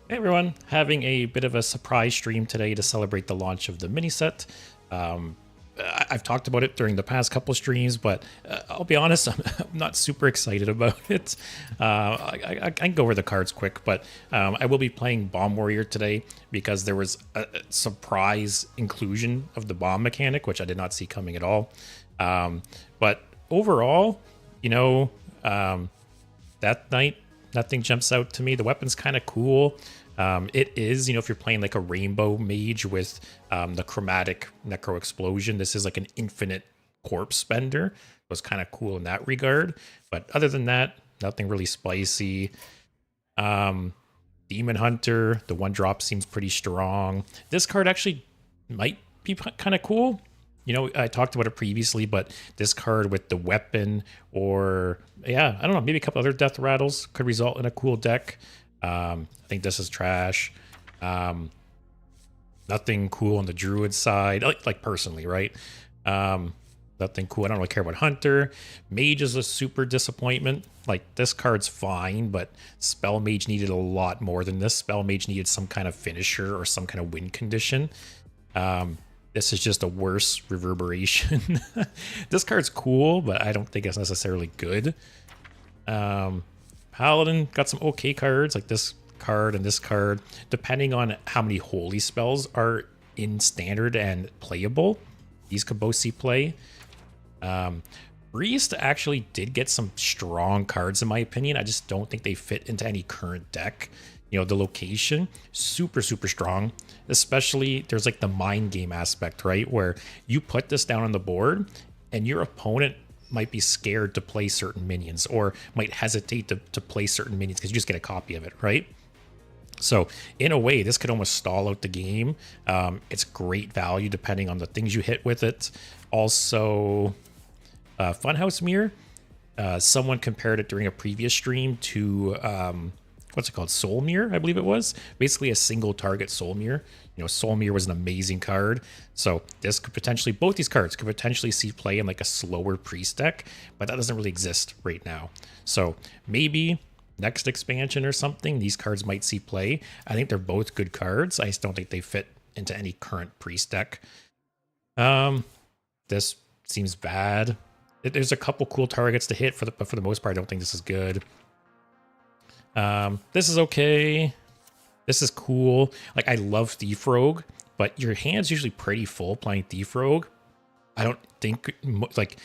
Hey everyone, having a bit of a surprise stream today to celebrate the launch of the mini set. I've talked about it during the past couple streams, but I'll be honest, I'm not super excited about it. I can go over the cards quick, but I will be playing Bomb Warrior today because there was a surprise inclusion of the bomb mechanic, which I did not see coming at all. But overall, you know, that night, nothing jumps out to me. The weapon's kind of cool. It is, you know, if you're playing like a rainbow mage with the chromatic necro explosion, this is like an infinite corpse spender. It was kind of cool in that regard. But other than that, nothing really spicy. Demon Hunter, the one drop seems pretty strong. This card actually might be kind of cool. You know, I talked about it previously, but this card with the weapon or, yeah, I don't know, maybe a couple other death rattles could result in a cool deck. I think this is trash. Nothing cool on the druid side, like personally, right? Nothing cool. I don't really care about Hunter. Mage is a super disappointment. Like, this card's fine, but Spell Mage needed a lot more than this. Spell Mage needed some kind of finisher or some kind of win condition. This is just a worse reverberation. This card's cool, but I don't think it's necessarily good. Paladin got some okay cards, like this card and this card, depending on how many holy spells are in standard and playable. These could both see play. Priest actually did get some strong cards in my opinion. I just don't think they fit into any current deck. You know, the location, super strong. Especially, there's like the mind game aspect, right? Where you put this down on the board and your opponent might be scared to play certain minions or might hesitate to play certain minions because you just get a copy of it, right? So in a way, this could almost stall out the game. It's great value depending on the things you hit with it. Also, Funhouse Mirror. Someone compared it during a previous stream to what's it called? Soul Mirror, I believe it was. Basically a single target Soul Mirror. You know, Soul Mirror was an amazing card. So this could potentially, both these cards could potentially see play in like a slower priest deck, but that doesn't really exist right now. So maybe next expansion or something, these cards might see play. I think they're both good cards. I just don't think they fit into any current priest deck. This seems bad. There's a couple cool targets to hit, but for the most part, I don't think this is good. This is okay. This is cool. Like, I love Thief Rogue, but your hand's usually pretty full playing Thief Rogue. I don't think, like,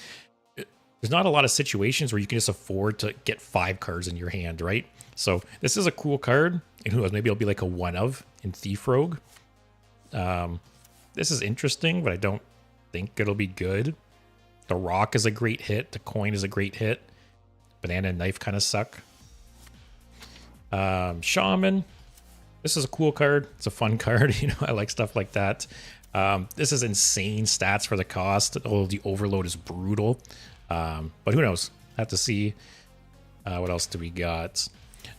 there's not a lot of situations where you can just afford to get 5 cards in your hand, right? So this is a cool card. And who knows, maybe it'll be like a one of in Thief Rogue. This is interesting, but I don't think it'll be good. The Rock is a great hit. The Coin is a great hit. Banana and Knife kind of suck. Shaman. This is a cool card. It's a fun card. You know, I like stuff like that. This is insane stats for the cost. Oh, the overload is brutal. But who knows? Have to see. What else do we got?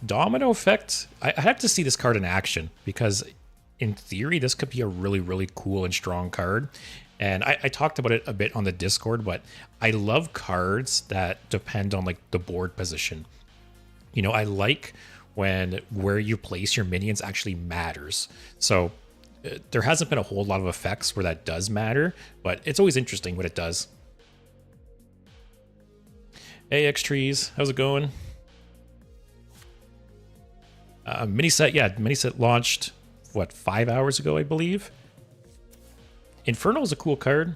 Domino Effect. I have to see this card in action because in theory, this could be a really cool and strong card. And I talked about it a bit on the Discord, but I love cards that depend on like the board position. You know, I like when where you place your minions actually matters. So there hasn't been a whole lot of effects where that does matter, but it's always interesting when it does. Hey, X Trees, how's it going? Mini set, yeah, mini set launched, what, 5 hours ago, I believe? Infernal is a cool card.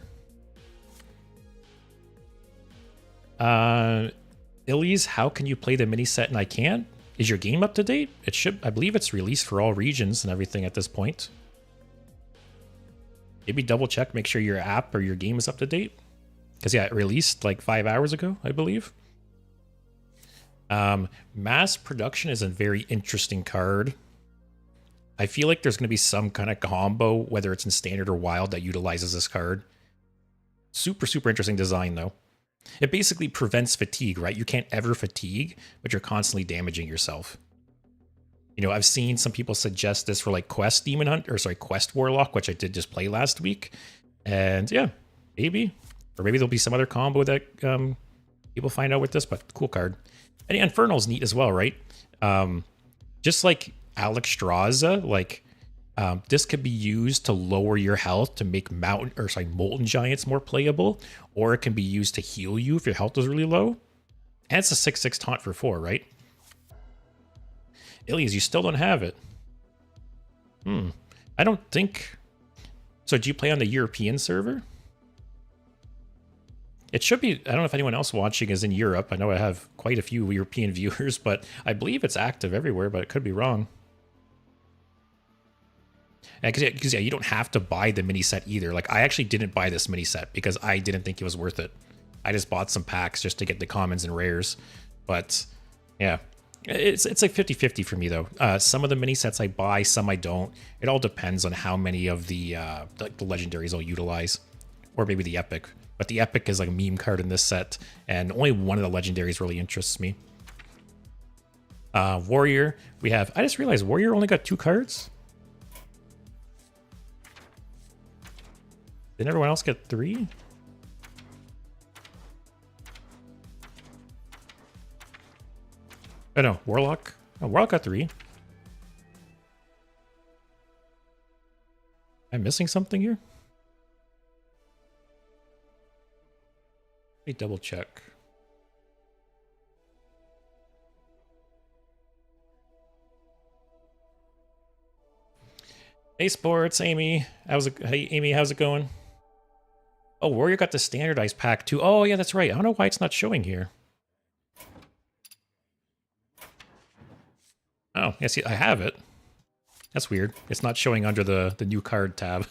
Illies, how can you play the mini set and I can't? Is your game up to date? It should, I believe it's released for all regions and everything at this point. Maybe double check, make sure your app or your game is up to date. Because yeah, it released like 5 hours ago, I believe. Mass Production is a very interesting card. I feel like there's going to be some kind of combo, whether it's in standard or wild, that utilizes this card. Super, super interesting design, though. It basically prevents fatigue, right? You can't ever fatigue, but you're constantly damaging yourself. You know, I've seen some people suggest this for like Quest Demon Hunt, or sorry, Quest Warlock, which I did just play last week. And yeah, maybe. Or maybe there'll be some other combo that people find out with this, but cool card. And Infernal's neat as well, right? Just like Alexstrasza, like this could be used to lower your health to make Molten Giants more playable, or it can be used to heal you if your health is really low. And it's a 6/6 taunt for 4, right? Ilias, you still don't have it. I don't think... So do you play on the European server? It should be, I don't know if anyone else watching is in Europe. I know I have quite a few European viewers, but I believe it's active everywhere, but it could be wrong. Because yeah, you don't have to buy the mini set either. Like, I actually didn't buy this mini set because I didn't think it was worth it. I just bought some packs just to get the commons and rares. But yeah, it's like 50-50 for me though. Some of the mini sets I buy, some I don't. It all depends on how many of the legendaries I'll utilize, or maybe the epic. But the epic is like a meme card in this set, and only one of the legendaries really interests me. Warrior, we have... I just realized Warrior only got 2 cards. Didn't everyone else get 3? Oh no, Warlock. Oh, Warlock got 3. Am I missing something here? Let me double check. Hey Sports, Amy. Hey Amy, how's it going? Oh, Warrior got the standardized pack too. Oh yeah, that's right. I don't know why it's not showing here. Oh, yeah, see, I have it. That's weird. It's not showing under the new card tab.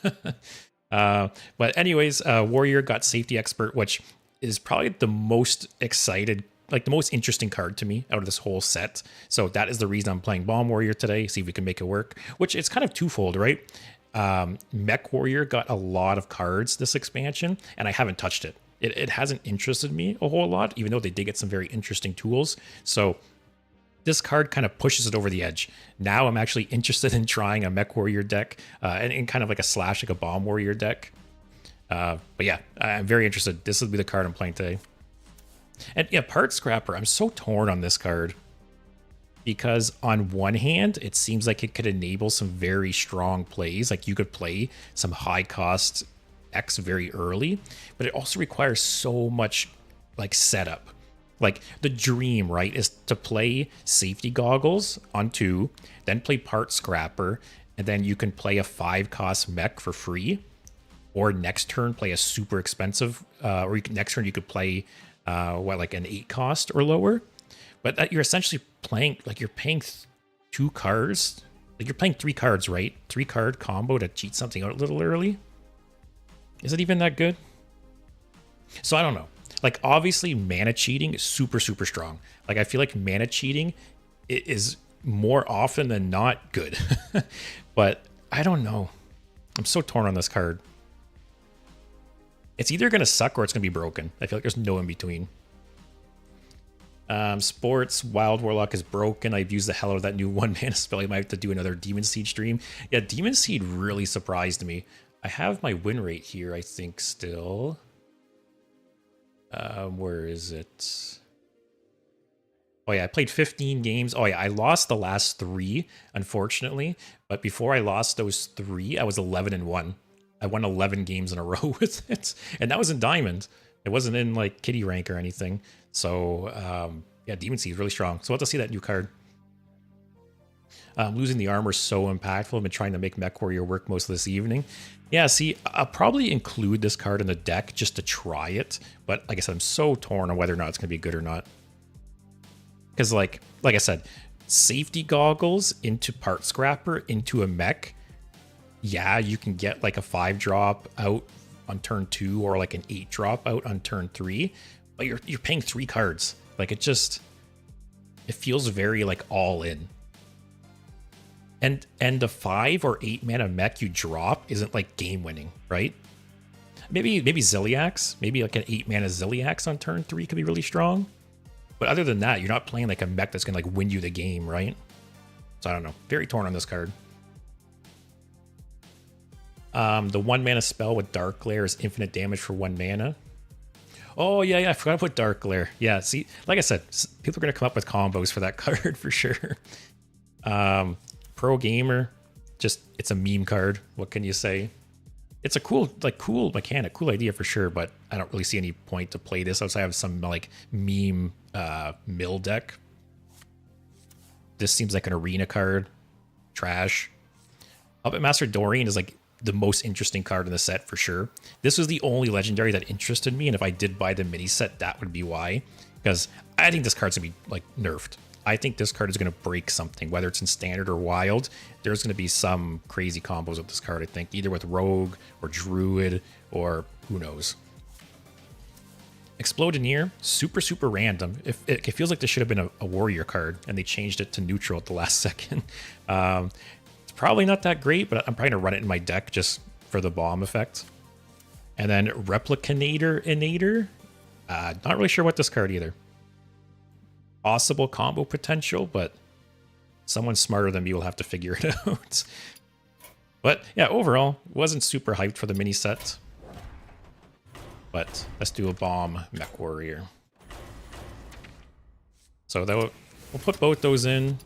But anyways, Warrior got Safety Expert, which is probably the most excited, like the most interesting card to me out of this whole set. So that is the reason I'm playing Bomb Warrior today, see if we can make it work, which it's kind of twofold, right? Mech Warrior got a lot of cards this expansion, and I haven't touched it. It hasn't interested me a whole lot, even though they did get some very interesting tools. So this card kind of pushes it over the edge. Now I'm actually interested in trying a Mech Warrior deck, and kind of like a Bomb Warrior deck. But yeah, I'm very interested. This will be the card I'm playing today. And yeah, Part Scrapper, I'm so torn on this card. Because on one hand, it seems like it could enable some very strong plays. Like you could play some high cost X very early, but it also requires so much like setup. Like the dream, right, is to play Safety Goggles on 2, then play Part Scrapper, and then you can play a 5-cost mech for free. Or next turn, play a super expensive, next turn you could play, like an 8-cost or lower. But that you're essentially playing, like you're paying 2 cards. Like you're playing 3 cards, right? 3-card combo to cheat something out a little early. Is it even that good? So I don't know. Like obviously mana cheating is super, super strong. Like I feel like mana cheating is more often than not good. But I don't know. I'm so torn on this card. It's either going to suck or it's going to be broken. I feel like there's no in between. Sports, Wild Warlock is broken. I've used the hell out of that new 1 mana spell. I might have to do another Demon Seed stream. Yeah, Demon Seed really surprised me. I have my win rate here, I think, still. Where is it? Oh yeah, I played 15 games. Oh yeah, I lost the last 3, unfortunately. But before I lost those 3, I was 11-1. I won 11 games in a row with it, and that was in Diamond. It wasn't in like Kitty rank or anything. So yeah, Demon Seed is really strong. So we'll have to see that new card. Losing the armor is so impactful. I've been trying to make Mech Warrior work most of this evening. Yeah, see, I'll probably include this card in the deck just to try it. But like I said, I'm so torn on whether or not it's going to be good or not. Because like I said, safety goggles into part scrapper into a mech. Yeah, you can get like a 5-drop out on turn 2 or like an 8-drop out on turn 3. But you're paying 3 cards. Like it feels very like all in. And the 5 or 8 mana mech you drop isn't like game winning, right? Maybe Zilliax, maybe like an 8 mana Zilliax on turn 3 could be really strong. But other than that, you're not playing like a mech that's gonna like win you the game, right? So I don't know. Very torn on this card. The 1 mana spell with Dark Glare is infinite damage for 1 mana. Oh yeah, I forgot to put Dark Glare. Yeah, see, like I said, people are gonna come up with combos for that card for sure. Pro gamer, just it's a meme card. What can you say? It's a cool mechanic, cool idea for sure, but I don't really see any point to play this outside of some like meme mill deck. This seems like an arena card. Trash. Puppet Master Dorian is like the most interesting card in the set for sure. This was the only legendary that interested me, and if I did buy the mini set, that would be why. Because I think this card's gonna be like nerfed. I think this card is going to break something, whether it's in standard or wild. There's going to be some crazy combos with this card, I think, either with Rogue or Druid or who knows. Explodeneer, super random. It feels like this should have been a warrior card, and they changed it to neutral at the last second. It's probably not that great, but I'm probably going to run it in my deck just for the bomb effect. And then Replicanator Inator. Not really sure what this card either. Possible combo potential, but someone smarter than me will have to figure it out. But yeah, overall, wasn't super hyped for the mini set. But let's do a bomb Mech Warrior. So that we'll put both those in.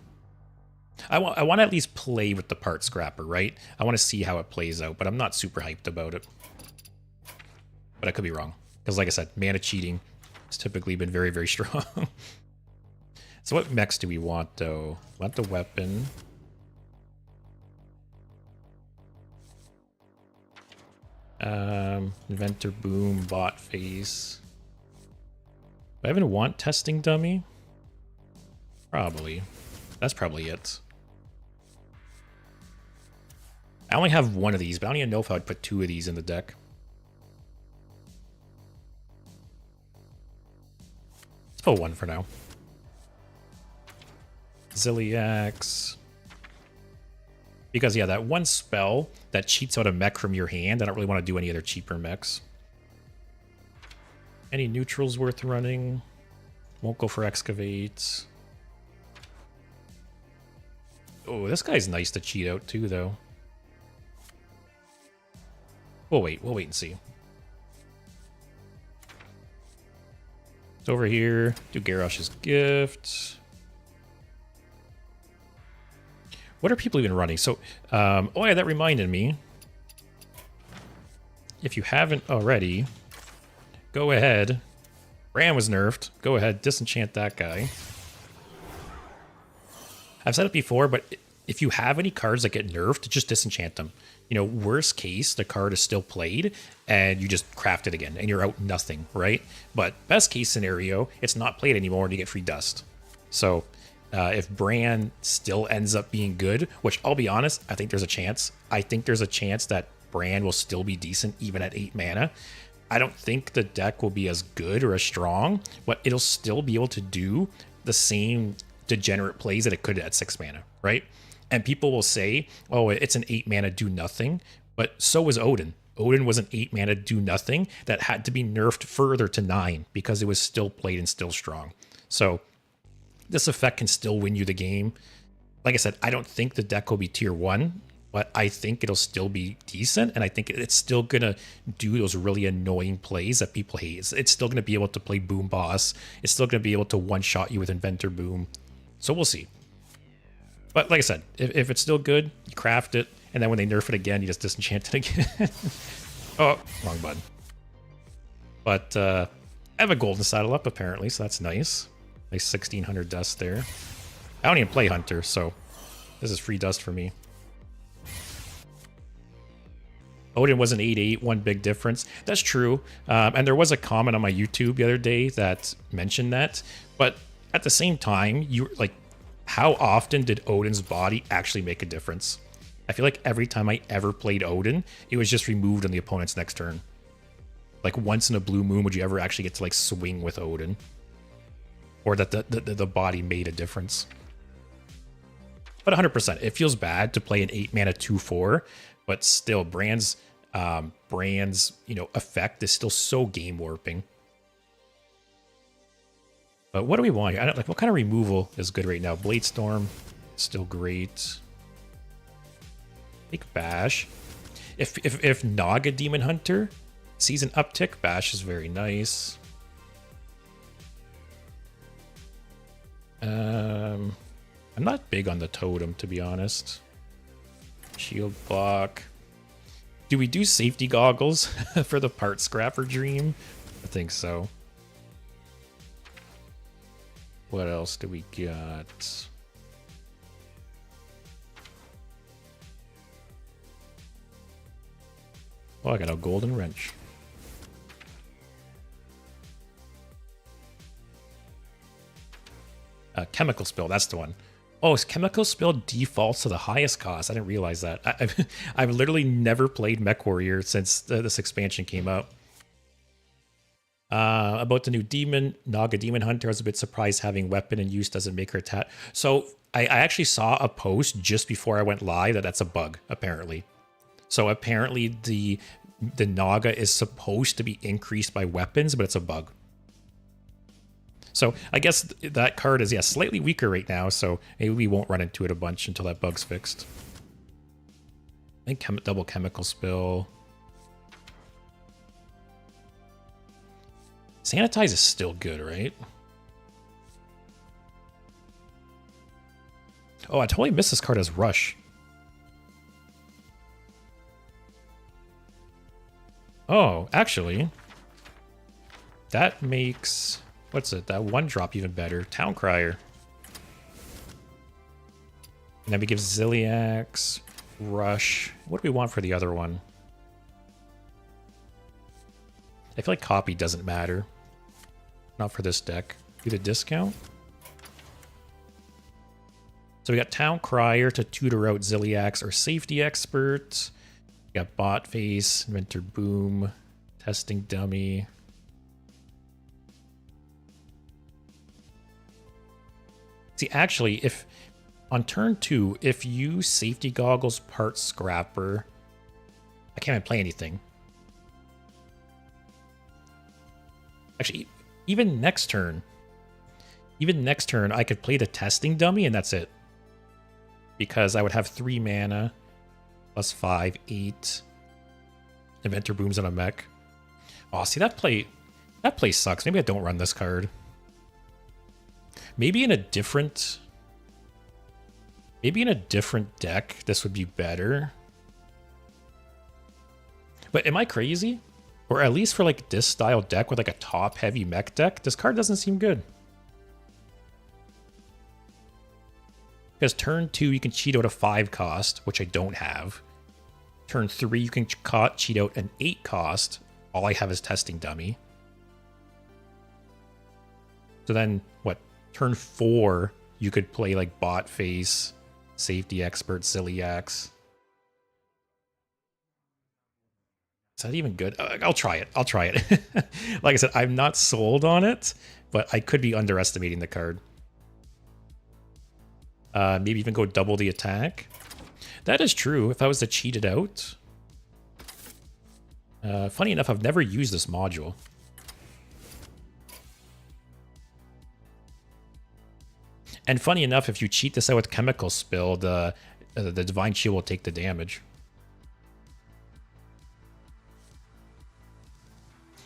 I want to at least play with the part scrapper, right? I want to see how it plays out, but I'm not super hyped about it. But I could be wrong. Because like I said, mana cheating has typically been very strong. So what mechs do we want, though? Want the weapon. Inventor Boom, Bot Face. Do I even want Testing Dummy? Probably. That's probably it. I only have 1 of these, but I don't even know if I would put 2 of these in the deck. Let's put 1 for now. Zilliax. Because, yeah, that 1 spell that cheats out a mech from your hand, I don't really want to do any other cheaper mechs. Any neutrals worth running? Won't go for Excavate. Oh, this guy's nice to cheat out too, though. We'll wait and see. It's over here. Do Garrosh's Gift. What are people even running? So, oh yeah, that reminded me. If you haven't already, go ahead. Bran was nerfed. Go ahead, disenchant that guy. I've said it before, but if you have any cards that get nerfed, just disenchant them. You know, worst case, the card is still played, and you just craft it again, and you're out nothing, right? But best case scenario, it's not played anymore, and you get free dust. So, if Bran still ends up being good, which I'll be honest, I think there's a chance. I think there's a chance that Bran will still be decent even at 8 mana. I don't think the deck will be as good or as strong, but it'll still be able to do the same degenerate plays that it could at 6 mana, right? And people will say, oh, it's an 8 mana do nothing, but so was Odin. Odin was an 8 mana do nothing that had to be nerfed further to 9 because it was still played and still strong. So this effect can still win you the game. Like I said, I don't think the deck will be tier 1, but I think it'll still be decent, and I think it's still gonna do those really annoying plays that people hate. It's still gonna be able to play Boom Boss. It's still gonna be able to one-shot you with Inventor Boom. So we'll see. But like I said, if it's still good, you craft it, and then when they nerf it again, you just disenchant it again. Oh, wrong button. But I have a golden saddle up apparently, so that's nice. Nice 1600 dust there. I don't even play Hunter, so this is free dust for me. Odin was an 8-8, one big difference. That's true. And there was a comment on my YouTube the other day that mentioned that. But at the same time, you like, how often did Odin's body actually make a difference? I feel like every time I ever played Odin, it was just removed on the opponent's next turn. Like once in a blue moon, would you ever actually get to like swing with Odin? Or that the body made a difference? But 100%, it feels bad to play an 8-mana 2/4, but still, Brand's effect is still so game warping. But what do we want here? I don't like what kind of removal is good right now. Bladestorm, still great. Take Bash. If Naga Demon Hunter sees an uptick, Bash is very nice. I'm not big on the totem, to be honest. Shield block. Do we do safety goggles for the part scrapper dream? I think so. What else do we got? Oh, I got a golden wrench. Chemical spill, that's the one. Oh, chemical spill defaults to the highest cost. I didn't realize that. I've literally never played Mech Warrior since this expansion came out. About the new demon, Naga Demon Hunter, I was a bit surprised having weapon in use doesn't make her attack. So I actually saw a post just before I went live that's a bug, apparently. So apparently the Naga is supposed to be increased by weapons, but it's a bug. So I guess that card is, yeah, slightly weaker right now, so maybe we won't run into it a bunch until that bug's fixed. I think double chemical spill. Sanitize is still good, right? Oh, I totally missed this card as Rush. Oh, actually, that makes... What's it? That one drop even better. Town Crier. And then we give Ziliax, Rush. What do we want for the other one? I feel like copy doesn't matter. Not for this deck. Do the discount. So we got Town Crier to tutor out Ziliax or Safety Expert. We got Bot Face, Inventor Boom, Testing Dummy. See, actually, if on turn 2, if you safety goggles part scrapper, I can't even play anything. Actually, even next turn, I could play the testing dummy and that's it. Because I would have 3 mana, plus 5, 8. Inventor Booms on a mech. Oh, see, that play sucks. Maybe I don't run this card. Maybe in a different deck, this would be better. But am I crazy? Or at least for like this style deck with like a top heavy mech deck, this card doesn't seem good. Because turn 2, you can cheat out a 5 cost, which I don't have. Turn 3, you can cheat out an 8 cost. All I have is testing dummy. So then, what? Turn 4, you could play like Bot Face, Safety Expert, Ziliax. Is that even good? I'll try it. Like I said, I'm not sold on it, but I could be underestimating the card. Maybe even go double the attack. That is true. If I was to cheat it out. Funny enough, I've never used this module. And funny enough, if you cheat this out with Chemical Spill, The Divine Shield will take the damage.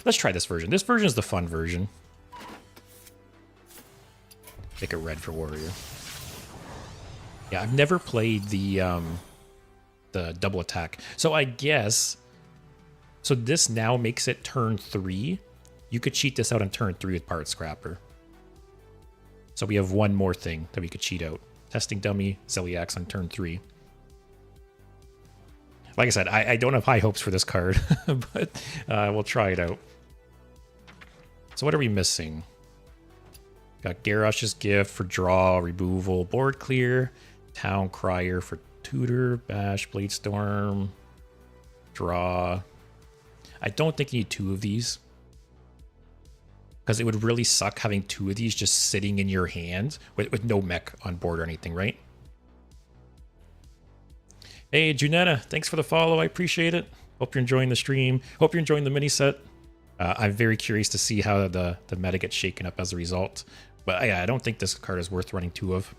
Let's try this version. This version is the fun version. Make it red for warrior. Yeah, I've never played the double attack. So I guess, so this now makes it turn 3. You could cheat this out on turn 3 with Part Scrapper. So we have one more thing that we could cheat out. Testing Dummy, Zeliax on turn 3. Like I said, I don't have high hopes for this card, but we'll try it out. So what are we missing? Got Garrosh's Gift for draw, removal, board clear, Town Crier for tutor, bash, Bladestorm, draw. I don't think you need 2 of these, because it would really suck having 2 of these just sitting in your hand with no mech on board or anything, right? Hey, Junetta, thanks for the follow. I appreciate it. Hope you're enjoying the stream. Hope you're enjoying the mini set. I'm very curious to see how the meta gets shaken up as a result. But yeah, I don't think this card is worth running 2 of.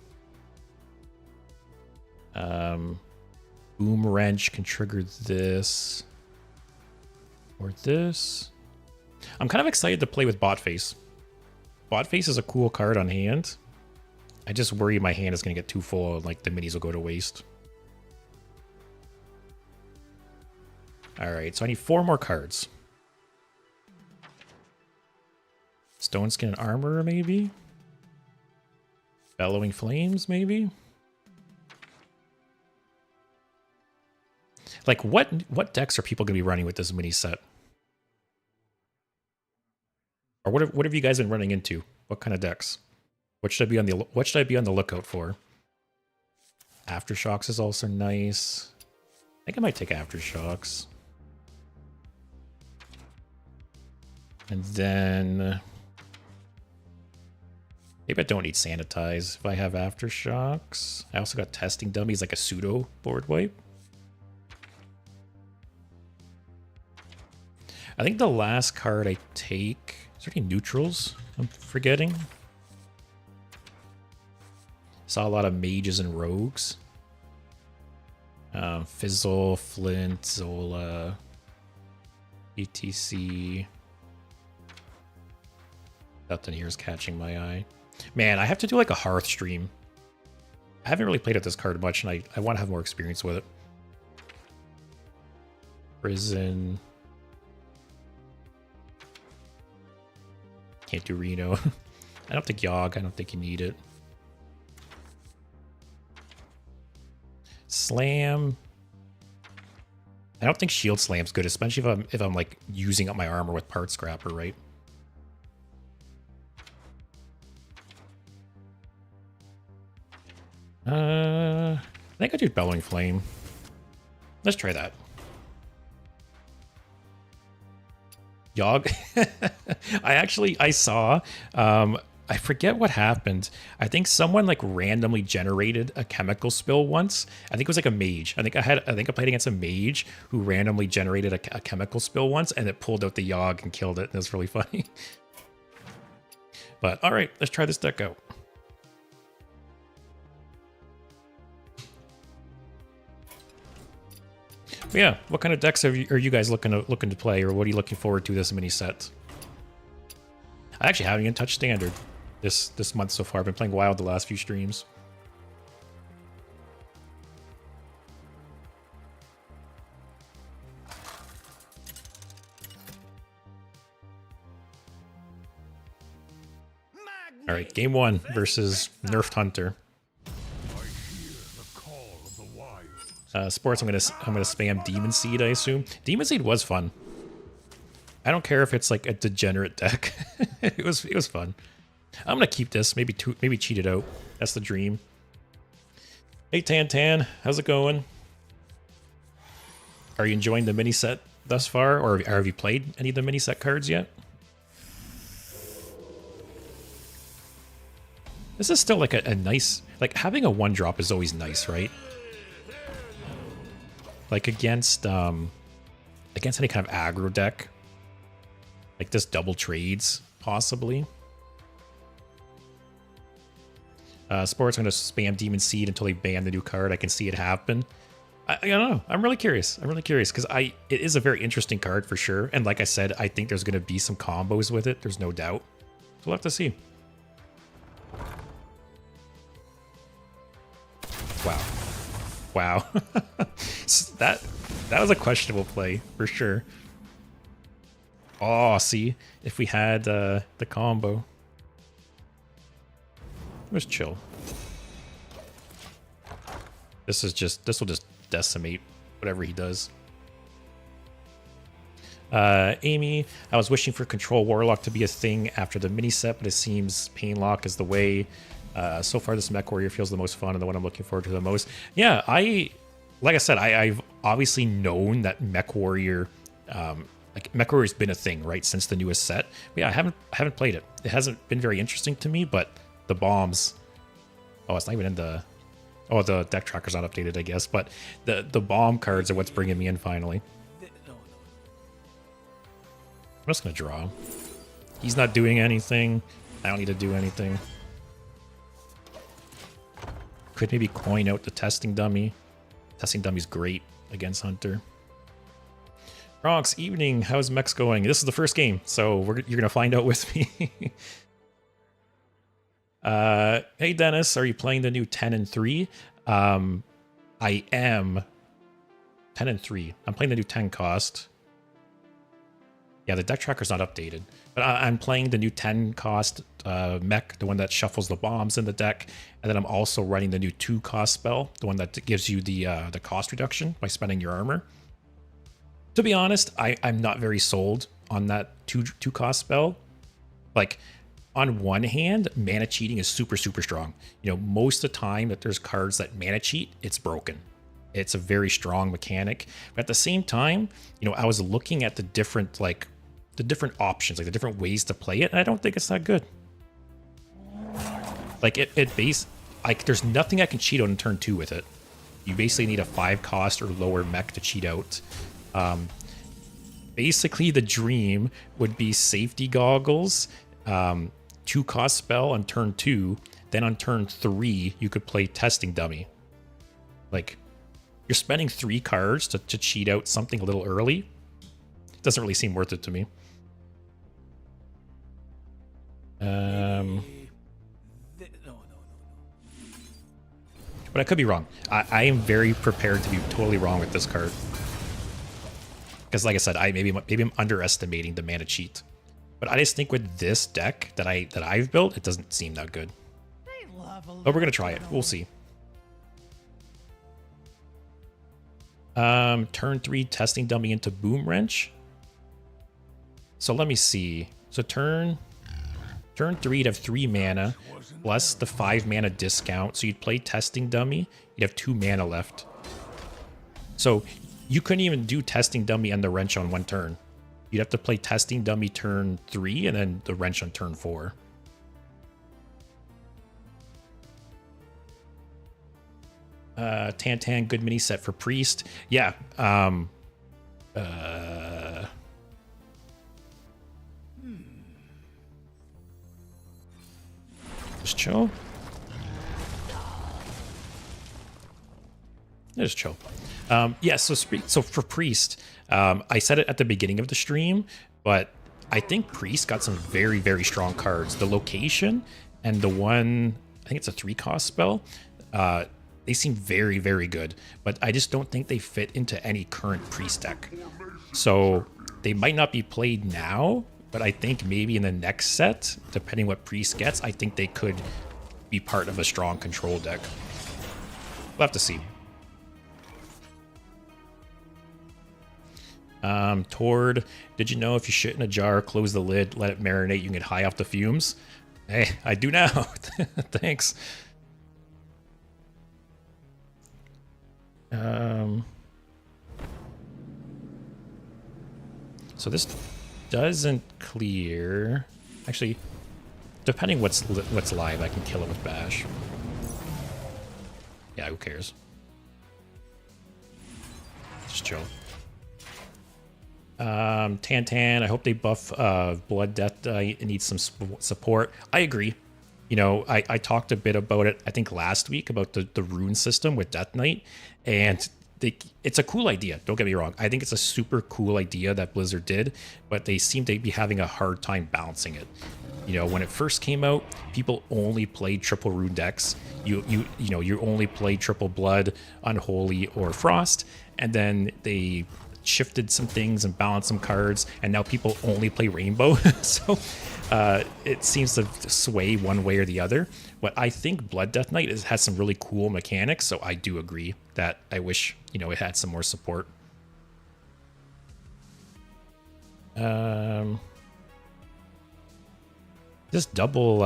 Boom Wrench can trigger this. Or this. I'm kind of excited to play with Botface. Botface is a cool card on hand. I just worry my hand is going to get too full and like the minis will go to waste. Alright, so I need 4 more cards. Stone Skin and Armor, maybe? Bellowing Flames, maybe? Like, what decks are people going to be running with this mini set? Or what have you guys been running into? What kind of decks? What should I be on the lookout for? Aftershocks is also nice. I think I might take Aftershocks. And then maybe I don't need Sanitize if I have Aftershocks. I also got Testing Dummies, like a pseudo board wipe. I think the last card I take... Is there any neutrals I'm forgetting? Saw a lot of mages and rogues. Fizzle, Flint, Zola, ETC. Nothing here is catching my eye. Man, I have to do like a Hearth stream. I haven't really played with this card much, and I want to have more experience with it. Prison. Can't do Reno. I don't think Yogg. I don't think you need it. Slam. I don't think Shield Slam's good, especially if I'm like using up my armor with Part Scrapper, right? I think I do Bellowing Flame. Let's try that. Yogg. I saw, I forget what happened. I think someone like randomly generated a chemical spill once. I think it was like a mage. I think I played against a mage who randomly generated a chemical spill once, and it pulled out the Yogg and killed it. And it was really funny. But all right, let's try this deck out. But yeah, what kind of decks are you guys looking to play, or what are you looking forward to this mini set? I actually haven't even touched Standard this month so far. I've been playing Wild the last few streams. All right, game 1 versus Nerfed Hunter. Sports, I'm gonna spam Demon Seed, I assume. Demon Seed was fun. I don't care if it's like a degenerate deck. it was fun. I'm gonna keep this, maybe cheat it out. That's the dream. Hey Tan, how's it going? Are you enjoying the mini set thus far, or have you played any of the mini set cards yet? This is still like a nice, like having a 1-drop is always nice, right? Like against any kind of aggro deck. Like this double trades, possibly. Sport's going to spam Demon Seed until they ban the new card. I can see it happen. I don't know. I'm really curious. I'm really curious because it is a very interesting card for sure. And like I said, I think there's going to be some combos with it. There's no doubt. So we'll have to see. Wow. Wow. So that was a questionable play for sure. Oh, see, if we had the combo. It was chill. This will just decimate whatever he does. Amy, I was wishing for Control Warlock to be a thing after the mini set, but it seems Painlock is the way. So far, this Mech Warrior feels the most fun and the one I'm looking forward to the most. Yeah, like I said, I've obviously known that Mech Warrior, like Mech Warrior's been a thing, right, since the newest set. But yeah, I haven't played it. It hasn't been very interesting to me, but the bombs. Oh, it's not even in the. Oh, the deck tracker's not updated, I guess. But the bomb cards are what's bringing me in finally. I'm just gonna draw. He's not doing anything. I don't need to do anything. Could maybe coin out the testing dummy. Testing dummy's great against Hunter. Bronx, evening. How's Mex going? This is the first game, so you're gonna find out with me. Hey Dennis, are you playing the new 10 and 3? I am 10 and 3. I'm playing the new 10 cost. Yeah, the deck tracker's not updated, but I'm playing the new 10 cost mech, the one that shuffles the bombs in the deck, and then I'm also running the new 2 cost spell, the one that gives you the cost reduction by spending your armor. To be honest, I'm not very sold on that 2 cost spell. Like, on one hand, mana cheating is super strong. You know, most of the time that there's cards that mana cheat, it's broken. It's a very strong mechanic. But at the same time, you know, I was looking at the different options, like the different ways to play it, and I don't think it's that good. Like there's nothing I can cheat out in turn 2 with it. You basically need a 5 cost or lower mech to cheat out. Basically the dream would be safety goggles, 2 cost spell on turn 2, then on turn 3 you could play testing dummy. Like, you're spending 3 cards to cheat out something a little early. It doesn't really seem worth it to me. But I could be wrong. I am very prepared to be totally wrong with this card. Because like I said, maybe I'm underestimating the mana cheat. But I just think with this deck that I've built, it doesn't seem that good. But we're gonna try it. We'll see. Turn 3 testing dummy into boom wrench. So let me see. So turn 3 you'd have 3 mana plus the 5 mana discount. So you'd play testing dummy. You'd have 2 mana left. So you couldn't even do testing dummy and the wrench on one turn. You'd have to play testing dummy turn 3 and then the wrench on turn 4. Tantan, good mini set for priest. Yeah. Just chill. Just chill. Yeah, so for priest, I said it at the beginning of the stream, but I think priest got some very strong cards. The location and the one, I think it's a 3 cost spell, they seem very good, but I just don't think they fit into any current priest deck. So they might not be played now, but I think maybe in the next set, depending what priest gets, I think they could be part of a strong control deck. We'll have to see. Tord, did you know if you shit in a jar, close the lid, let it marinate, you can get high off the fumes? Hey, I do now. Thanks. So this doesn't clear. Actually, depending what's live, I can kill it with bash. Yeah, who cares? Just chill. Tantan, I hope they buff Blood Death. It needs some support. I agree. You know, I talked a bit about it, I think last week, about the rune system with Death Knight, and it's a cool idea. Don't get me wrong. I think it's a super cool idea that Blizzard did, but they seem to be having a hard time balancing it. You know, when it first came out, people only played triple rune decks. You know, you only played triple blood, unholy, or frost, and then they shifted some things and balanced some cards, and now people only play rainbow. So it seems to sway one way or the other. But I think Blood Death Knight has some really cool mechanics, so I do agree that I wish, you know, it had some more support. This double,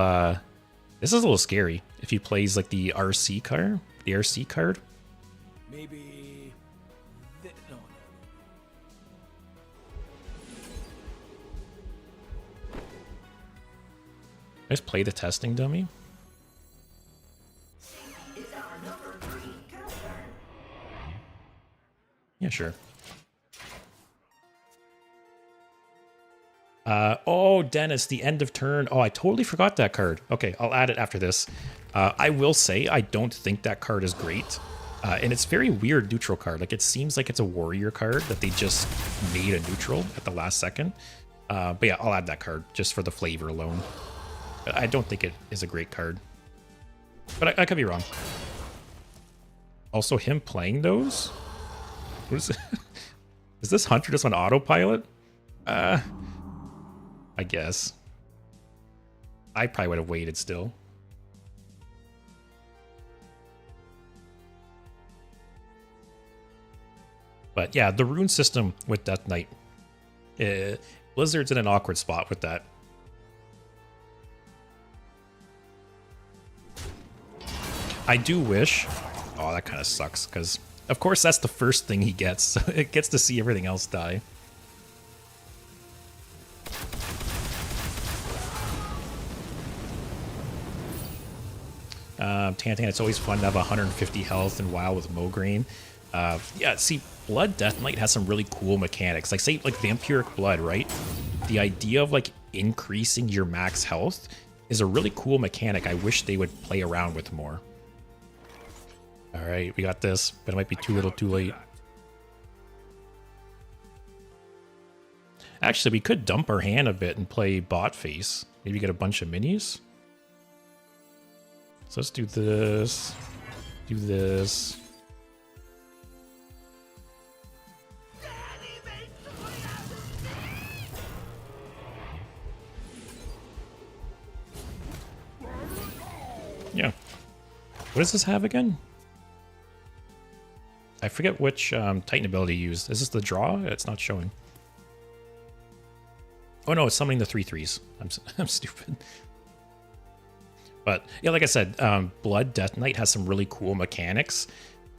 this is a little scary if he plays like the RC card, Maybe. No. Let's play the testing dummy. Yeah, sure. Oh, Dennis, the end of turn. Oh, I totally forgot that card. Okay, I'll add it after this. I will say I don't think that card is great. And it's very weird neutral card. Like, it seems like it's a warrior card that they just made a neutral at the last second. But yeah, I'll add that card just for the flavor alone. But I don't think it is a great card. But I could be wrong. Also, him playing those? What is it? Is this Hunter just on autopilot? I guess. I probably would have waited still. But yeah, the rune system with Death Knight. Blizzard's in an awkward spot with that. I do wish... Oh, that kind of sucks, because of course that's the first thing he gets, so it gets to see everything else die. Tantan, it's always fun to have 150 health and WoW with Mograine. Yeah, see, Blood Death Knight has some really cool mechanics. Like, say, like Vampiric Blood, right? The idea of, like, increasing your max health is a really cool mechanic I wish they would play around with more. Alright, we got this, but it might be too little too late. Actually, we could dump our hand a bit and play bot face. Maybe get a bunch of minis. So let's do this. Do this. Yeah. What does this have again? I forget which Titan ability you used. Is this the draw? It's not showing. Oh no, it's summoning the 3/3s. I'm stupid. But yeah, like I said, Blood Death Knight has some really cool mechanics.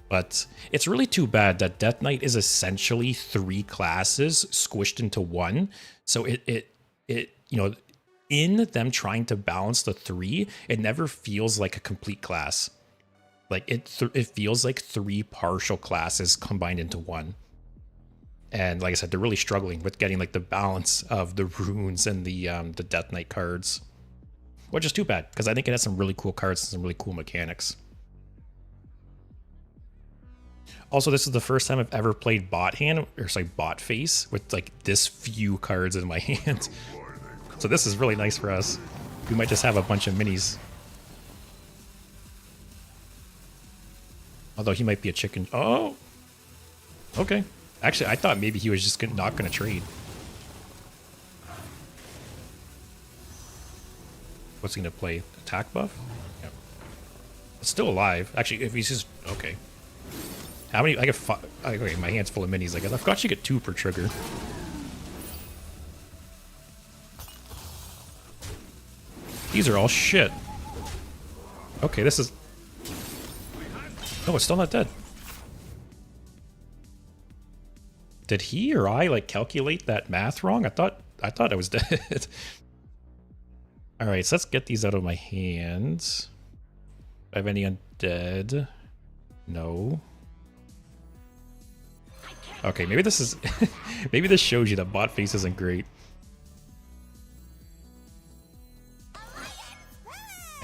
But it's really too bad that Death Knight is essentially 3 classes squished into one. So it you know, in them trying to balance the 3, it never feels like a complete class. Like it feels like 3 partial classes combined into one. And like I said, they're really struggling with getting like the balance of the runes and the Death Knight cards, which is too bad because I think it has some really cool cards and some really cool mechanics. Also, this is the first time I've ever played bot hand, or sorry, bot face with like this few cards in my hand. So this is really nice for us. We might just have a bunch of minis. Although he might be a chicken. Oh, okay. Actually, I thought maybe he was just not going to trade. What's he going to play? Attack buff? Yeah. It's still alive. Actually, if he's just... Okay. How many... I get 5... Okay, my hand's full of minis, I guess. I forgot you get 2 per trigger. These are all shit. Okay, this is... Oh, it's still not dead. Did he or I like calculate that math wrong? I thought I was dead. All right, so let's get these out of my hands. Do I have any undead? No. Okay, maybe this is maybe this shows you that bot face isn't great.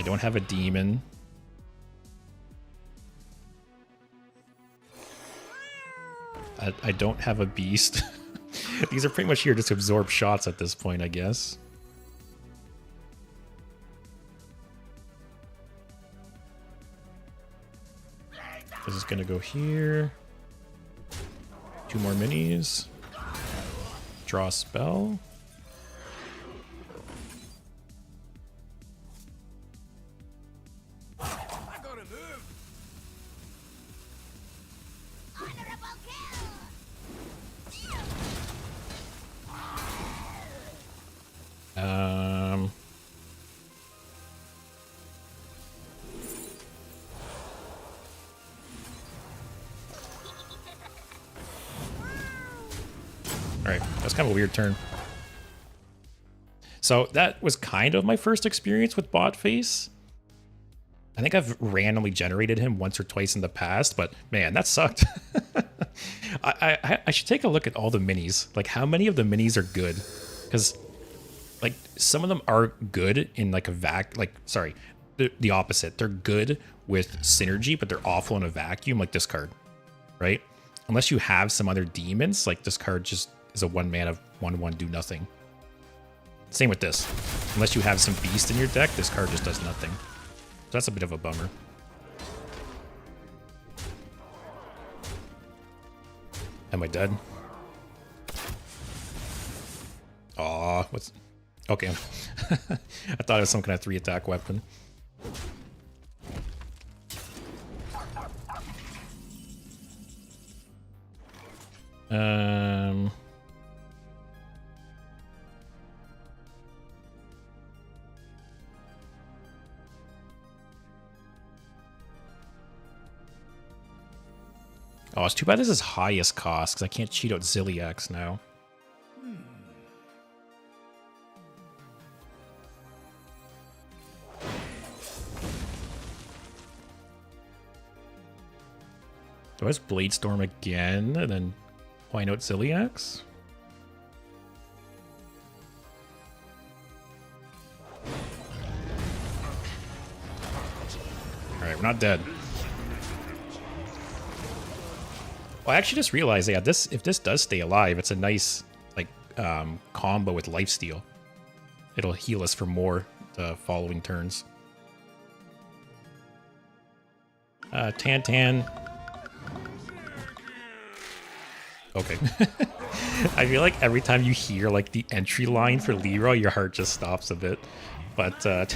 I don't have a demon. I don't have a beast. These are pretty much here just to absorb shots at this point, I guess. This is gonna go here. 2 more minis. Draw a spell. Alright, that's kind of a weird turn. So that was kind of my first experience with bot face. I think I've randomly generated him once or twice in the past, but man, that sucked. I should take a look at all the minis. Like, how many of the minis are good? Because, like, some of them are good in, like, the opposite. They're good with synergy, but they're awful in a vacuum, like this card, right? Unless you have some other demons, like this card just is a 1-mana 1/1 do nothing. Same with this. Unless you have some beast in your deck, this card just does nothing. So that's a bit of a bummer. Am I dead? Aw, what's... Okay. I thought it was some kind of 3-attack weapon. Oh, it's too bad this is highest cost, because I can't cheat out Zilliax now. Do I just Blade Storm again, and then point out Zilliax? Alright, we're not dead. Well, I actually just realized, yeah, if this does stay alive, it's a nice, like, combo with Lifesteal. It'll heal us for more the following turns. Tan. Okay. I feel like every time you hear, like, the entry line for Leroy, your heart just stops a bit. But, Tan,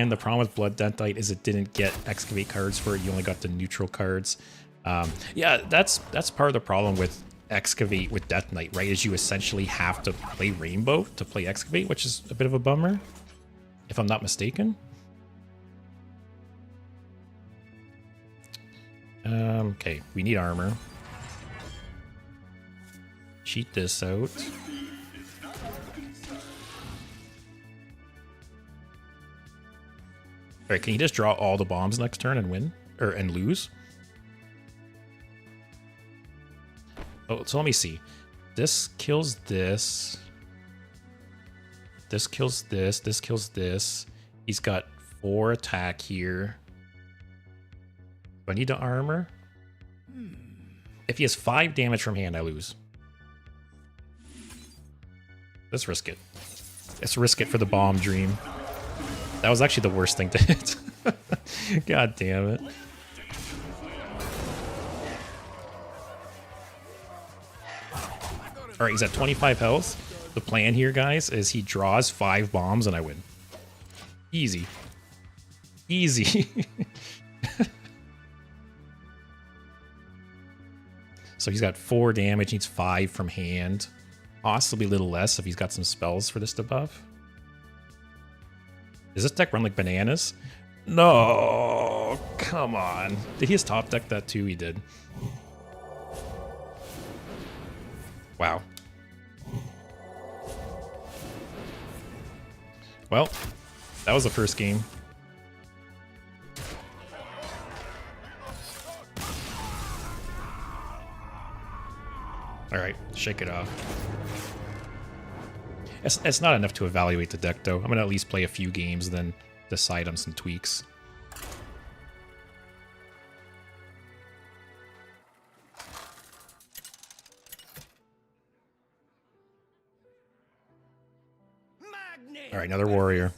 the problem with Blood Dentite is it didn't get Excavate cards for it. You only got the neutral cards. Yeah, that's part of the problem with Excavate with Death Knight, right? Is you essentially have to play Rainbow to play Excavate, which is a bit of a bummer, if I'm not mistaken. Okay, we need armor. Cheat this out. Alright, can you just draw all the bombs next turn and win? And lose? Oh, so let me see. This kills this. This kills this. This kills this. He's got 4 attack here. Do I need to armor? If he has 5 damage from hand, I lose. Let's risk it. Let's risk it for the bomb dream. That was actually the worst thing to hit. God damn it. Alright, he's at 25 health. The plan here, guys, is he draws 5 bombs and I win. Easy. Easy. So he's got 4 damage, needs 5 from hand. Possibly a little less if he's got some spells for this to buff. Does this deck run like bananas? No, come on. Did he just top deck that too? He did. Wow. Well, that was the first game. All right, shake it off. It's not enough to evaluate the deck, though. I'm going to at least play a few games, then decide on some tweaks. All right, another warrior.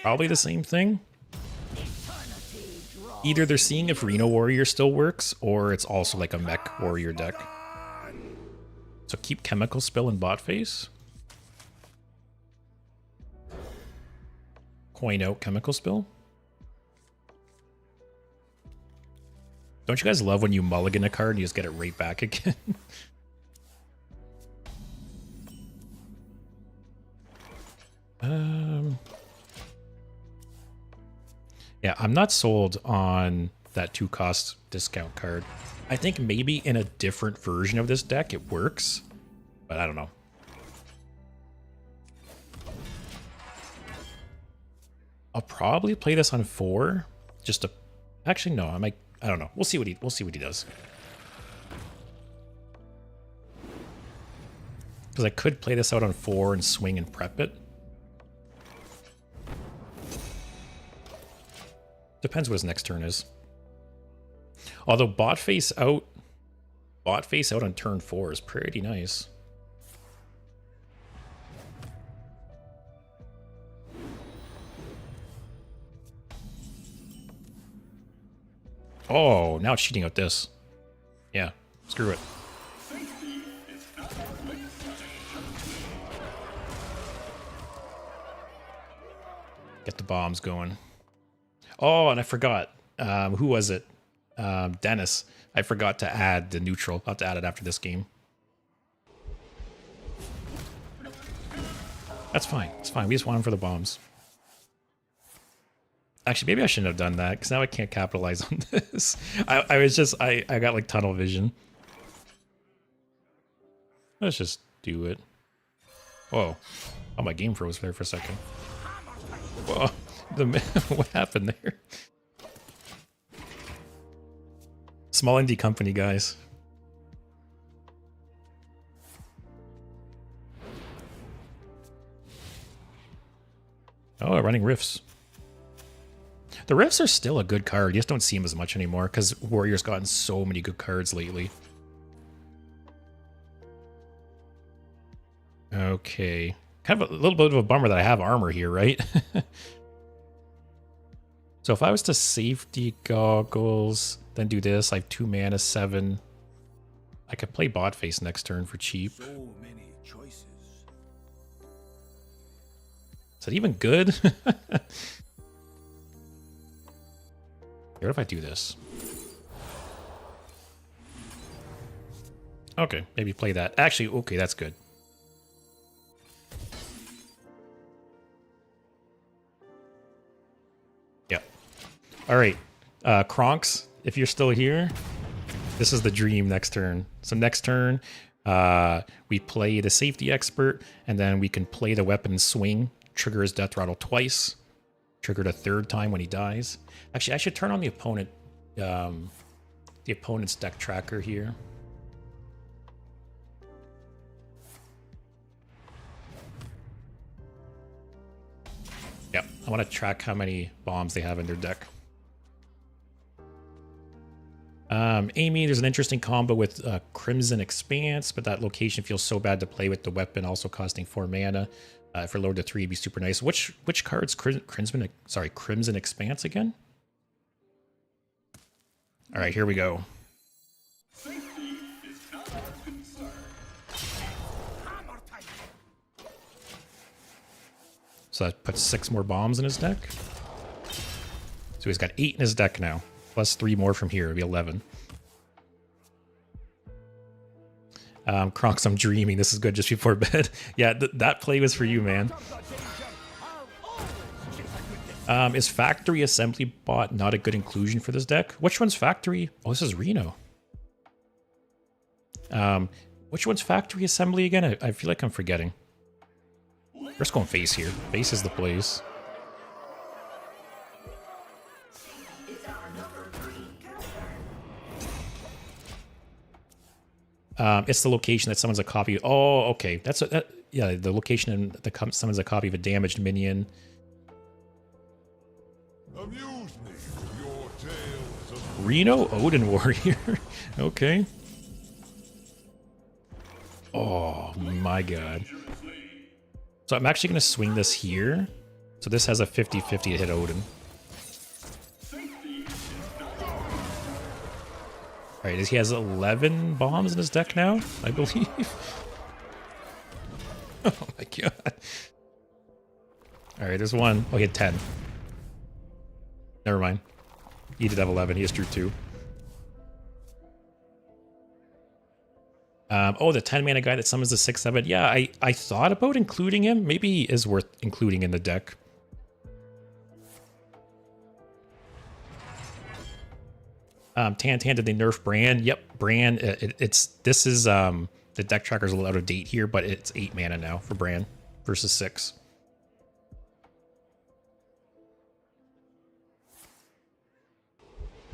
Probably the same thing. Either they're seeing if Reno Warrior still works, or it's also like a mech warrior deck. So keep Chemical Spill in bot phase. Coin out Chemical Spill. Don't you guys love when you mulligan a card and you just get it right back again? Yeah, I'm not sold on that 2-cost discount card. I think maybe in a different version of this deck it works, but I don't know. I'll probably play this on 4, just to. Actually, no, I don't know. We'll see what he does. Because I could play this out on 4 and swing and prep it. Depends what his next turn is. Although bot face out on turn 4 is pretty nice. Oh, now it's cheating out this. Yeah, screw it. Get the bombs going. Oh, and I forgot. Who was it? Dennis. I forgot to add the neutral. I'll have to add it after this game. That's fine. It's fine. We just want him for the bombs. Actually, maybe I shouldn't have done that, because now I can't capitalize on this. I got like tunnel vision. Let's just do it. Whoa. Oh, my game froze there for a second. Whoa. What happened there? Small indie company, guys. Oh, running Rifts. The Rifts are still a good card. You just don't see them as much anymore because Warrior's gotten so many good cards lately. Okay. Kind of a little bit of a bummer that I have armor here, right? So if I was to safety goggles, then do this, I have 2 mana, 7. I could play bot face next turn for cheap. So many choices. Is that even good? What if I do this? Okay, maybe play that. Actually, okay, that's good. Yep. All right, Kronks, if you're still here, this is the dream next turn. So next turn, we play the safety expert, and then we can play the weapon swing, trigger his death rattle twice, triggered a 3rd time when he dies. Actually, I should turn on the opponent's deck tracker here. Yep, I want to track how many bombs they have in their deck. Amy, there's an interesting combo with Crimson Expanse, but that location feels so bad to play with the weapon also costing 4 mana. If we're lowered to 3, it'd be super nice. Which card's Crimson Expanse again? All right, here we go. So that puts 6 more bombs in his deck. So he's got 8 in his deck now. Plus 3 more from here, it'll be 11. Kronks, I'm dreaming. This is good just before bed. Yeah, that play was for you, man. Is Factory Assembly Bot not a good inclusion for this deck? Which one's Factory? Oh, this is Reno. Which one's Factory Assembly again? I feel like I'm forgetting. We're just going face here. Face is the place. It's the location that someone's a copy. Oh, okay. That's yeah, the location and summons a copy of a damaged minion. Amuse me with your tales of Reno Odin Warrior. Okay. Oh my god. So I'm actually going to swing this here. So this has a 50-50 to hit Odin. Alright, he has 11 bombs in his deck now, I believe. Oh my god. Alright, there's one. Oh, he had 10. Never mind. He did have 11. He has drew 2. Oh, the 10 mana guy that summons the 6/7. Yeah, I thought about including him. Maybe he is worth including in the deck. Tan, did they nerf Bran? Yep, Bran. This is the deck tracker's a little out of date here, but it's 8 mana now for Bran versus 6.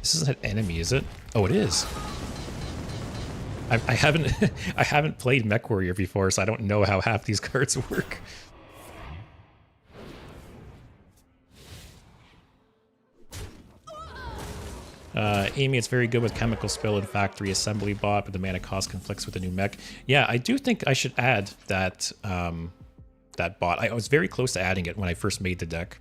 This isn't an enemy, is it? Oh, it is. I haven't I haven't played Mech Warrior before, so I don't know how half these cards work. Amy, it's very good with Chemical Spill and Factory Assembly Bot, but the mana cost conflicts with the new mech. Yeah, I do think I should add that that bot. I was very close to adding it when I first made the deck.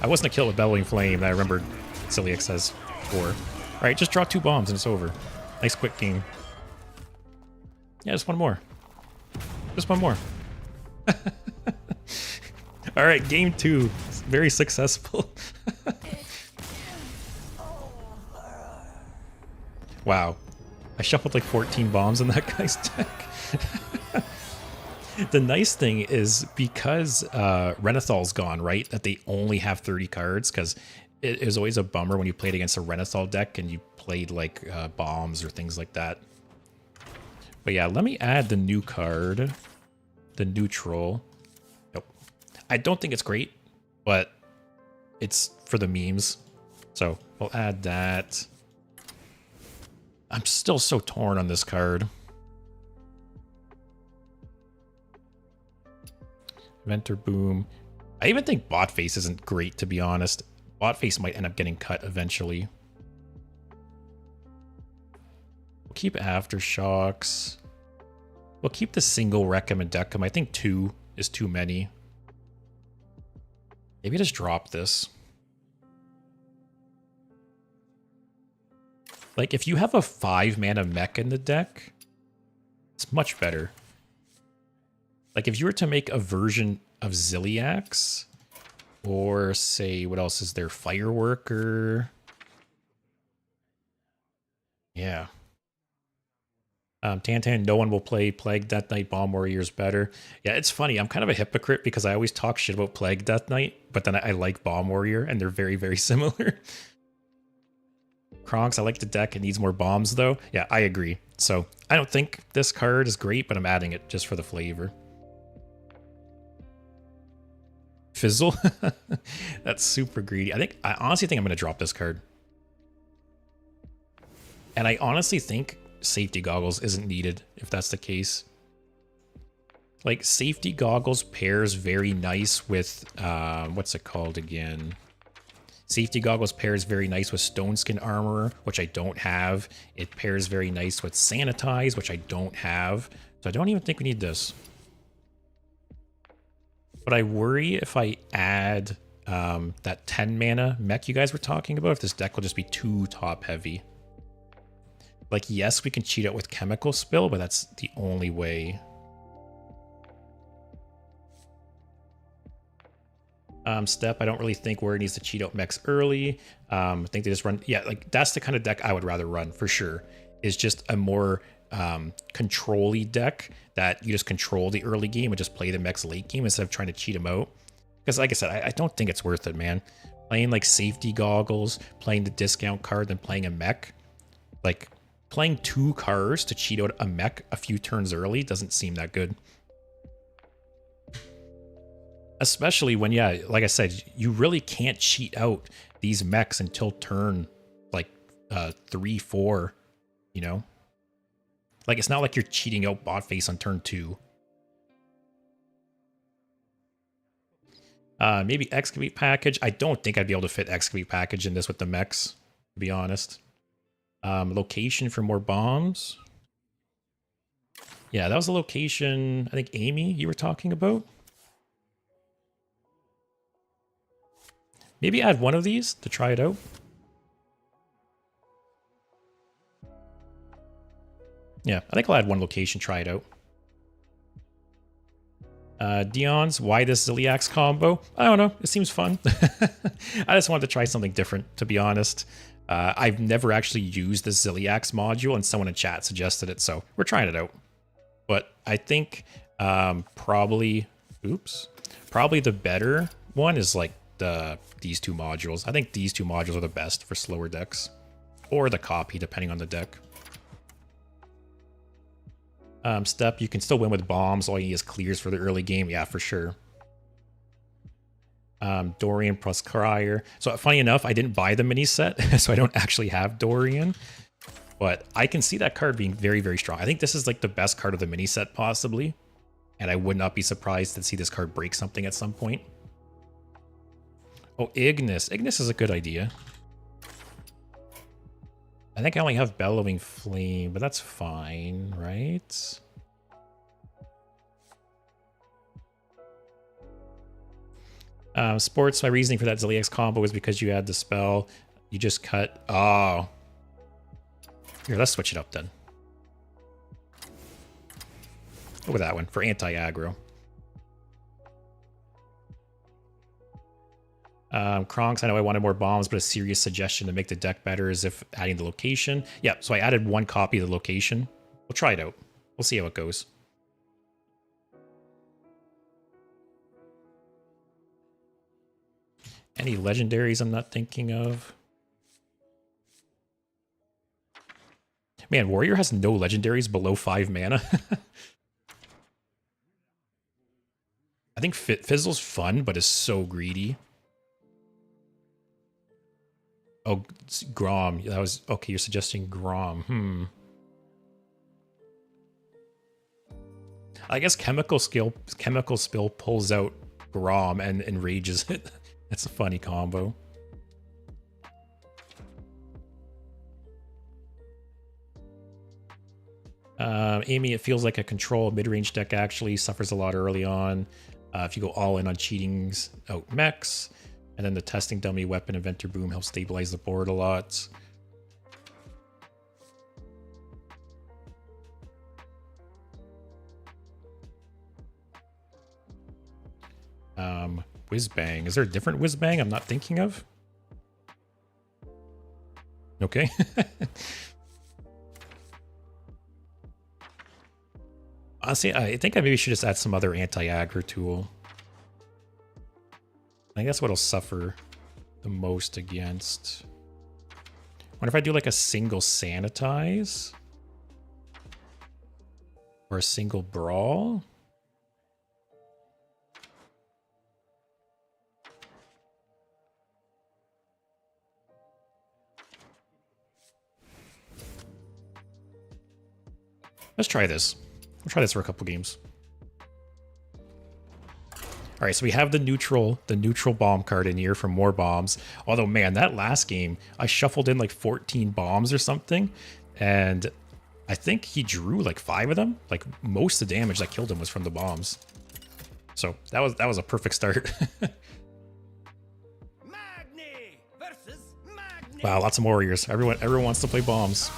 I wasn't a kill with Bellowing Flame. I remember Celiac says 4. All right, just draw 2 bombs and it's over. Nice quick game. Yeah, just one more. Just one more. All right, game 2. Very successful. Wow. I shuffled like 14 bombs in that guy's deck. The nice thing is because Renathal's gone, right? That they only have 30 cards, because it is always a bummer when you played against a Renathal deck and you played like bombs or things like that. But yeah, let me add the new card, the neutral. Nope. I don't think it's great, but it's for the memes. So we'll add that. I'm still so torn on this card. Venter Boom. I even think Botface isn't great, to be honest. Botface might end up getting cut eventually. We'll keep Aftershocks. We'll keep the single Reckham and Deckham. I think 2 is too many. Maybe just drop this. Like, if you have a 5 mana mech in the deck, it's much better. Like, if you were to make a version of Ziliax, or say, what else is there? Fireworker. Yeah. Tantan, no one will play Plague Death Knight, Bomb Warriors better. Yeah, it's funny. I'm kind of a hypocrite because I always talk shit about Plague Death Knight, but then I like Bomb Warrior, and they're very, very similar. Kronks, I like the deck. It needs more bombs, though. Yeah, I agree. So I don't think this card is great, but I'm adding it just for the flavor. Fizzle? That's super greedy. I honestly think I'm going to drop this card. And I honestly think Safety Goggles isn't needed if that's the case. Like, Safety Goggles pairs very nice with, what's it called again? Safety Goggles pairs very nice with Stone Skin Armorer, which I don't have. It pairs very nice with Sanitize, which I don't have. So I don't even think we need this. But I worry if I add that 10 mana mech you guys were talking about, if this deck will just be too top heavy. Like, yes, we can cheat out with Chemical Spill, but that's the only way. Step, I don't really think Warrior needs to cheat out mechs early. I think they just run, yeah, like that's the kind of deck I would rather run for sure. Is just a more control-y deck that you just control the early game and just play the mechs late game instead of trying to cheat them out. Because like I said, I don't think it's worth it, man. Playing like Safety Goggles, playing the discount card, then playing a mech. Like, playing 2 cards to cheat out a mech a few turns early doesn't seem that good. Especially when, yeah, like I said, you really can't cheat out these mechs until turn like 3, 4, you know? Like, it's not like you're cheating out bot face on turn 2. Maybe excavate package. I don't think I'd be able to fit excavate package in this with the mechs, to be honest. Location for more bombs. Yeah, that was a location, I think, Amy, you were talking about. Maybe add one of these to try it out. Yeah, I think I'll add one location, try it out. Dion's, why this Ziliax combo? I don't know, it seems fun. I just wanted to try something different, to be honest. I've never actually used the Ziliax module, and someone in chat suggested it, so we're trying it out. But I think probably the better one is like these two modules. I think these two modules are the best for slower decks, or the copy, depending on the deck. Step, you can still win with bombs. All you need is clears for the early game. Yeah, for sure. Dorian plus Crier. So funny enough, I didn't buy the mini set, so I don't actually have Dorian. But I can see that card being very, very strong. I think this is like the best card of the mini set, possibly. And I would not be surprised to see this card break something at some point. Oh, Ignis. Ignis is a good idea. I think I only have Bellowing Flame, but that's fine, right? Sports, my reasoning for that Ziliax combo is because you add the spell. You just cut... Oh. Here, let's switch it up then. Go with that one for anti-aggro. Kronks, I know I wanted more bombs, but a serious suggestion to make the deck better is if adding the location. Yeah, so I added one copy of the location. We'll try it out. We'll see how it goes. Any legendaries I'm not thinking of? Man, Warrior has no legendaries below 5 mana. I think Fizzle's fun, but is so greedy. Oh, Grom. That was... Okay, you're suggesting Grom. I guess Chemical Spill pulls out Grom and enrages it. That's a funny combo. Amy, it feels like a control mid-range deck actually suffers a lot early on. If you go all in on cheatings out mechs, and then the testing dummy weapon inventor boom helps stabilize the board a lot. Whizbang. Is there a different Whizbang I'm not thinking of? Okay. Honestly, I think I maybe should just add some other anti-aggro tool. I guess what'll suffer the most against. Wonder if I do like a single sanitize or a single brawl. Let's try this. We'll try this for a couple games. All right, so we have the neutral bomb card in here for more bombs. Although, man, that last game, I shuffled in like 14 bombs or something, and I think he drew like 5 of them. Like, most of the damage that killed him was from the bombs. So that was a perfect start. Wow, lots of warriors. Everyone wants to play bombs.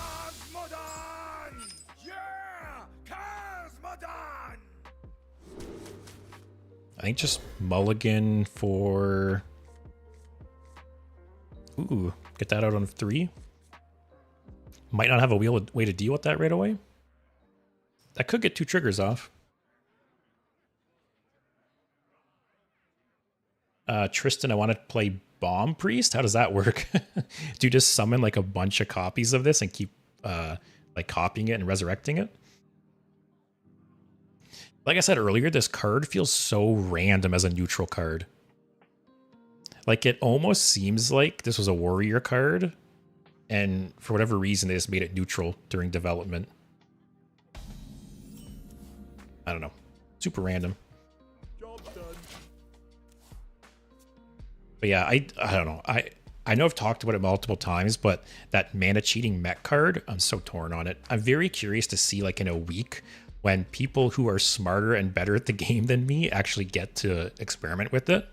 I think just mulligan for... Ooh, get that out on 3. Might not have a way to deal with that right away. That could get 2 triggers off. Tristan, I want to play Bomb Priest. How does that work? Do you just summon like a bunch of copies of this and keep like copying it and resurrecting it? Like I said earlier, this card feels so random as a neutral card. Like, it almost seems like this was a warrior card, and for whatever reason, they just made it neutral during development. I don't know. Super random. Job done. But yeah, I don't know. I know I've talked about it multiple times, but that mana cheating mech card, I'm so torn on it. I'm very curious to see, like, in a week, when people who are smarter and better at the game than me actually get to experiment with it.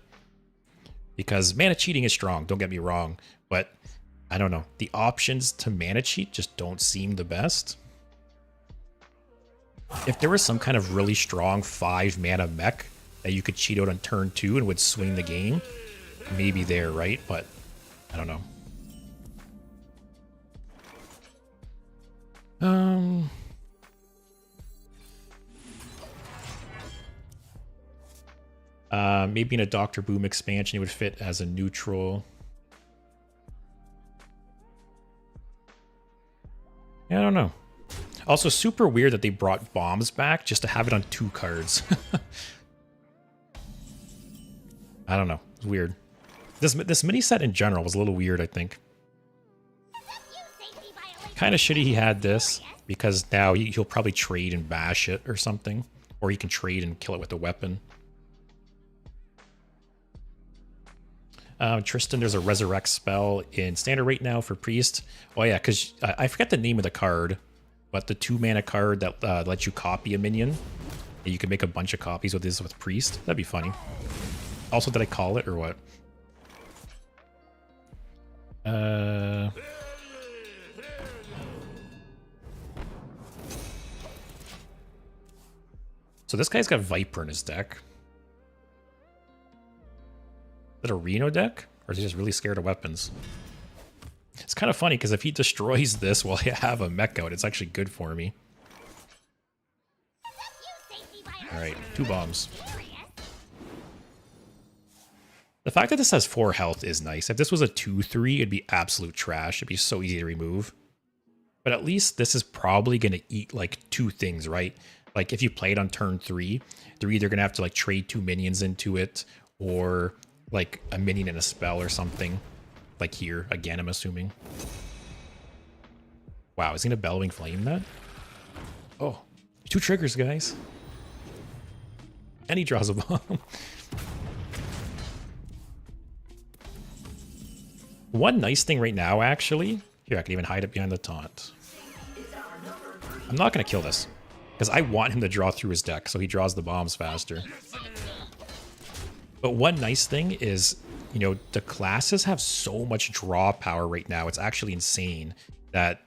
Because mana cheating is strong, don't get me wrong, but I don't know. The options to mana cheat just don't seem the best. If there was some kind of really strong 5 mana mech that you could cheat out on turn 2 and would swing the game, maybe there, right? But I don't know. Maybe in a Dr. Boom expansion, it would fit as a neutral. Yeah, I don't know. Also, super weird that they brought bombs back just to have it on 2 cards. I don't know. It's weird. This mini set in general was a little weird, I think. Kind of shitty he had this, because now he'll probably trade and bash it or something. Or he can trade and kill it with a weapon. Tristan, there's a resurrect spell in standard right now for priest. Oh yeah, because I forget the name of the card, but the 2 mana card that lets you copy a minion. You can make a bunch of copies with this with priest. That'd be funny. Also, did I call it or what? So this guy's got Viper in his deck. Is it a Reno deck? Or is he just really scared of weapons? It's kind of funny, because if he destroys this while I have a mech out, it's actually good for me. Alright, 2 bombs. The fact that this has 4 health is nice. If this was a 2-3, it'd be absolute trash. It'd be so easy to remove. But at least this is probably going to eat, like, 2 things, right? Like, if you play it on turn 3, they're either going to have to, like, trade 2 minions into it, or like a minion and a spell or something. Like here, again, I'm assuming. Wow, is he gonna Bellowing Flame that? Oh, 2 triggers, guys. And he draws a bomb. One nice thing right now, actually. Here, I can even hide it behind the taunt. I'm not gonna kill this, because I want him to draw through his deck, so he draws the bombs faster. But one nice thing is, you know, the classes have so much draw power right now. It's actually insane that,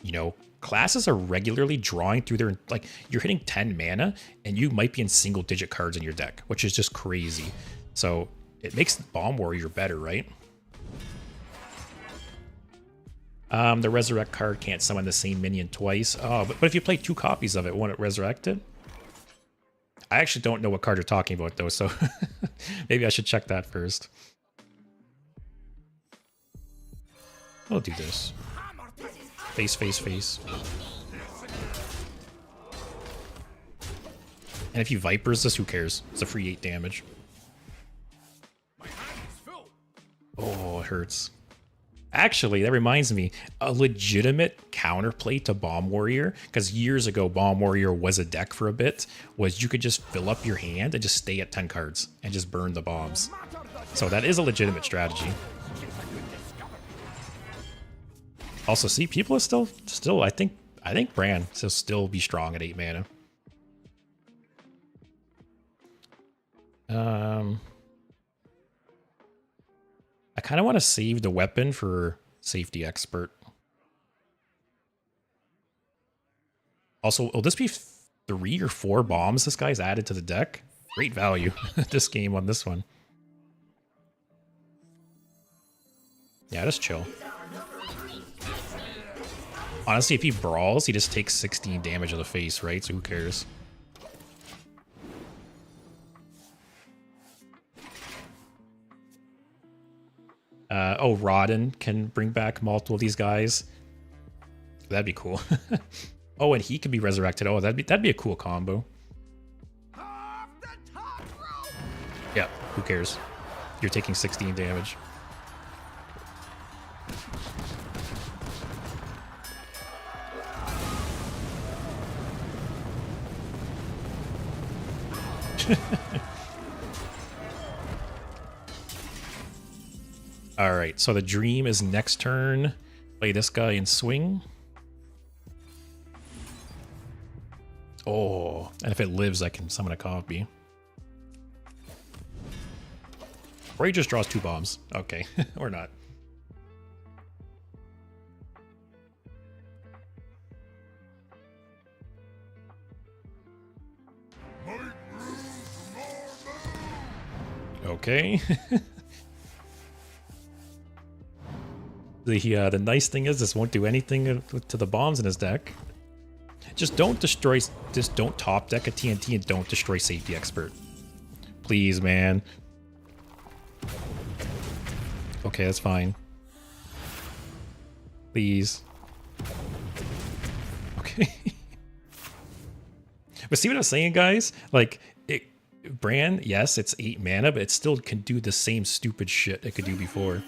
you know, classes are regularly drawing through their, like, you're hitting 10 mana and you might be in single digit cards in your deck, which is just crazy. So it makes Bomb Warrior better, right? The Resurrect card can't summon the same minion twice. Oh, but if you play 2 copies of it, won't it resurrect it? I actually don't know what card you're talking about, though, so maybe I should check that first. We'll do this. Face, face, face. And if he Vipers this, who cares? It's a free 8 damage. Oh, it hurts. Actually, that reminds me, a legitimate counterplay to Bomb Warrior, because years ago Bomb Warrior was a deck for a bit, was you could just fill up your hand and just stay at 10 cards and just burn the bombs. So that is a legitimate strategy. Also, see, people are still I think Bran will still be strong at 8 mana. I kind of want to save the weapon for Safety Expert. Also, will this be 3 or 4 bombs this guy's added to the deck? Great value this game on this one. Yeah, just chill. Honestly, if he brawls, he just takes 16 damage of the face, right? So who cares? Oh, Rodden can bring back multiple of these guys. That'd be cool. Oh, and he can be resurrected. Oh, that'd be a cool combo. Yeah, who cares? You're taking 16 damage. All right, so the dream is next turn. Play this guy and swing. Oh, and if it lives, I can summon a copy. Or he just draws 2 bombs. Okay, or not. Okay. The nice thing is this won't do anything to the bombs in his deck. Just don't destroy. Just don't top deck a TNT and don't destroy Safety Expert. Please, man. Okay, that's fine. Please. Okay. But see what I'm saying, guys? Like, Bran, yes, it's 8 mana, but it still can do the same stupid shit it could do before.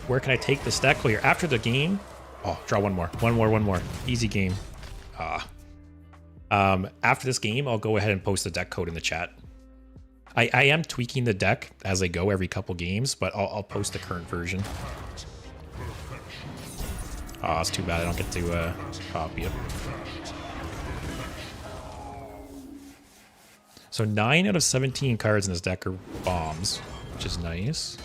Where can I take this deck clear? After the game? Oh, draw one more. Easy game. After this game, I'll go ahead and post the deck code in the chat. I am tweaking the deck as I go every couple games, but I'll post the current version. Oh, it's too bad I don't get to copy it. So 9 out of 17 cards in this deck are bombs, which is nice.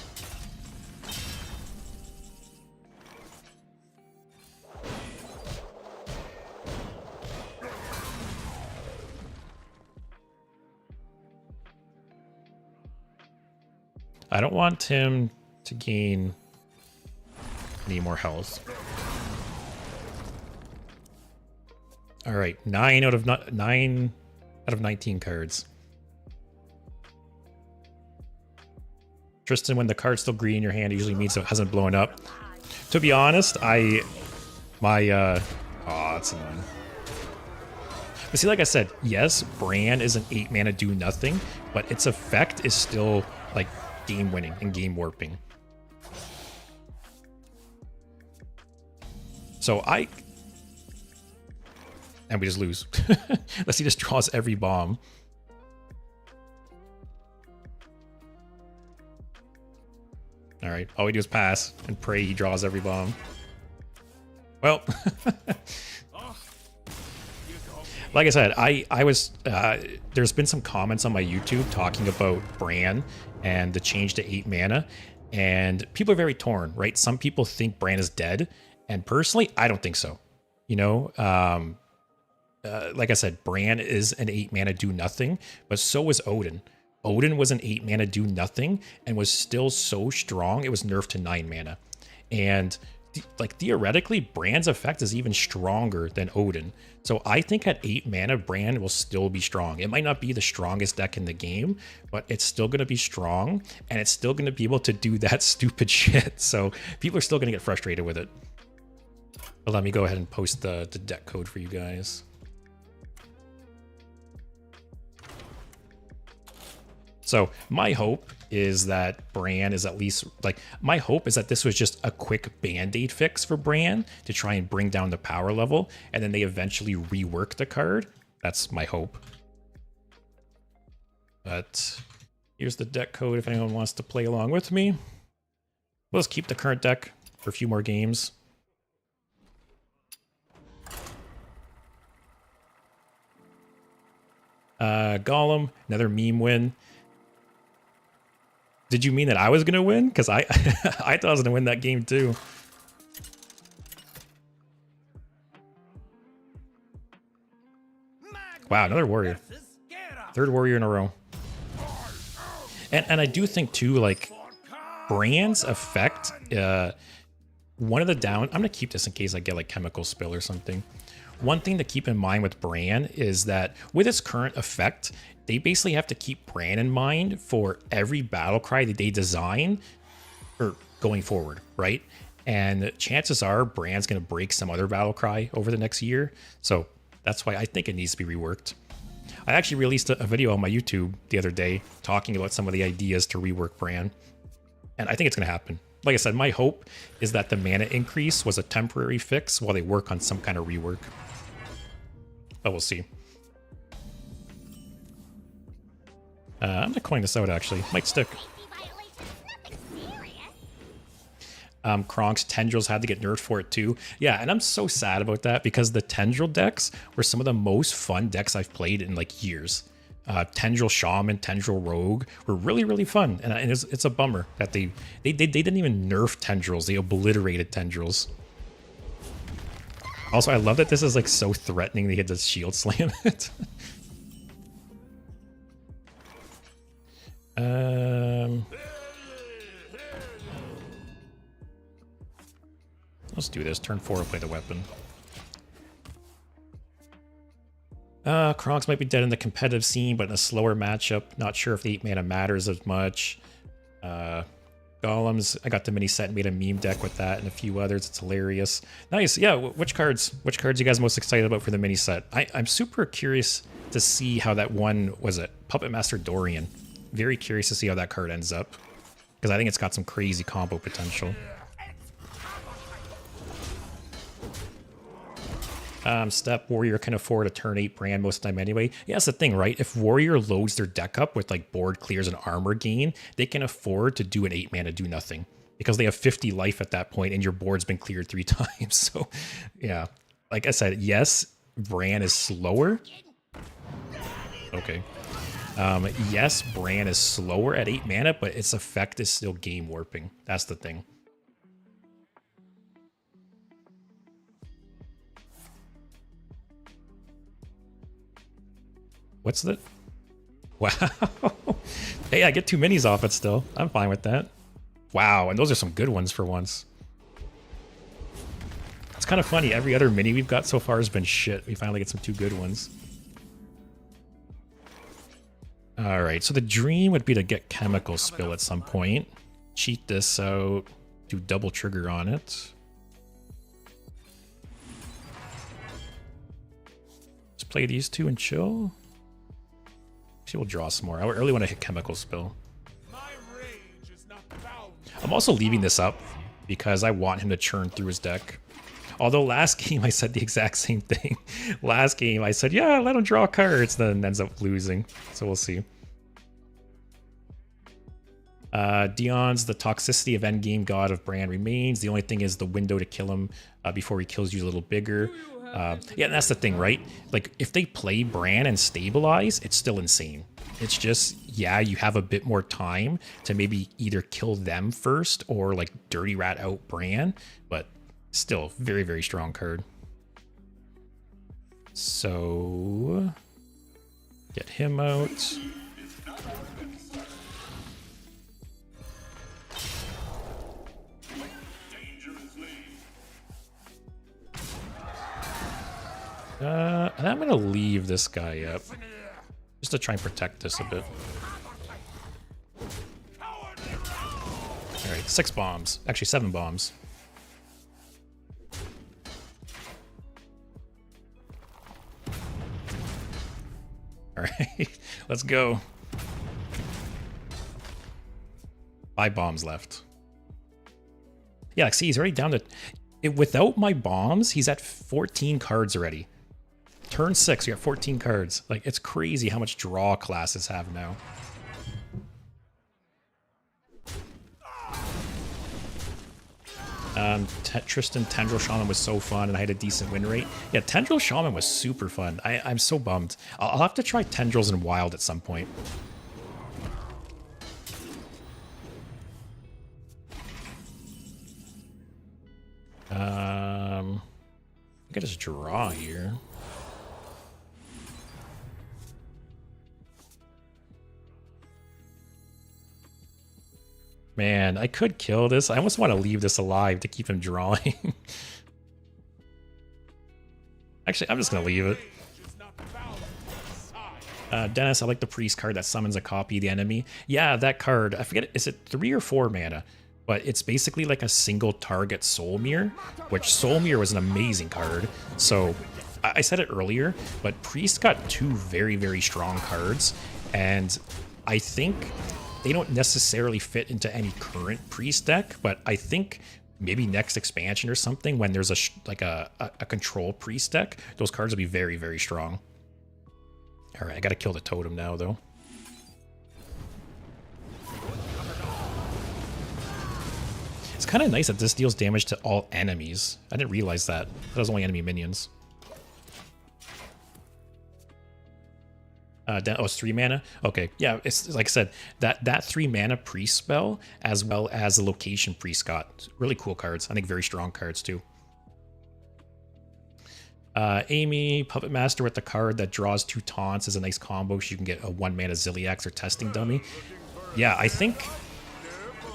I don't want him to gain any more health. All right, 9 out of 19 cards. Tristan, when the card's still green in your hand, it usually means it hasn't blown up. To be honest, oh, that's annoying. But see, like I said, yes, Bran is an 8 mana do nothing, but its effect is still like game winning and game warping. So and we just lose. Unless he just draws every bomb. All right, all we do is pass and pray he draws every bomb. Well, like I said, I was there's been some comments on my YouTube talking about Bran and the change to 8 mana, and people are very torn, right? Some people think Bran is dead, and personally, I don't think so. You know, like I said, Bran is an 8 mana do nothing, but so is Odin. Odin was an 8 mana do nothing and was still so strong, it was nerfed to 9 mana. And like theoretically, Bran's effect is even stronger than Odin. So I think at 8 mana, Bran will still be strong. It might not be the strongest deck in the game, but it's still going to be strong, and it's still going to be able to do that stupid shit. So people are still going to get frustrated with it. But let me go ahead and post the deck code for you guys. So my hope is that Bran is at least, like, my hope is that this was just a quick band-aid fix for Bran to try and bring down the power level, and then they eventually rework the card. That's my hope. But here's the deck code if anyone wants to play along with me. Let's keep the current deck for a few more games. Golem, another meme win. Did you mean that I was going to win? Because I I thought I was going to win that game too. Wow, another warrior. 3rd warrior in a row. And I do think too, like, Bran's effect, one of the down... I'm going to keep this in case I get like chemical spill or something. One thing to keep in mind with Bran is that with its current effect, they basically have to keep Bran in mind for every battle cry that they design or going forward, right? And chances are Brand's going to break some other battle cry over the next year. So that's why I think it needs to be reworked. I actually released a video on my YouTube the other day talking about some of the ideas to rework Brand. And I think it's going to happen. Like I said, my hope is that the mana increase was a temporary fix while they work on some kind of rework. But we'll see. I'm going to coin this out, actually. Might stick. Kronk's Tendrils had to get nerfed for it too. Yeah, and I'm so sad about that because the Tendril decks were some of the most fun decks I've played in like years. Tendril Shaman, Tendril Rogue were really, really fun. And it's a bummer that they didn't even nerf Tendrils. They obliterated Tendrils. Also, I love that this is like so threatening they had to shield slam it. Let's do this. Turn 4 to play the weapon. Kronks might be dead in the competitive scene, but in a slower matchup. Not sure if the 8 mana matters as much. Golems, I got the mini set and made a meme deck with that and a few others. It's hilarious. Nice. Yeah, which cards you guys most excited about for the mini set? I'm super curious to see how that one, was it Puppet Master Dorian? Very curious to see how that card ends up. Because I think it's got some crazy combo potential. Step Warrior can afford a turn 8 Brand most of the time anyway. Yeah, that's the thing, right? If Warrior loads their deck up with like board clears and armor gain, they can afford to do an 8 mana do nothing. Because they have 50 life at that point and your board's been cleared 3 times. So, yeah. Like I said, yes, Brand is slower. Okay. Yes, Brand is slower at 8 mana, but its effect is still game warping. That's the thing. What's that? Wow. Hey, I get 2 minis off it still. I'm fine with that. Wow, and those are some good ones for once. It's kind of funny. Every other mini we've got so far has been shit. We finally get some 2 good ones. Alright, so the dream would be to get Chemical Spill at some point. Cheat this out. Do double trigger on it. Just play these 2 and chill. Actually, we'll draw some more. I really want to hit Chemical Spill. I'm also leaving this up because I want him to churn through his deck. Although last game I said the exact same thing. Last game I said, yeah, let him draw cards, then ends up losing. So we'll see. Dion's the toxicity of endgame god of Brand remains. The only thing is the window to kill him before he kills you is a little bigger. Yeah, and that's the thing, right? Like, if they play Brand and stabilize, it's still insane. It's just, yeah, you have a bit more time to maybe either kill them first or, like, Dirty Rat out Brand, but still, very, very strong card. So, get him out. And I'm gonna leave this guy up just to try and protect this a bit. All right, 6 bombs. Actually, 7 bombs. All right, let's go. 5 bombs left. Yeah, like, see, he's already down to... without my bombs, he's at 14 cards already. Turn 6, you got 14 cards. Like, it's crazy how much draw classes have now. Tristan Tendril Shaman was so fun, and I had a decent win rate. Yeah, Tendril Shaman was super fun. I'm so bummed. I'll have to try Tendrils in Wild at some point. I could just draw here. Man, I could kill this. I almost want to leave this alive to keep him drawing. Actually, I'm just going to leave it. Dennis, I like the priest card that summons a copy of the enemy. Yeah, that card. I forget, is it 3 or 4 mana? but it's basically like a single target Soul Mirror, which Soul Mirror was an amazing card. So I said it earlier, but Priest got two very, very strong cards, and I think they don't necessarily fit into any current Priest deck, but I think maybe next expansion or something, when there's a control Priest deck, those cards will be very, very strong. All right, I gotta kill the totem now, though. It's kind of nice that this deals damage to all enemies. I didn't realize that. That was only enemy minions. Oh, it's 3 mana? Okay, yeah, it's like I said, that 3 mana priest spell, as well as the location priest got. Really cool cards. I think very strong cards, too. Amy, Puppet Master with the card that draws 2 taunts is a nice combo. So you can get a 1 mana Ziliax or Testing Dummy. Yeah, I think...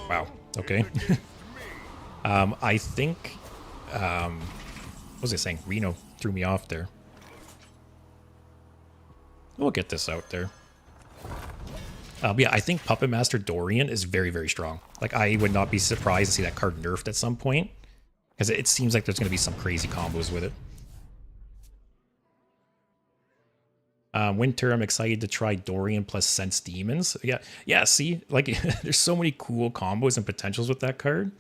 Wow, okay. I think... what was I saying? Reno threw me off there. We'll get this out there. Yeah, I think Puppet Master Dorian is very, very strong. Like, I would not be surprised to see that card nerfed at some point, because it seems like there's going to be some crazy combos with it. Winter, I'm excited to try Dorian plus Sense Demons. Yeah, see? Like, there's so many cool combos and potentials with that card.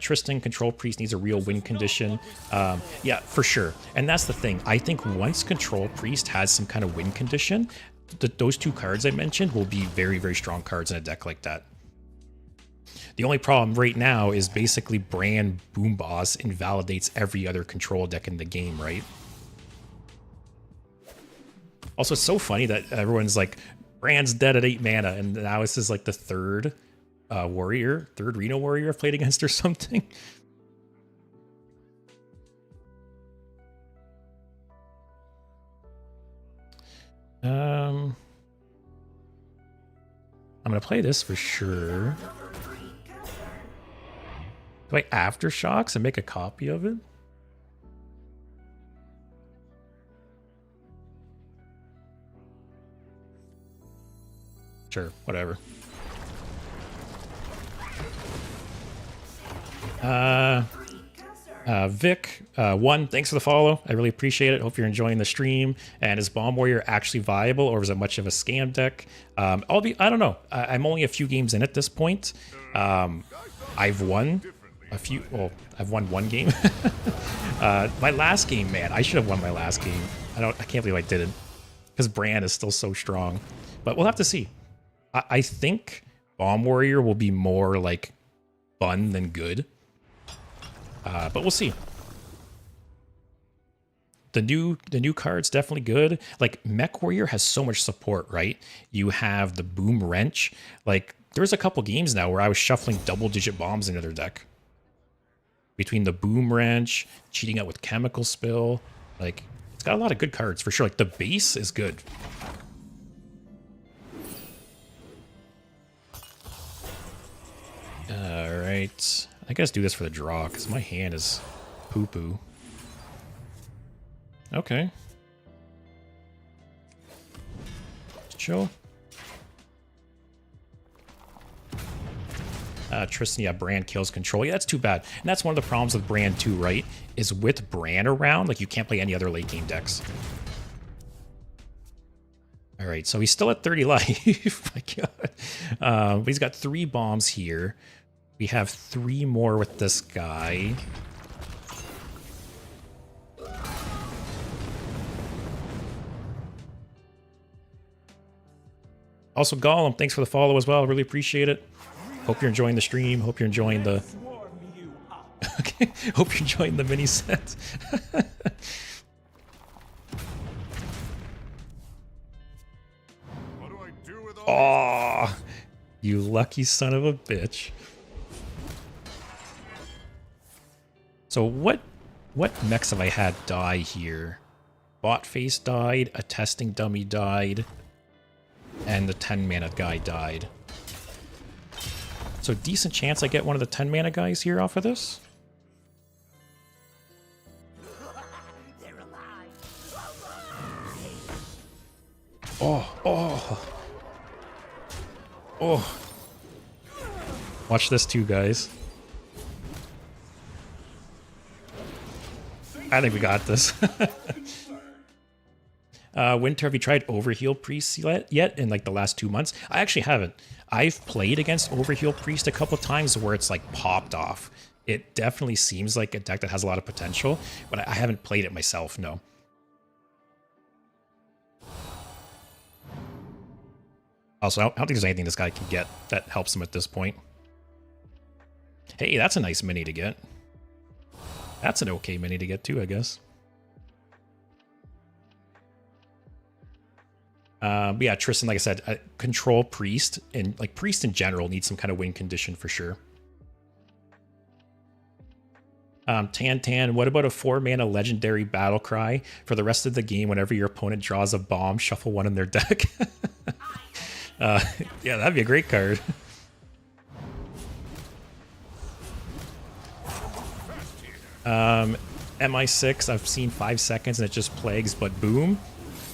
Tristan, Control Priest needs a real win condition. Yeah, for sure. And that's the thing. I think once Control Priest has some kind of win condition, those 2 cards I mentioned will be very, very strong cards in a deck like that. The only problem right now is basically Brand Boom Boss invalidates every other control deck in the game, right? Also, it's so funny that everyone's like, Brand's dead at 8 mana, and now this is like the third Reno warrior I've played against or something. I'm gonna play this for sure. Do I Aftershocks and make a copy of it? Sure, whatever. Vic, 1, thanks for the follow. I really appreciate it. Hope you're enjoying the stream. And is Bomb Warrior actually viable, or is it much of a scam deck? I don't know. I'm only a few games in at this point. I've won a few. Well, I've won 1 game. My last game, man, I should have won my last game. I can't believe I didn't, because Brand is still so strong. But we'll have to see. I think Bomb Warrior will be more like fun than good. But we'll see. The new card's definitely good. Like, Mech Warrior has so much support, right? You have the Boom Wrench. Like, there's a couple games now where I was shuffling double-digit bombs into their deck. Between the Boom Wrench, cheating out with Chemical Spill. Like, it's got a lot of good cards, for sure. Like, the base is good. Alright. I guess do this for the draw, because my hand is poo-poo. Okay. Chill. Tristan, yeah, Brand kills control. Yeah, that's too bad. And that's one of the problems with Brand too, right? Is with Brand around, like, you can't play any other late game decks. Alright, so he's still at 30 life. My god. But he's got 3 bombs here. We have 3 more with this guy. Also, Gollum, thanks for the follow as well. I really appreciate it. Hope you're enjoying the stream. Hope you're enjoying the... Okay. Hope you're enjoying the mini set. Oh, you lucky son of a bitch. So what mechs have I had die here? Botface died, a testing dummy died, and the 10 mana guy died. So decent chance I get one of the 10 mana guys here off of this. Oh. Oh. Watch this too, guys. I think we got this. Winter, have you tried Overheal Priest yet in like the last 2 months? I actually haven't. I've played against Overheal Priest a couple times where it's like popped off. It definitely seems like a deck that has a lot of potential, but I haven't played it myself, no. Also, I don't think there's anything this guy can get that helps him at this point. Hey, that's a nice mini to get. That's an okay mini to get too, I guess. But yeah, Tristan, like I said, control Priest, and like Priest in general needs some kind of win condition for sure. Tan, what about a 4-mana legendary battle cry? For the rest of the game, whenever your opponent draws a bomb, shuffle one in their deck. Yeah, that'd be a great card. MI6, I've seen 5 seconds and it just plagues, but boom.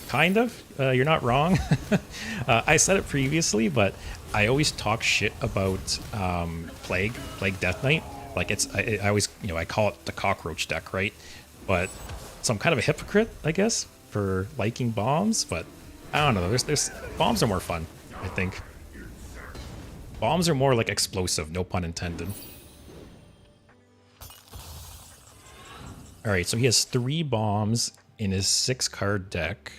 Kind of. You're not wrong. I said it previously, but I always talk shit about Plague Death Knight. Like I always, I call it the cockroach deck, right? But so I'm kind of a hypocrite, I guess, for liking bombs. But I don't know. There's bombs are more fun, I think. Bombs are more like explosive, no pun intended. All right, so he has 3 bombs in his 6-card deck.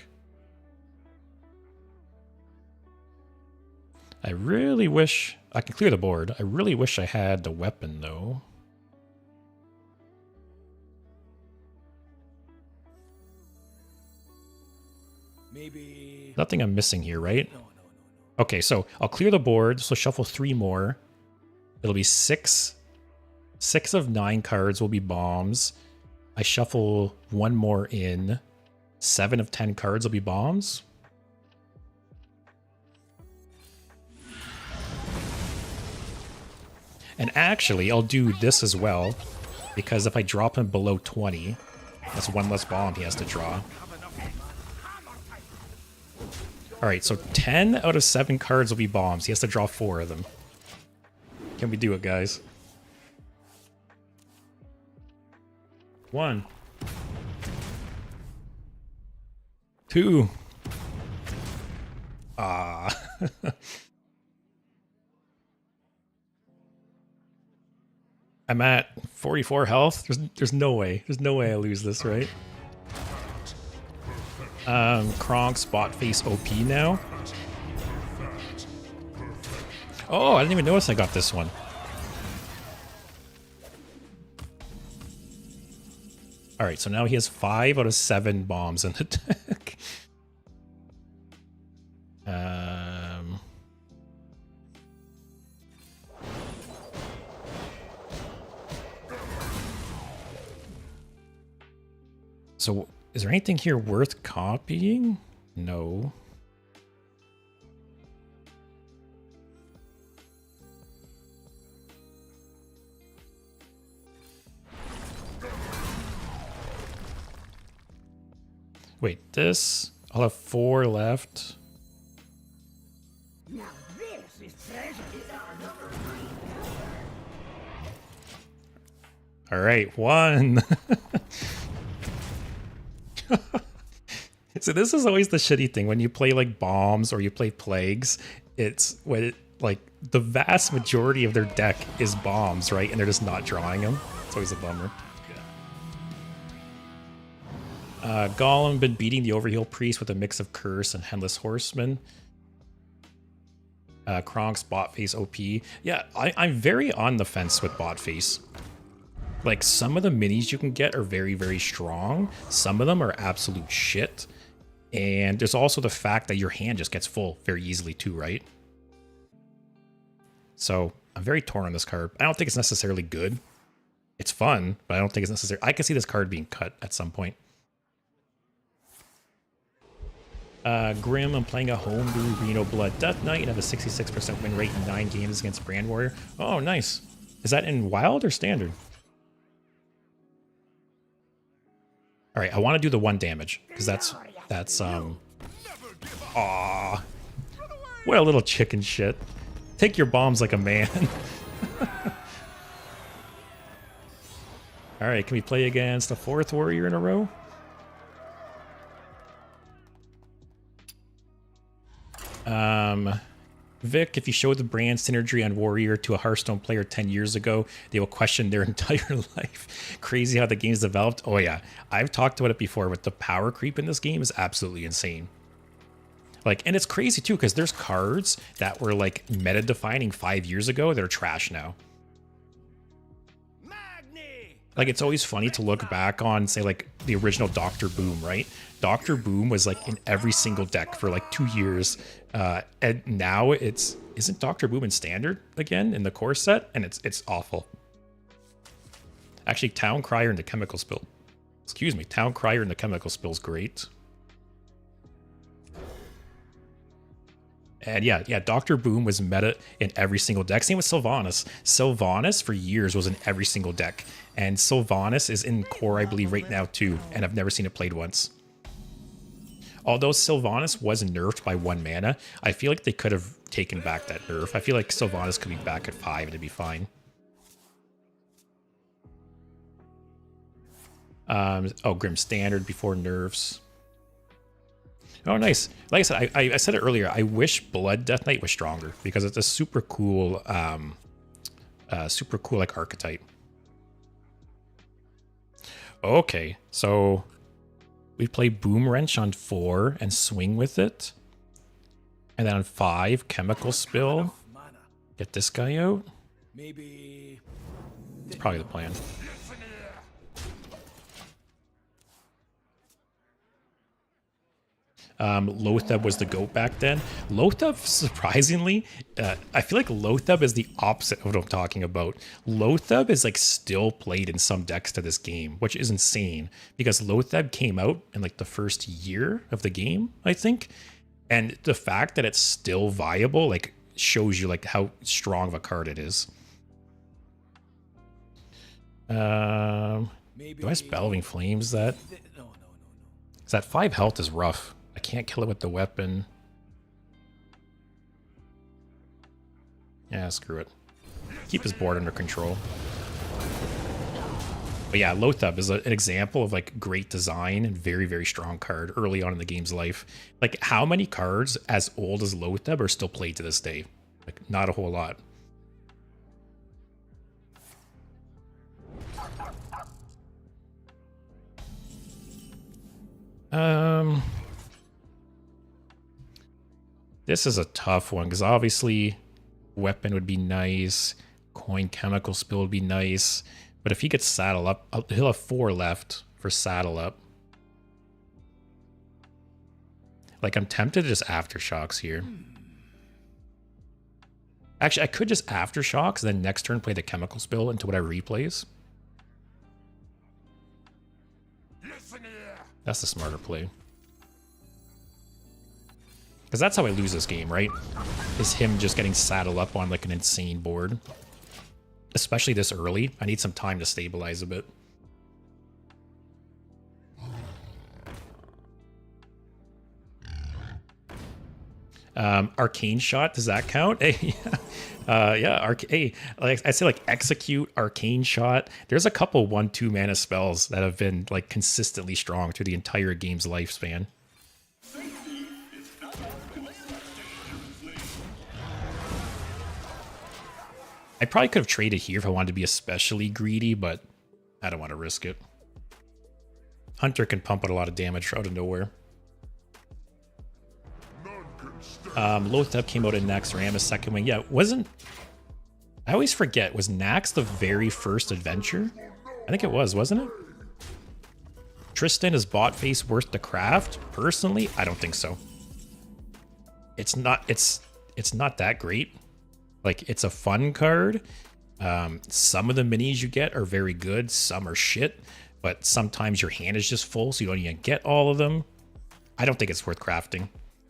I really wish I can clear the board. I really wish I had the weapon, though. Maybe. Nothing I'm missing here, right? No. Okay, so I'll clear the board. So shuffle 3 more. It'll be 6. 6 of 9 cards will be bombs. I shuffle 1 more in. 7 of 10 cards will be bombs. And actually, I'll do this as well, because if I drop him below 20, that's 1 less bomb he has to draw. Alright, so 10 out of 7 cards will be bombs. He has to draw 4 of them. Can we do it, guys? 1. 2. Ah. I'm at 44 health. There's no way. There's no way I lose this, right? Kronk spot face OP now. Oh, I didn't even notice I got this one. All right, so now he has 5 out of 7 bombs in the deck. So, is there anything here worth copying? No. Wait, this? I'll have 4 left. Now this is treasure. All right, 1. So this is always the shitty thing when you play like bombs or you play plagues. It's when it, like the vast majority of their deck is bombs, right? And they're just not drawing them. It's always a bummer. Golem been beating the Overheal Priest with a mix of Curse and Headless Horseman. Kronk's bot face OP. Yeah, I'm very on the fence with bot face. Like, some of the minis you can get are very, very strong. Some of them are absolute shit. And there's also the fact that your hand just gets full very easily too, right? So, I'm very torn on this card. I don't think it's necessarily good. It's fun, but I don't think it's necessary. I can see this card being cut at some point. Grim, I'm playing a homebrew Reno Blood Death Knight and have a 66% win rate in 9 games against Brand Warrior. Oh, nice. Is that in Wild or Standard? All right, I want to do the 1 damage because that's aw, what a little chicken shit. Take your bombs like a man. All right, can we play against the 4th warrior in a row? Vic, if you showed the brand synergy on Warrior to a Hearthstone player 10 years ago, they will question their entire life. Crazy how the game's developed. Oh yeah, I've talked about it before, but the power creep in this game is absolutely insane. Like, and it's crazy too, because there's cards that were like meta defining 5 years ago that are trash now. Like, it's always funny to look back on, say, like the original Dr. Boom, right? Dr. Boom was like in every single deck for like 2 years. And now isn't Dr. Boom in standard again in the core set? And it's awful. Actually, Town Crier and the Chemical Spill. Excuse me, Town Crier and the Chemical Spill is great. And yeah, Dr. Boom was meta in every single deck. Same with Sylvanas. Sylvanas for years was in every single deck. And Sylvanas is in core, I believe, right now too. And I've never seen it played once. Although Sylvanas was nerfed by 1 mana, I feel like they could have taken back that nerf. I feel like Sylvanas could be back at 5 and it'd be fine. Oh, Grim Standard before nerfs. Oh, nice. Like I said, I said it earlier. I wish Blood Death Knight was stronger because it's a super cool like archetype. Okay, so we play Boom Wrench on 4 and swing with it, and then on 5 Chemical Spill. Get this guy out. Maybe. It's probably the plan. Lotheb was the GOAT back then. Lotheb, surprisingly, I feel like Lotheb is the opposite of what I'm talking about. Lotheb is like still played in some decks to this game, which is insane because Lotheb came out in like the first year of the game, I think. And the fact that it's still viable, like, shows you like how strong of a card it is. Do I have Bellowing Flames that? No. Because that 5 health is rough. I can't kill it with the weapon. Yeah, screw it. Keep his board under control. But yeah, Lotheb is an example of like great design and very, very strong card early on in the game's life. Like, how many cards as old as Lotheb are still played to this day? Like, not a whole lot. This is a tough one because obviously weapon would be nice, coin Chemical Spill would be nice, but if he gets saddle up, he'll have 4 left for saddle up. Like, I'm tempted to just Aftershocks here. Actually, I could just Aftershocks, then next turn play the Chemical Spill into whatever he plays. That's the smarter play. Because that's how I lose this game, right? Is him just getting saddled up on like an insane board. Especially this early. I need some time to stabilize a bit. Arcane Shot, does that count? Hey, yeah, hey, like I say, like Execute, Arcane Shot. There's a couple 1/2 mana spells that have been like consistently strong through the entire game's lifespan. I probably could have traded here if I wanted to be especially greedy, but I don't want to risk it. Hunter can pump out a lot of damage out of nowhere. Lotheb came out in Nax Ram, a second wing. Yeah, wasn't... I always forget, was Nax the very first adventure? I think it was, wasn't it? Tristan is bot face worth the craft? Personally, I don't think so. It's not that great. Like, it's a fun card. Some of the minis you get are very good. Some are shit. But sometimes your hand is just full, so you don't even get all of them. I don't think it's worth crafting.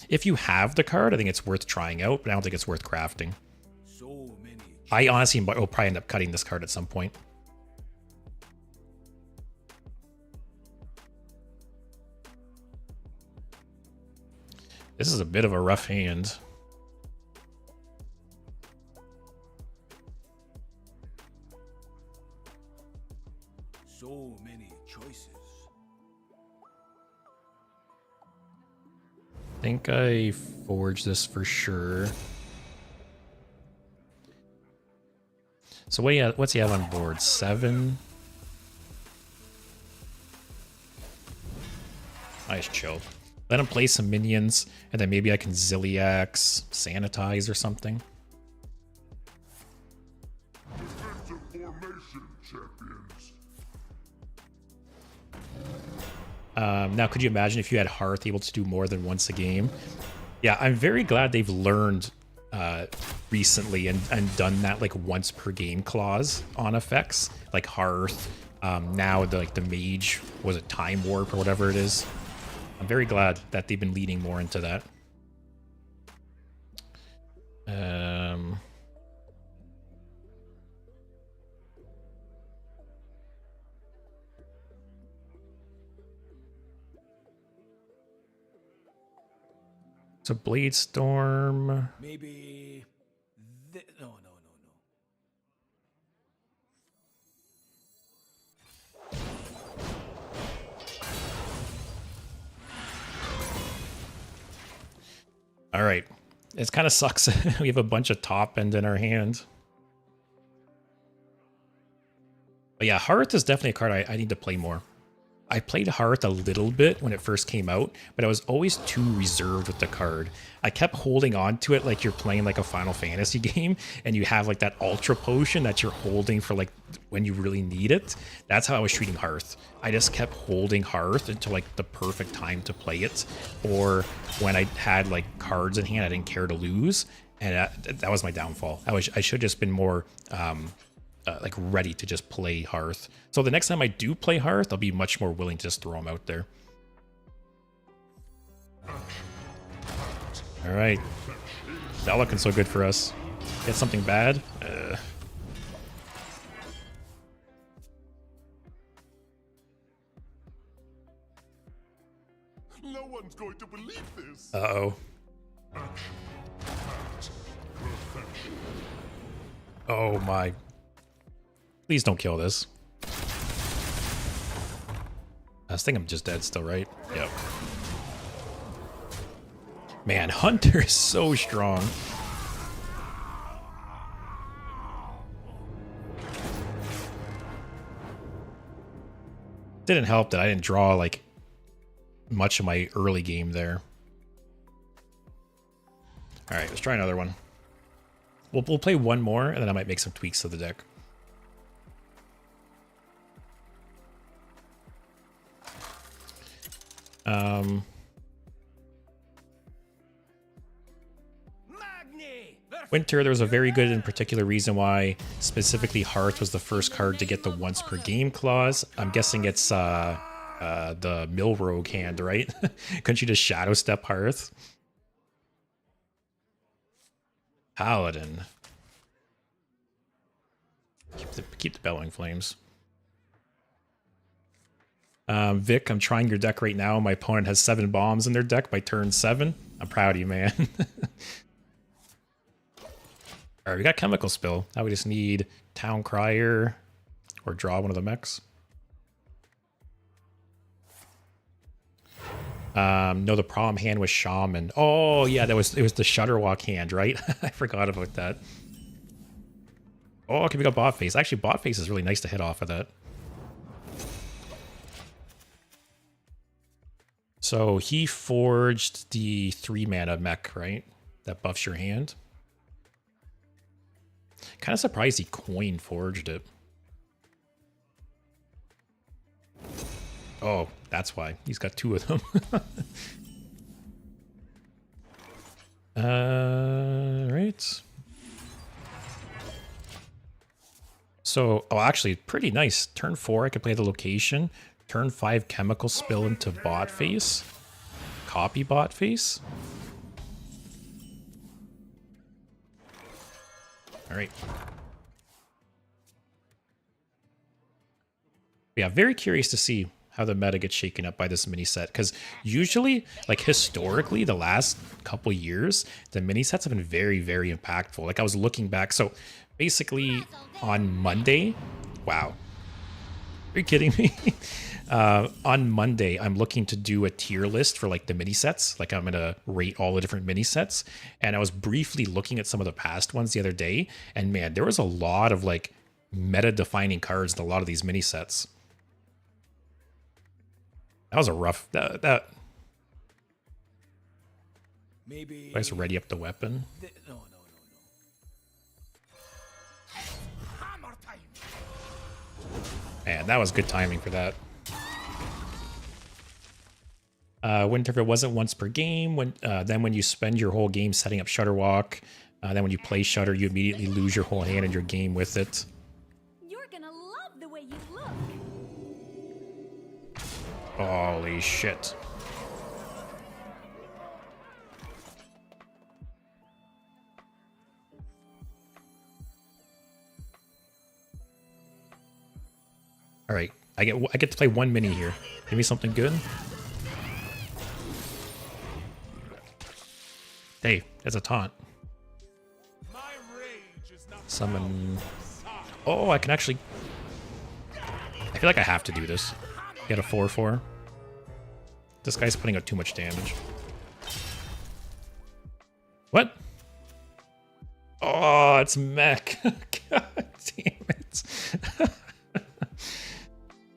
If you have the card, I think it's worth trying out, but I don't think it's worth crafting. So many. I honestly will probably end up cutting this card at some point. This is a bit of a rough hand. So many choices. I think I forged this for sure. So what's he have on board? 7. Nice chill. Let him play some minions, and then maybe I can Zilliax, Sanitize or something. Defensive formation, champions. Now, could you imagine if you had Hearth able to do more than once a game? Yeah, I'm very glad they've learned recently and done that like once per game clause on effects, like Hearth. Now the mage, was it Time Warp or whatever it is? I'm very glad that they've been leaning more into that. So Blade Storm. Maybe. No, no, no, no. All right. It kind of sucks. We have a bunch of top end in our hand. But yeah, Hearth is definitely a card I need to play more. I played Hearth a little bit when it first came out, but I was always too reserved with the card. I kept holding on to it like you're playing like a Final Fantasy game and you have like that Ultra Potion that you're holding for like when you really need it. That's how I was treating Hearth. I just kept holding Hearth until like the perfect time to play it, or when I had like cards in hand I didn't care to lose, and that was my downfall. I should have just been more like ready to just play Hearth. So the next time I do play Hearth, I'll be much more willing to just throw them out there. All right, not looking so good for us. Get something bad. No one's going to believe this. Uh-oh. Oh my. Please don't kill this. I think I'm just dead still, right? Yep. Man, Hunter is so strong. Didn't help that I didn't draw like much of my early game there. All right, let's try another one. We'll play one more, and then I might make some tweaks to the deck. Winter, there was a very good and particular reason why specifically Hearth was the first card to get the once per game clause. I'm guessing it's the Mill Rogue hand, right? Couldn't you just Shadow Step Hearth? Paladin. Keep the Bellowing Flames. Vic, I'm trying your deck right now. My opponent has 7 bombs in their deck by turn 7. I'm proud of you, man. All right, we got Chemical Spill. Now we just need Town Crier or draw one of the mechs. No, the problem hand was Shaman. Oh yeah, it was the Shutterwalk hand, right? I forgot about that. Oh, okay, we got Bot Face. Actually, Bot Face is really nice to hit off of that. So he forged the 3-mana mech, right? That buffs your hand. Kind of surprised he coin forged it. Oh, that's why. He's got 2 of them. Right. So, oh, actually, pretty nice. Turn 4, I could play the location. Turn 5, Chemical Spill into Bot Face. Copy Bot Face. All right. Yeah, very curious to see how the meta gets shaken up by this mini set, because usually, like historically, the last couple years, the mini sets have been very, very impactful. Like I was looking back, so basically on Monday, wow. Are you kidding me? On Monday, I'm looking to do a tier list for like the mini sets. Like I'm gonna rate all the different mini sets. And I was briefly looking at some of the past ones the other day, and man, there was a lot of like meta-defining cards in a lot of these mini sets. That was a rough. That. Maybe. Let's ready up the weapon. No. Hammer time. Man, that was good timing for that. Winter, if it wasn't once per game, then when you spend your whole game setting up Shutterwalk, then when you play Shutter, you immediately lose your whole hand in your game with it. You're gonna love the way you look. Holy shit. All right, I get to play one mini here. Give me something good. Hey, that's a taunt. My rage is not Summon. Oh, I can actually. I feel like I have to do this. Get a 4/4. This guy's putting out too much damage. What? Oh, it's mech. God damn it.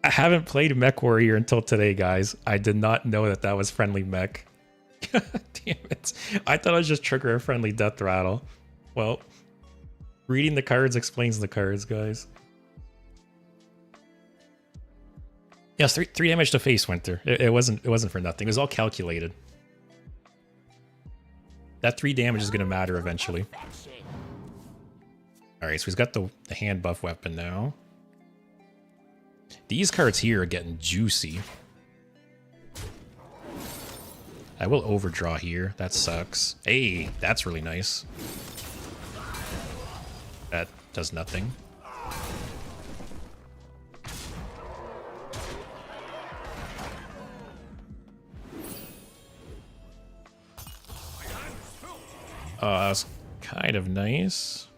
I haven't played Mech Warrior until today, guys. I did not know that that was friendly mech. God damn it. I thought I was just trigger a friendly death rattle. Well, reading the cards explains the cards, guys. Yes, three damage to face, Winter. It wasn't for nothing. It was all calculated. That 3 damage is gonna matter eventually. Alright, so he's got the hand buff weapon now. These cards here are getting juicy. I will overdraw here. That sucks. Hey, that's really nice. That does nothing. That was kind of nice.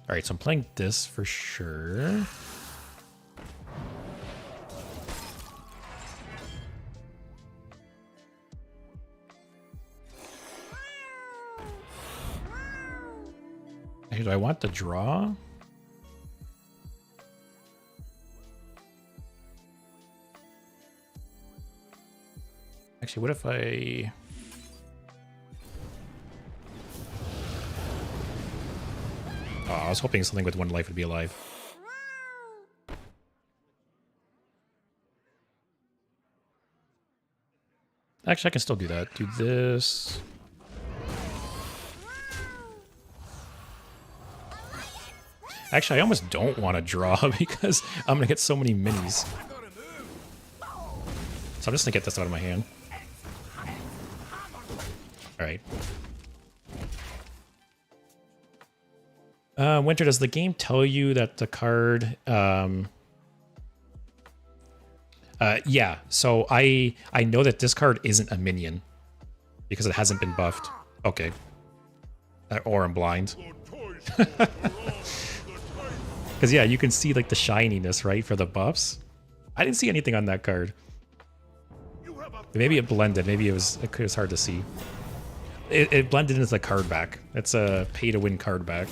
Alright, so I'm playing this for sure. Hey, do I want to draw? Actually, what if I... Oh, I was hoping something with 1 life would be alive. Actually, I can still do that. Do this. Actually, I almost don't want to draw because I'm going to get so many minis. So I'm just going to get this out of my hand. Alright. Winter, does the game tell you that the card... yeah, so I know that this card isn't a minion because it hasn't been buffed. Okay. Or I'm blind. Because, yeah, you can see, like, the shininess, right, for the buffs. I didn't see anything on that card. Maybe it blended. Maybe it was hard to see. It blended into the card back. It's a pay-to-win card back.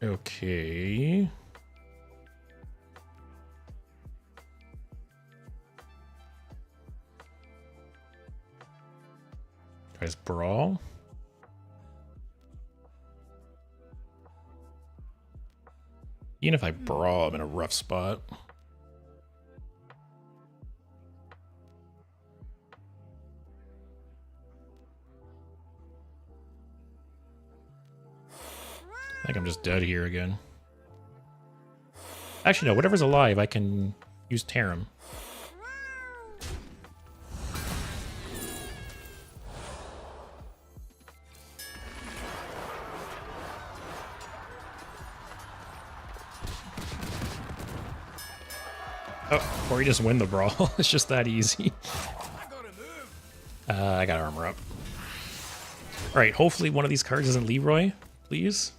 Okay. Tries brawl. Even if I brawl, I'm in a rough spot. I think I'm just dead here again. Actually, no. Whatever's alive, I can use Tarim. Oh, or you just win the brawl. It's just that easy. I got armor up. Alright, hopefully one of these cards isn't Leroy, please.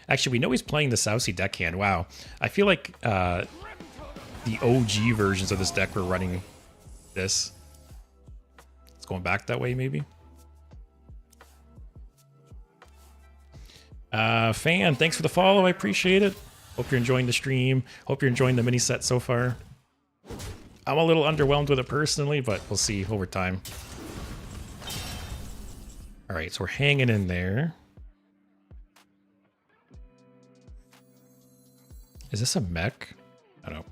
Actually, we know he's playing the Sousy deckhand. Wow. I feel like the OG versions of this deck were running this. It's going back that way, maybe. Fan, thanks for the follow. I appreciate it. Hope you're enjoying the stream. Hope you're enjoying the mini set so far. I'm a little underwhelmed with it personally, but we'll see over time. All right, so we're hanging in there. Is this a mech? I don't know.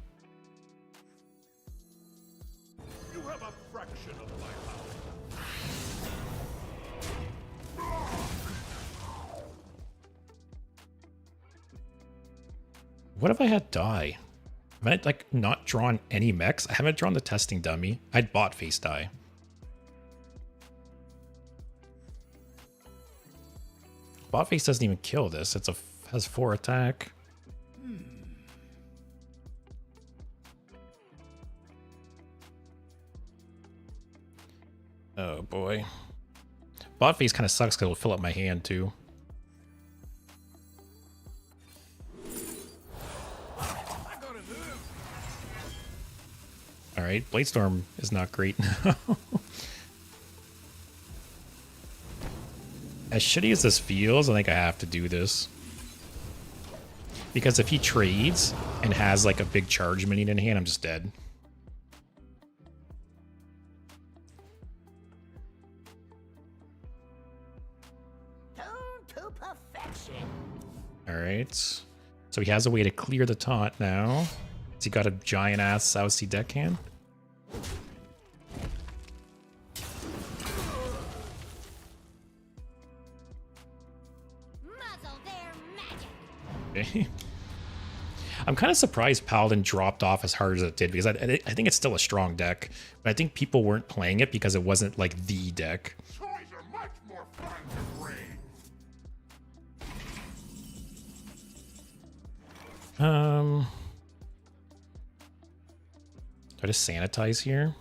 You have a fraction of my power. What have I had die? Have I like not drawn any mechs? I haven't drawn the testing dummy. I'd bought face die. Bot face doesn't even kill this. It's has 4 attack. Oh boy. Bot face kind of sucks because it'll fill up my hand too. Alright, Bladestorm is not great now. As shitty as this feels, I think I have to do this. Because if he trades and has like a big charge minion in hand, I'm just dead. To perfection. Alright. So he has a way to clear the taunt now. Has he got a giant ass Sousy deckhand? Muzzle their magic. Okay. I'm kind of surprised Paladin dropped off as hard as it did because I think it's still a strong deck, but I think people weren't playing it because it wasn't like the deck. Toys are much more fun to break. Do I just sanitize here?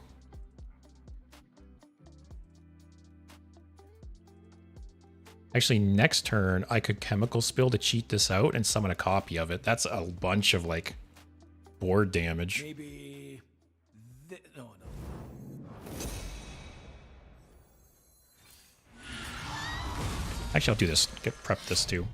Actually, next turn, I could chemical spill to cheat this out and summon a copy of it. That's a bunch of, like, board damage. Maybe. No. Actually, I'll do this. Prep this too.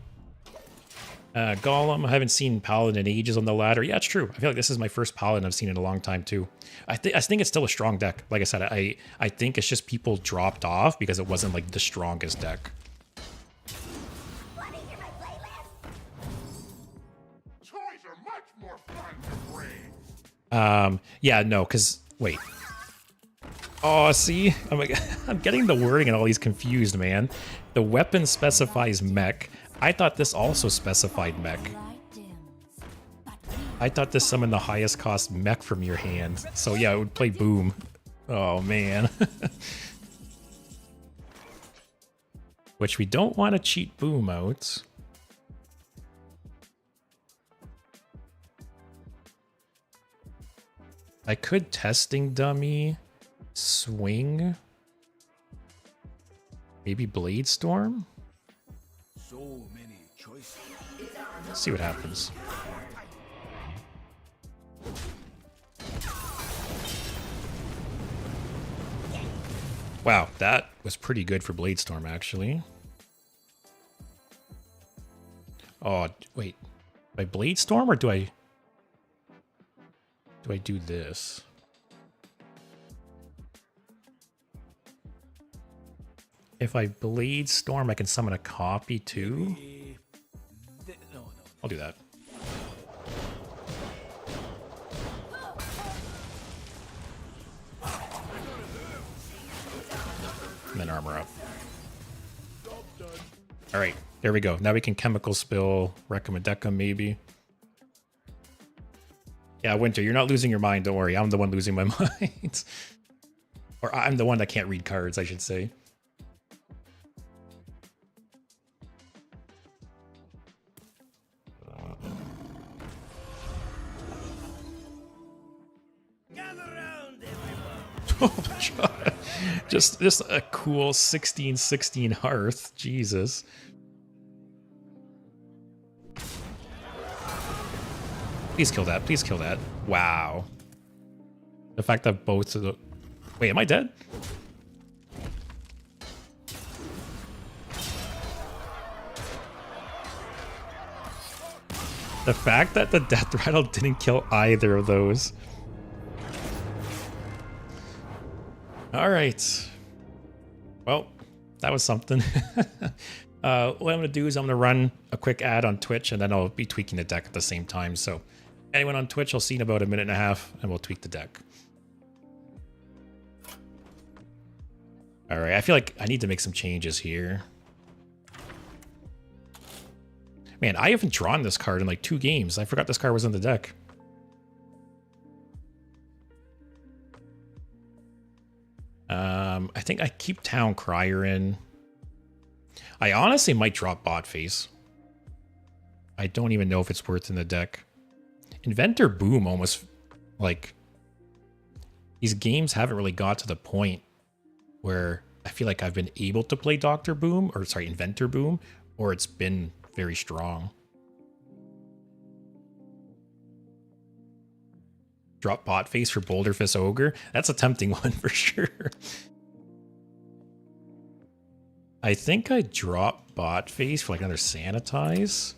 Golem, I haven't seen Paladin in ages on the ladder. Yeah, it's true. I feel like this is my first Paladin I've seen in a long time too. I think it's still a strong deck. Like I said, I think it's just people dropped off because it wasn't like the strongest deck. Toys are much more fun to break. Yeah, no, because wait. Oh, see, I'm getting the wording and all these confused, man. The weapon specifies mech. I thought this also specified mech. I thought this summoned the highest cost mech from your hand. So yeah, it would play boom. Oh man. Which we don't want to cheat boom out. I could testing dummy, swing, maybe Bladestorm. So many choices. Let's see what happens. Wow, that was pretty good for Bladestorm, actually. Oh, wait. Do I Bladestorm or do I do this? If I Bladestorm, I can summon a copy too. No. I'll do that. And then armor up. All right, there we go. Now we can chemical spill, Recomendecum maybe. Yeah, Winter, you're not losing your mind. Don't worry. I'm the one losing my mind. Or I'm the one that can't read cards, I should say. Gather round, everyone. Oh my god. Just a cool 16/16 Hearth. Jesus. Please kill that. Please kill that. Wow. The fact that both of the... Wait, am I dead? The fact that the death rattle didn't kill either of those. Alright. Well, that was something. What I'm going to do is I'm going to run a quick ad on Twitch, and then I'll be tweaking the deck at the same time. So anyone on Twitch, I'll see in about a minute and a half, and we'll tweak the deck. Alright, I feel like I need to make some changes here. Man, I haven't drawn this card in like 2 games. I forgot this card was in the deck. I think I keep Town Crier in. I honestly might drop Bot Face. I don't even know if it's worth in the deck. Inventor Boom almost, like... These games haven't really got to the point where I feel like I've been able to play Dr. Boom, or sorry, Inventor Boom, or it's been very strong. Drop Bot Face for Boulderfist Ogre. That's a tempting one for sure. I think I drop Bot Face for like another Sanitize.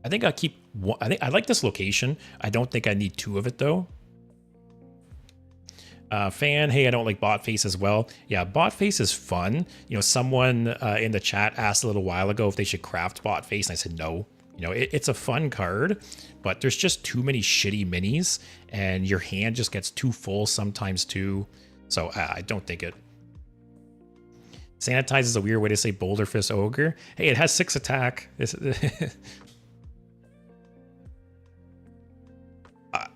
I think I keep one. I think I like this location. I don't think I need 2 of it though. Fan, hey, I don't like Bot Face as well. Yeah, Bot Face is fun. You know, someone in the chat asked a little while ago if they should craft Bot Face, and I said no. You know, it's a fun card, but there's just too many shitty minis, and your hand just gets too full sometimes too. So I don't think it. Sanitize is a weird way to say Boulderfist Ogre. Hey, it has 6 attack.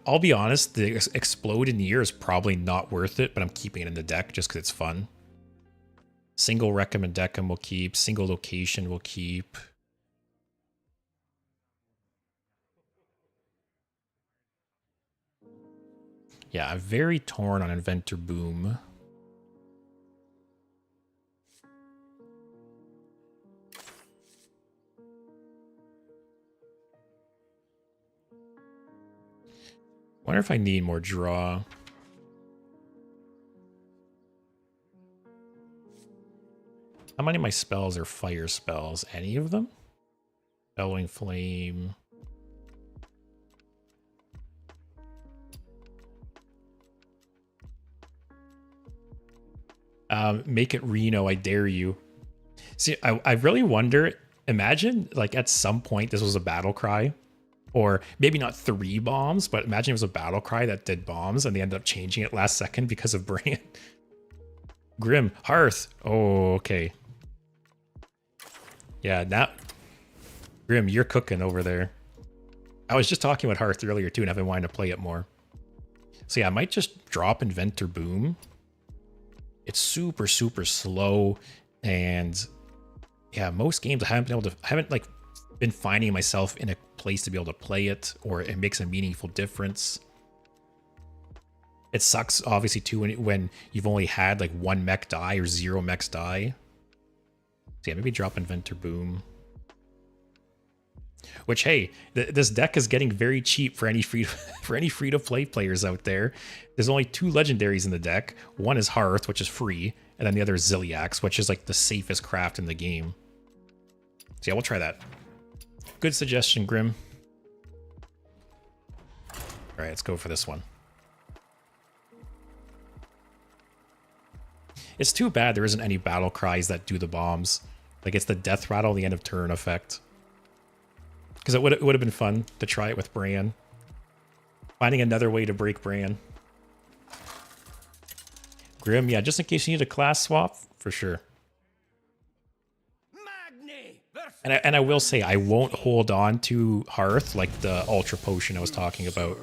I'll be honest, the Explode in the Year is probably not worth it, but I'm keeping it in the deck just because it's fun. Single Recommend Deckham will keep. Single Location will keep. Yeah, I'm very torn on Inventor Boom. Wonder if I need more draw. How many of my spells are fire spells? Any of them? Bellowing Flame. Make it Reno, I dare you. See, I really wonder, imagine like at some point this was a battle cry. Or maybe not 3 bombs, but imagine it was a battle cry that did bombs and they ended up changing it last second because of Bran. Grim, Hearth. Oh, okay. Yeah, now Grim, you're cooking over there. I was just talking about Hearth earlier too, and I've been wanting to play it more. So yeah, I might just drop Inventor Boom. It's super, super slow, and yeah, most games I haven't been able to. I haven't like been finding myself in a place to be able to play it, or it makes a meaningful difference. It sucks, obviously, too, when you've only had like 1 mech die or 0 mechs die. So yeah, maybe drop Inventor Boom. Which, hey, this deck is getting very cheap for any free-to-play players out there. There's only 2 legendaries in the deck. One is Hearth, which is free, and then the other is Ziliax, which is like the safest craft in the game. So yeah, we'll try that. Good suggestion, Grim. All right, let's go for this one. It's too bad there isn't any battle cries that do the bombs. Like, it's the death rattle, the end of turn effect. Because it would have been fun to try it with Bran. Finding another way to break Bran. Grim, yeah, just in case you need a class swap, for sure. And I will say, I won't hold on to Hearth like the Ultra Potion I was talking about.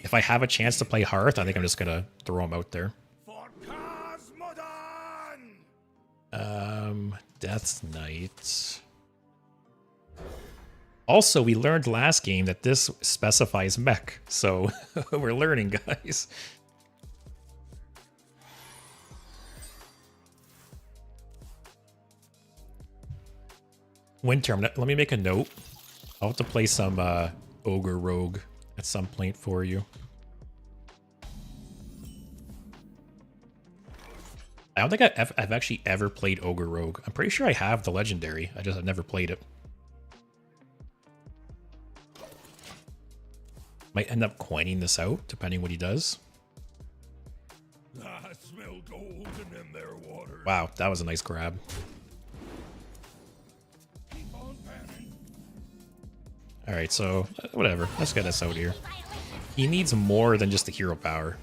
If I have a chance to play Hearth, I think I'm just going to throw him out there. Death's Knight. Also, we learned last game that this specifies mech, so we're learning, guys. Winter, let me make a note. I'll have to play some Ogre Rogue at some point for you. I don't think I've actually ever played Ogre Rogue. I'm pretty sure I have the Legendary. I've never played it. Might end up coining this out, depending what he does. I smell gold in their water. Wow, that was a nice grab. Keep on panning. Alright, so whatever. Let's get this out here. He needs more than just the hero power.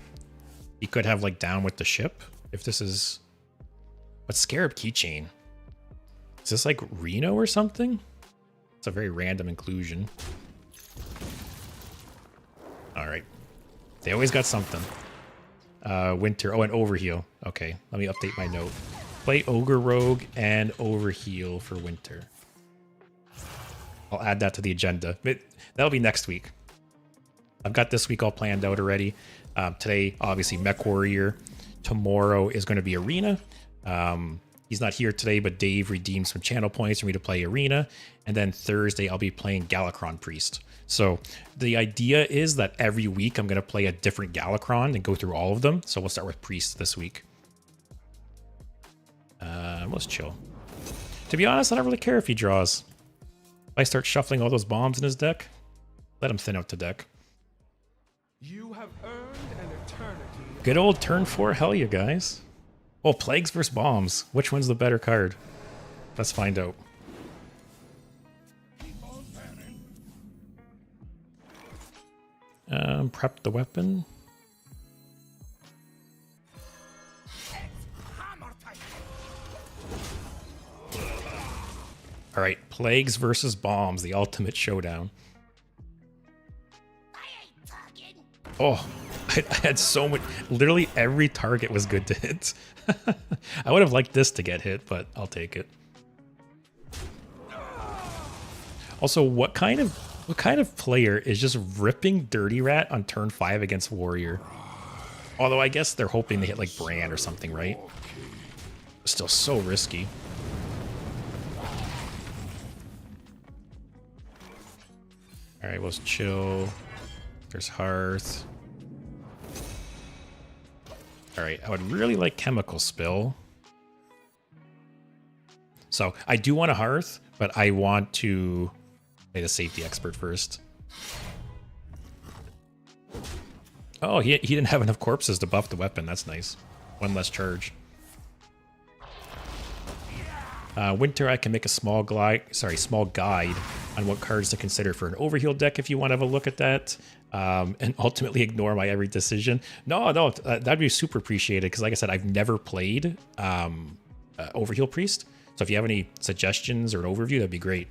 He could have like down with the ship. If this is... But Scarab Keychain. Is this like Reno or something? It's a very random inclusion. Alright. They always got something. Winter. Oh, and Overheal. Okay, let me update my note. Play Ogre Rogue and Overheal for Winter. I'll add that to the agenda. That'll be next week. I've got this week all planned out already. Today, obviously, Mech Warrior. Tomorrow is going to be Arena. He's not here today, but Dave redeemed some channel points for me to play Arena. And then Thursday, I'll be playing Galakron Priest. So the idea is that every week I'm going to play a different Galakron and go through all of them. So we'll start with Priest this week. Let's chill. To be honest, I don't really care if he draws. If I start shuffling all those bombs in his deck, let him thin out the deck. You have earned an eternity. Good old turn 4 hell yeah, guys. Oh, Plagues versus Bombs. Which one's the better card? Let's find out. Keep on panning. Prep the weapon. Alright, Plagues versus Bombs, the ultimate showdown. Oh, I had so much. Literally every target was good to hit. I would have liked this to get hit, but I'll take it. Also, what kind of player is just ripping Dirty Rat on turn 5 against Warrior? Although I guess they're hoping to hit like Brand or something, right? Still so risky. Alright, let's chill. There's Hearth. Alright, I would really like Chemical Spill. So, I do want a Hearth, but I want to play the Safety Expert first. Oh, he didn't have enough corpses to buff the weapon. That's nice. One less charge. Winter, I can make a small guide on what cards to consider for an Overheal deck if you want to have a look at that. And ultimately ignore my every decision. No, that'd be super appreciated because, like I said, I've never played Overheal Priest. So if you have any suggestions or an overview, that'd be great.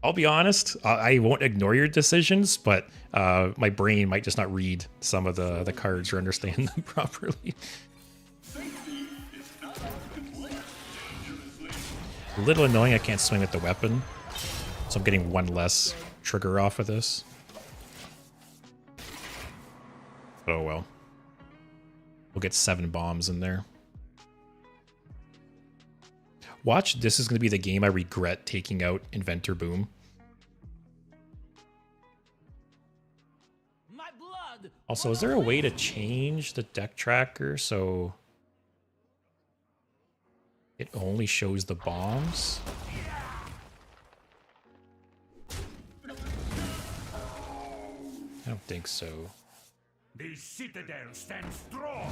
I'll be honest, I won't ignore your decisions, but my brain might just not read some of the cards or understand them properly. A little annoying I can't swing with the weapon, so I'm getting one less trigger off of this. Oh well. We'll get 7 bombs in there. Watch, this is going to be the game I regret taking out Inventor Boom. My blood. Also, is there a way to change the deck tracker so it only shows the bombs? I don't think so. The citadel stands strong.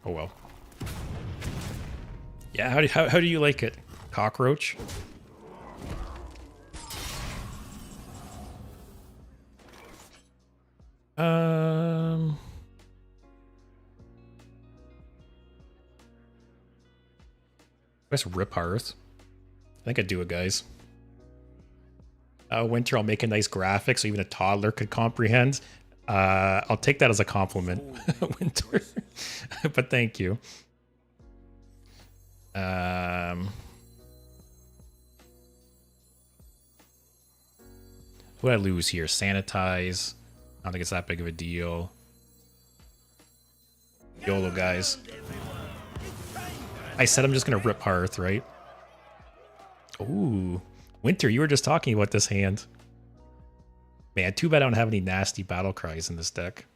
Oh well. Yeah, how do you like it? Cockroach? Let's rip Hearth. I think I'd do it, guys. Winter, I'll make a nice graphic so even a toddler could comprehend. I'll take that as a compliment, Winter. But thank you. What did I lose here? Sanitize. I don't think it's that big of a deal. YOLO, guys. I said I'm just gonna rip Hearth, right? Ooh, Winter, you were just talking about this hand. Man, too bad I don't have any nasty battle cries in this deck.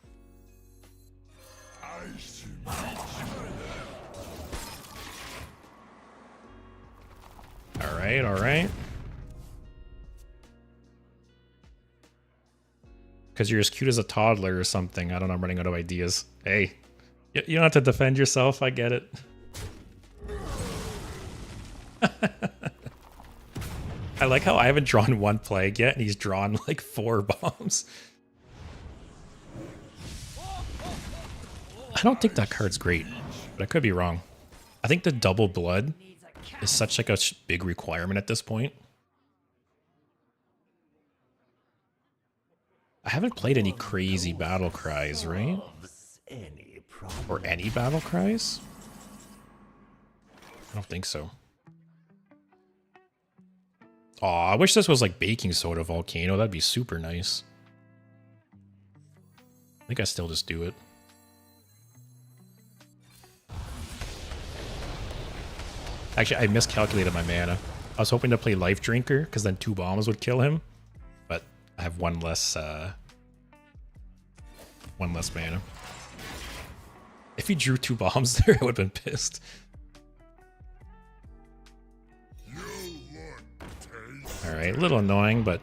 Alright, alright. Because you're as cute as a toddler or something. I don't know, I'm running out of ideas. Hey, you don't have to defend yourself, I get it. I like how I haven't drawn one plague yet, and he's drawn like 4 bombs. I don't think that card's great, but I could be wrong. I think the double blood is such like a big requirement at this point. I haven't played any crazy battle cries, right? Or any battle cries? I don't think so. Aw, I wish this was like baking soda volcano. That'd be super nice. I think I still just do it. Actually, I miscalculated my mana. I was hoping to play Life Drinker, because then 2 bombs would kill him. But I have one less mana. If he drew 2 bombs there, I would have been pissed. Alright, a little annoying, but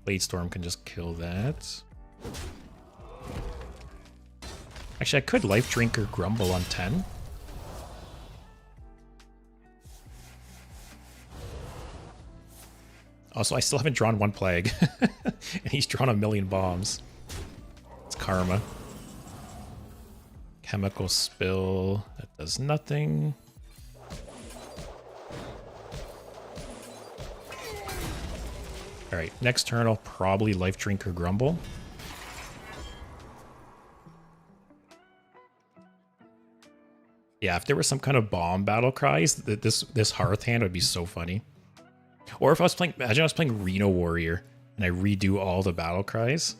Blade Storm can just kill that. Actually, I could Life Drinker Grumble on 10. Also, I still haven't drawn 1 plague. And he's drawn 1,000,000 bombs. It's karma. Chemical Spill. That does nothing. Alright, next turn I'll probably Life Drinker Grumble. Yeah, if there was some kind of bomb battle cries, this Hearth hand would be so funny. Or if I was playing, imagine I was playing Reno Warrior and I redo all the battle cries.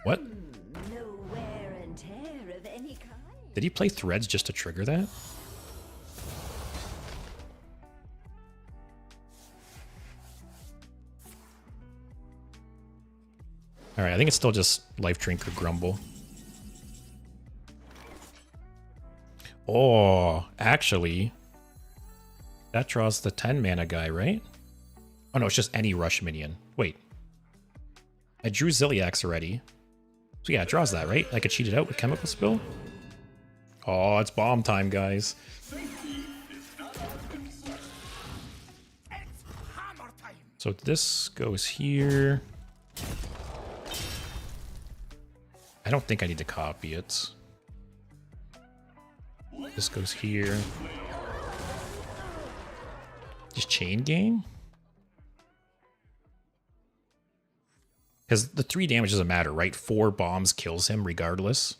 What? No wear and tear of any kind. Did he play Threads just to trigger that? Alright, I think it's still just Life Drinker Grumble. Oh, actually, that draws the 10 mana guy, right? Oh no, it's just any rush minion. Wait. I drew Ziliax already. So yeah, it draws that, right? I could cheat it out with Chemical Spill? Oh, it's bomb time, guys. So this goes here. I don't think I need to copy it. This goes here. Just chain gang? Because the 3 damage doesn't matter, right? 4 bombs kills him regardless.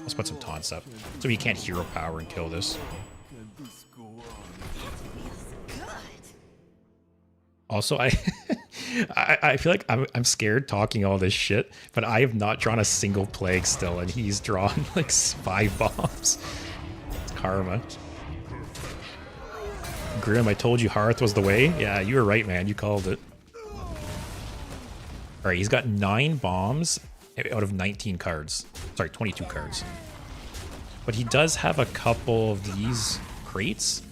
Let's put some taunts up. So he can't hero power and kill this. Also, I feel like I'm scared talking all this shit, but I have not drawn a single plague still, and he's drawn like 5 bombs. It's karma. Grim, I told you Hearth was the way. Yeah, you were right, man. You called it. Alright, he's got 9 bombs out of 19 cards. Sorry, 22 cards. But he does have a couple of these crates.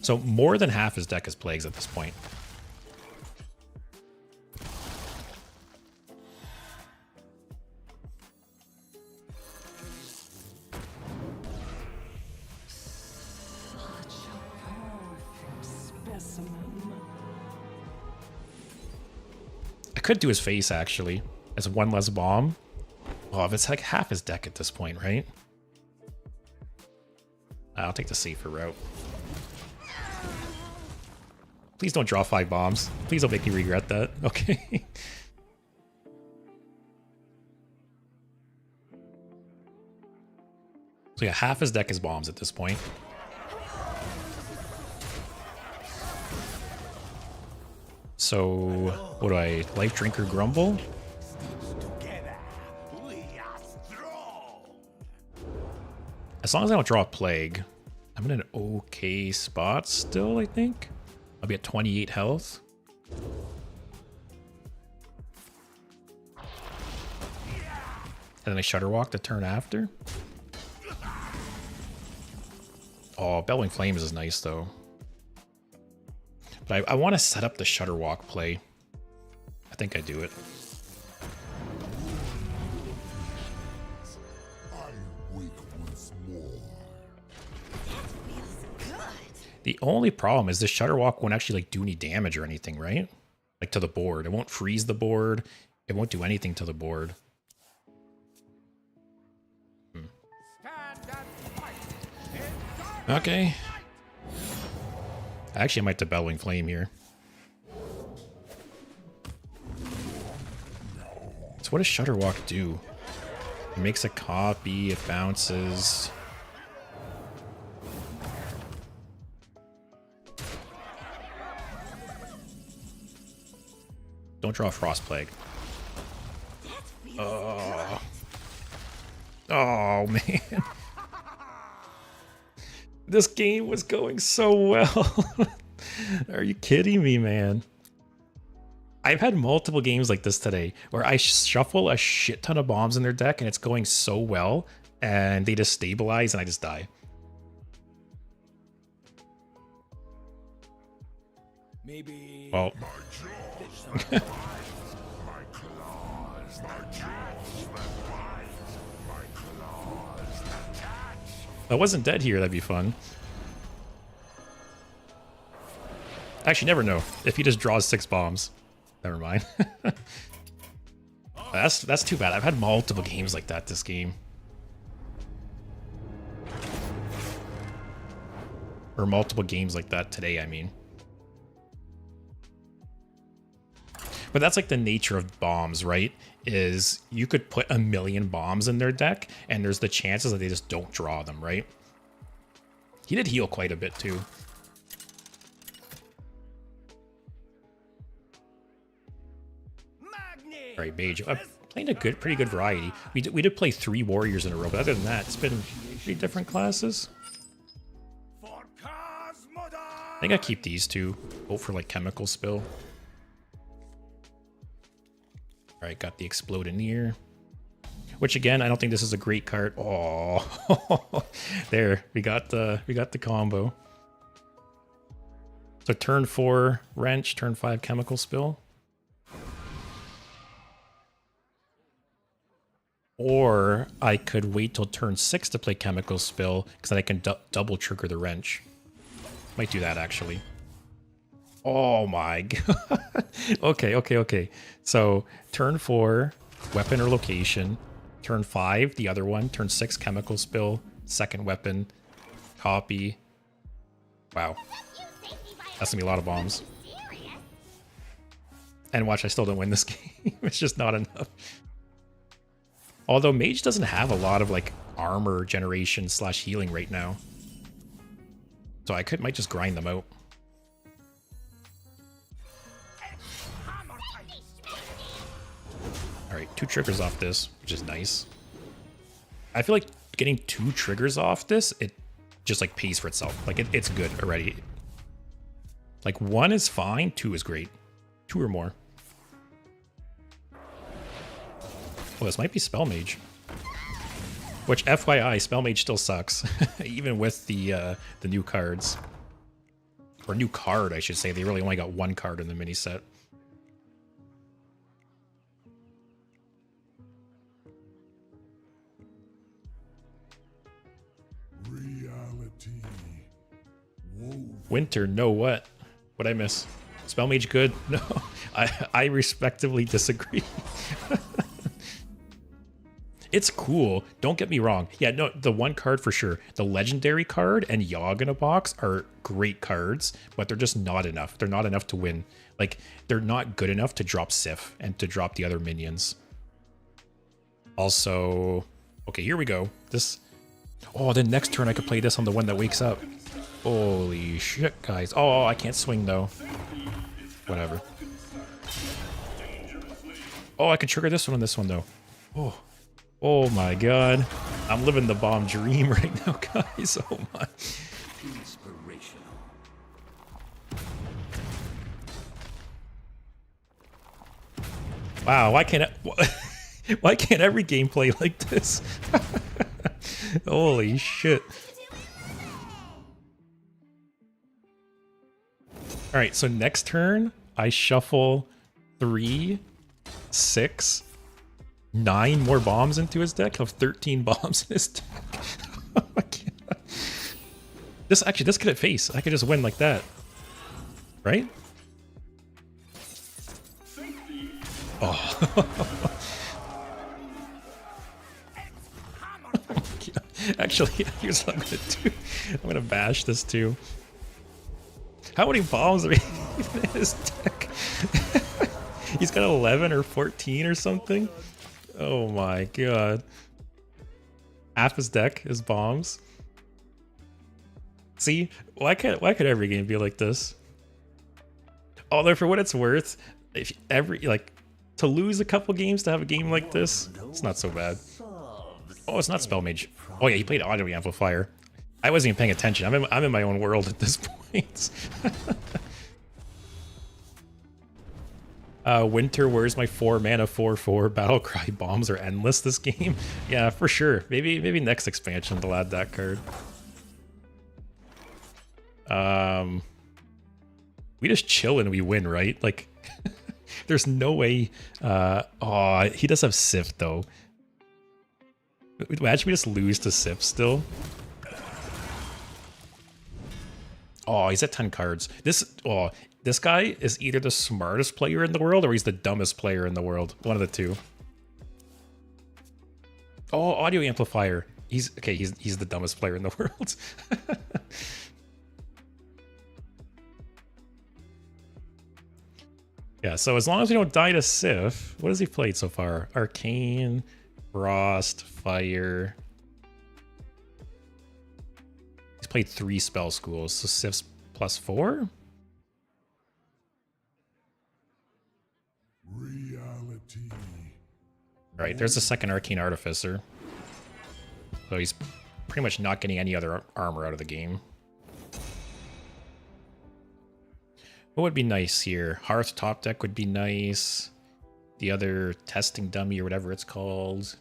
So more than half his deck is plagues at this point. I could do his face, actually, as 1 less bomb. Oh, if it's like half his deck at this point, right? I'll take the safer route. Please don't draw 5 bombs. Please don't make me regret that. Okay. So yeah, half his deck is bombs at this point. So, what do I, Life Drinker Grumble? Together, we are strong. As long as I don't draw a plague, I'm in an okay spot still, I think. I'll be at 28 health. And then I Shutter Walk the turn after. Oh, Bellowing Flames is nice though. But I want to set up the Shutter Walk play. I think I do it. The only problem is this Shutter Walk won't actually like do any damage or anything, right? Like to the board. It won't freeze the board. It won't do anything to the board. Okay. Actually, I might have Bellowing Flame here. So what does Shutter Walk do? It makes a copy, it bounces. Don't draw Frost Plague. Oh. Oh, man. This game was going so well. Are you kidding me, man? I've had multiple games like this today where I shuffle a shit ton of bombs in their deck and it's going so well and they just stabilize and I just die. Maybe. Well. I wasn't dead here, that'd be fun. Actually, never know. If he just draws 6 bombs. Never mind. That's too bad. I've had multiple games like that this game. Or multiple games like that today, I mean. But that's like the nature of bombs, right? Is you could put 1,000,000 bombs in their deck, and there's the chances that they just don't draw them, right? He did heal quite a bit too. All right, Mage. I'm playing a pretty good variety. We did play 3 warriors in a row, but other than that, it's been 3 different classes. I think I keep these 2. Hope for like chemical spill. All right, got the Explodineer. Which again, I don't think this is a great card. Oh, there we got the combo. So turn 4 wrench, turn 5 chemical spill. Or I could wait till turn 6 to play chemical spill because then I can double trigger the wrench. Might do that actually. Oh my god. Okay. So turn 4, weapon or location. Turn 5, the other one. Turn 6, chemical spill. Second weapon. Copy. Wow. That's gonna be a lot of bombs. And watch, I still don't win this game. It's just not enough. Although Mage doesn't have a lot of like armor generation / healing right now. So I might just grind them out. Alright, 2 triggers off this, which is nice. I feel like getting 2 triggers off this, it just like pays for itself. Like it's good already. Like 1 is fine, 2 is great. 2 or more. Oh, this might be Spell Mage. Which, FYI, Spell Mage still sucks. Even with the new cards. Or new card, I should say. They really only got 1 card in the mini set. Winter, no what? What'd I miss? Spell Mage good? No, I respectively disagree. It's cool. Don't get me wrong. Yeah, no, the 1 card for sure. The legendary card and Yogg in a box are great cards, but they're just not enough. They're not enough to win. Like, they're not good enough to drop Sif and to drop the other minions. Also, okay, here we go. This, oh, then next turn I could play this on the one that wakes up. Holy shit, guys. Oh, I can't swing though. Whatever. Oh, I can trigger this one on this one though. Oh my god. I'm living the bomb dream right now, guys. Oh my. Wow, why can't why can't every game play like this? Holy shit. Alright, so next turn, I shuffle 3, 6, 9 more bombs into his deck. He'll have 13 bombs in his deck. Oh my God. This could hit face. I could just win like that. Right? Oh. Actually, here's what I'm gonna do. I'm gonna bash this too. How many bombs are even in his deck? He's got 11 or 14 or something. Oh my god. Half his deck is bombs. See? Why could every game be like this? Although for what it's worth, if to lose a couple games to have a game like this, it's not so bad. Oh, it's not Spell Mage. Oh yeah, he played Audio Amplifier. I wasn't even paying attention. I'm in my own world at this point. Winter, where's my 4 mana 4/4 Battlecry bombs are endless this game? Yeah, for sure. Maybe next expansion they'll add that card. We just chill and we win, right? Like, there's no way. Oh, he does have Sift though. Imagine we just lose to Sift still. Oh, he's at 10 cards. This guy is either the smartest player in the world or he's the dumbest player in the world. One of the two. Oh, Audio Amplifier. He's the dumbest player in the world. Yeah, so as long as we don't die to Sif, what has he played so far? Arcane, Frost, Fire. He's played 3 spell schools, so Sif's +4? Reality. Alright, there's a second Arcane Artificer. So he's pretty much not getting any other armor out of the game. What would be nice here? Hearth top deck would be nice. The other testing dummy or whatever it's called.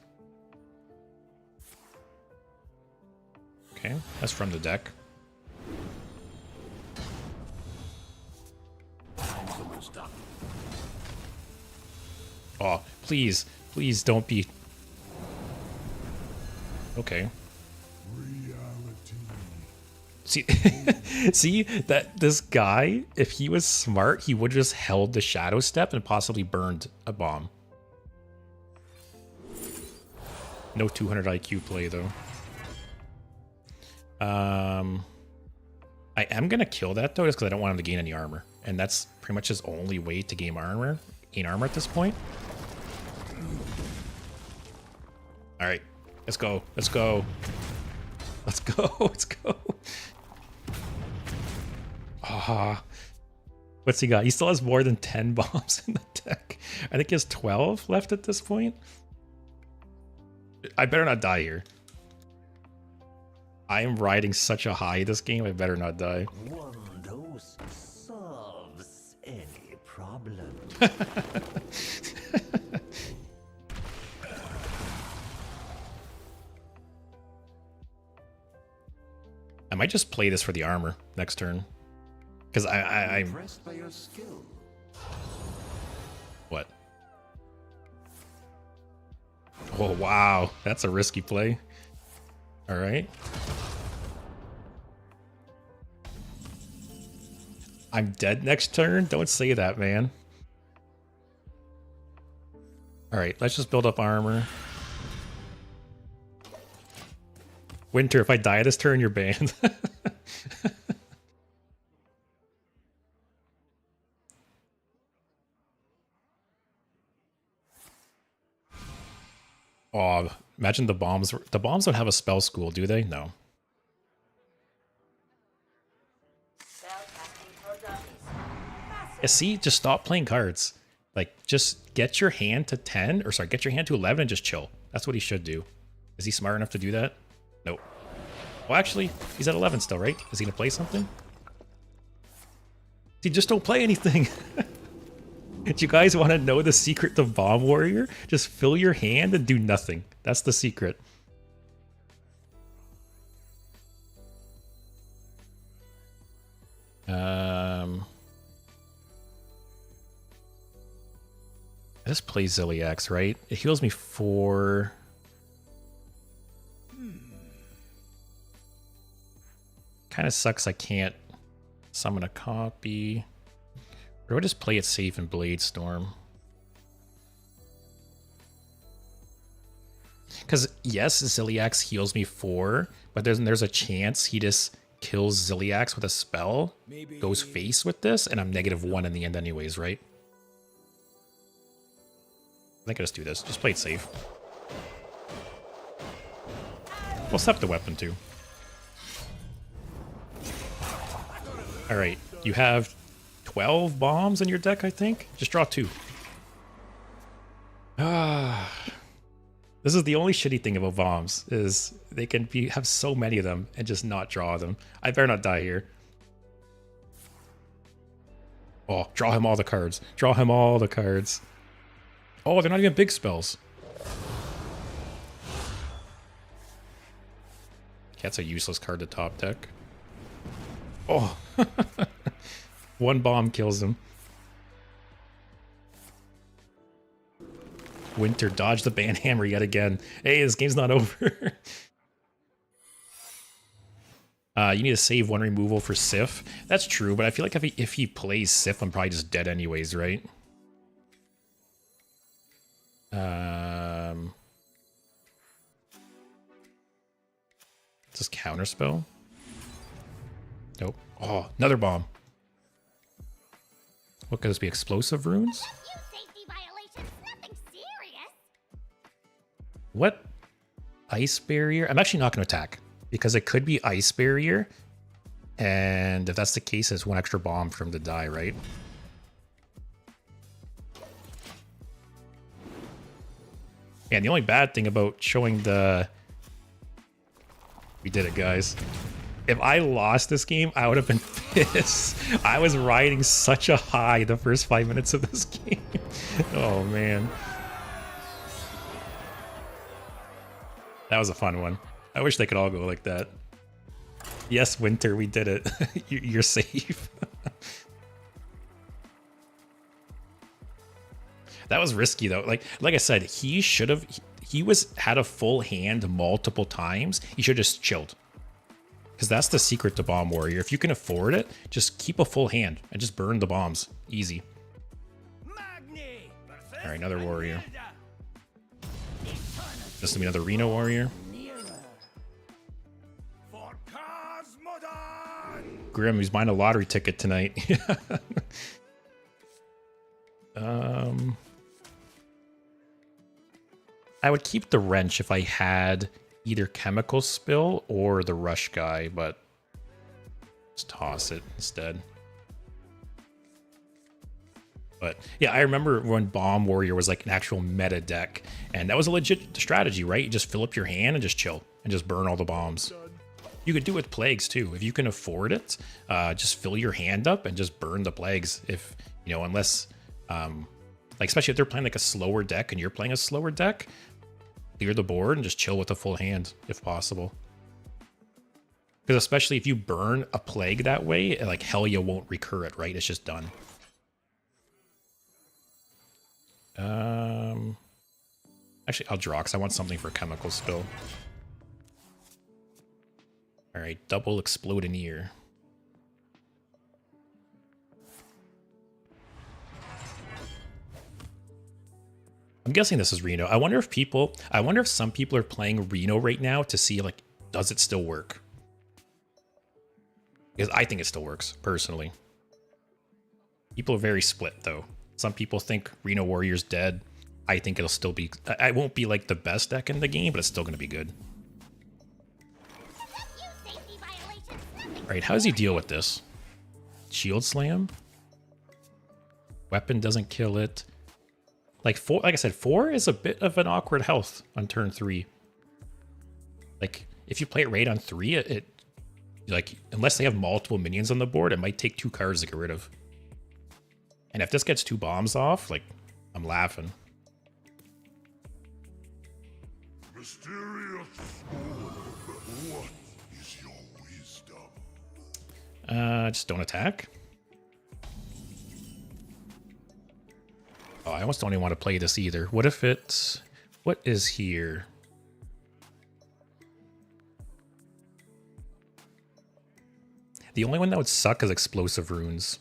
Okay, that's from the deck. Oh, please don't be... Okay. See, see that this guy, if he was smart, he would have just held the Shadow Step and possibly burned a bomb. No 200 IQ play though. I am gonna kill that though, just because I don't want him to gain any armor, and that's pretty much his only way to gain armor at this point. All right, let's go. Let's go. Let's go. Let's go. Ah, what's he got? He still has more than 10 bombs in the deck. I think he has 12 left at this point. I better not die here. I am riding such a high this game. I better not die. One dose solves any problem. I might just play this for the armor next turn. Because I'm Impressed by your skill. What? Oh, wow. That's a risky play. All right. I'm dead next turn? Don't say that, man. All right, let's just build up armor. Winter, if I die this turn, you're banned. Oh, imagine the bombs. The bombs don't have a spell school, do they? No. Yeah, see, just stop playing cards. Like, just get your hand to 10, or sorry, get your hand to 11 and just chill. That's what he should do. Is he smart enough to do that? Nope. Well, actually, he's at 11 still, right? Is he gonna play something? See, just don't play anything. Do you guys want to know the secret to Bomb Warrior? Just fill your hand and do nothing. That's the secret. I just play Ziliax, right? It heals me 4. Kind of sucks I can't summon a copy. Or do I just play it safe in Blade Storm? Because yes, Ziliax heals me 4, but there's a chance he just kills Ziliax with a spell, Maybe. goes face with this, and I'm -1 in the end anyways, right? I think I just do this. Just play it safe. We'll step the weapon too. Alright, you have 12 bombs in your deck, I think? Just draw 2. This is the only shitty thing about bombs, is they can have so many of them and just not draw them. I better not die here. Oh, draw him all the cards. Draw him all the cards. Oh, they're not even big spells. That's a useless card to top deck. Oh. One bomb kills him. Winter, dodge the banhammer yet again. Hey, this game's not over. You need to save 1 removal for Sif. That's true, but I feel like if he plays Sif, I'm probably just dead anyways, right? Just counterspell? Nope. Oh, another bomb. What could this be? Explosive runes? Safety violations, nothing serious. What? Ice barrier? I'm actually not going to attack because it could be ice barrier. And if that's the case, it's 1 extra bomb for him to die, right? And the only bad thing about showing the... We did it, guys. If I lost this game, I would have been pissed. I was riding such a high the first 5 minutes of this game. Oh, man. That was a fun one. I wish they could all go like that. Yes, Winter, we did it. You're safe. That was risky though. Like I said, he should have. He had a full hand multiple times. He should have just chilled. Because that's the secret to Bomb Warrior. If you can afford it, just keep a full hand and just burn the bombs. Easy. All right, another warrior. This will be another Reno warrior. Grim, he's buying a lottery ticket tonight. I would keep the wrench if I had either chemical spill or the rush guy, but just toss it instead. But yeah, I remember when Bomb Warrior was like an actual meta deck, and that was a legit strategy, right? You just fill up your hand and just chill and just burn all the bombs. You could do it with plagues too. If you can afford it, just fill your hand up and just burn the plagues. If, you know, unless, like, especially if they're playing like a slower deck and you're playing a slower deck, clear the board and just chill with a full hand if possible. Because especially if you burn a plague that way, like hell, you won't recur it, right? It's just done. Actually, I'll draw because I want something for chemical spill. All right, double exploding ear. I'm guessing this is Reno. I wonder if some people are playing Reno right now to see, like, does it still work? Because I think it still works, personally. People are very split, though. Some people think Reno Warrior's dead. I think it'll still be... I won't be, like, the best deck in the game, but it's still going to be good. Alright, how does he deal with this? Shield Slam? Weapon doesn't kill it. Like I said, 4 is a bit of an awkward health on turn 3. Like, if you play it right on 3, it like, unless they have multiple minions on the board, it might take 2 cards to get rid of. And if this gets 2 bombs off, like, I'm laughing. Mysterious orb, what is your wisdom? Just don't attack. Oh, I almost don't even want to play this either. What if it's... What is here? The only one that would suck is explosive runes.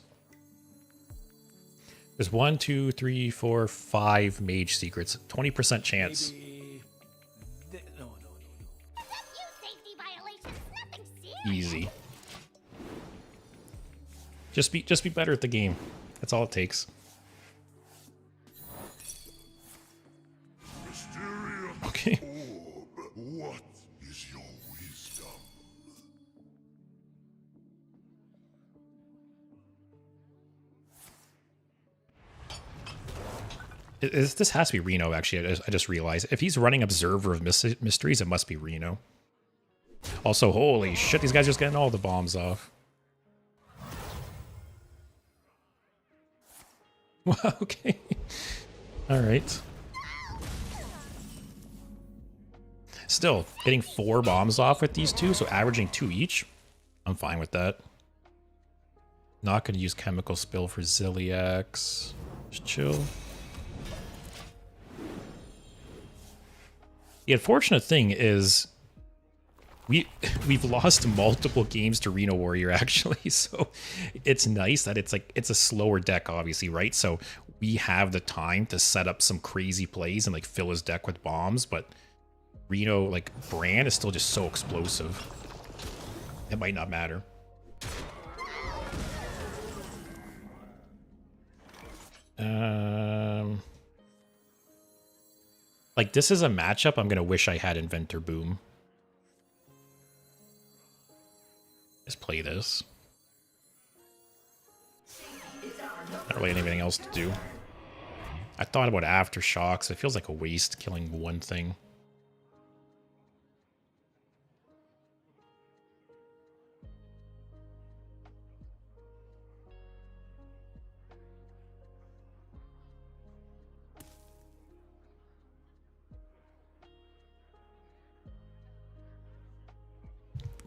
There's 1, 2, 3, 4, 5 mage secrets. 20% chance. maybe. No. A few safety violations, nothing serious. Easy. Just be better at the game. That's all it takes. Mysterious Okay. orb, what is your wisdom? This has to be Reno, actually. I just realized. If he's running Observer of Mysteries, it must be Reno. Also, holy shit, these guys are just getting all the bombs off. Wow, okay. Alright. Still, getting 4 bombs off with these two, so averaging 2 each. I'm fine with that. Not going to use Chemical Spill for Ziliax. Just chill. The unfortunate thing is we've lost multiple games to Reno Warrior, actually, so it's nice that it's a slower deck, obviously, right? So we have the time to set up some crazy plays and like fill his deck with bombs, but Reno, like, Brand is still just so explosive. It might not matter. Like, this is a matchup I'm gonna wish I had Inventor Boom. Just play this. Not really anything else to do. I thought about Aftershocks. It feels like a waste killing one thing.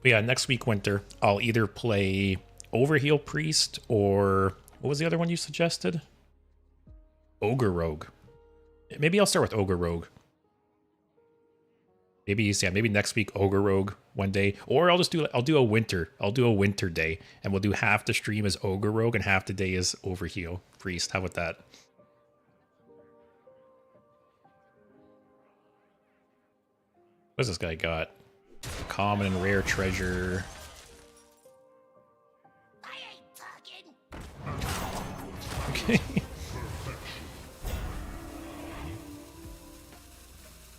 But yeah, next week, Winter, I'll either play Overheal Priest or... What was the other one you suggested? Ogre Rogue. Maybe I'll start with Ogre Rogue. Maybe, yeah, maybe next week Ogre Rogue one day. Or I'll do a winter day. And we'll do half the stream as Ogre Rogue and half the day as Overheal Priest. How about that? What's this guy got? Common and rare treasure. I ain't talking. Okay.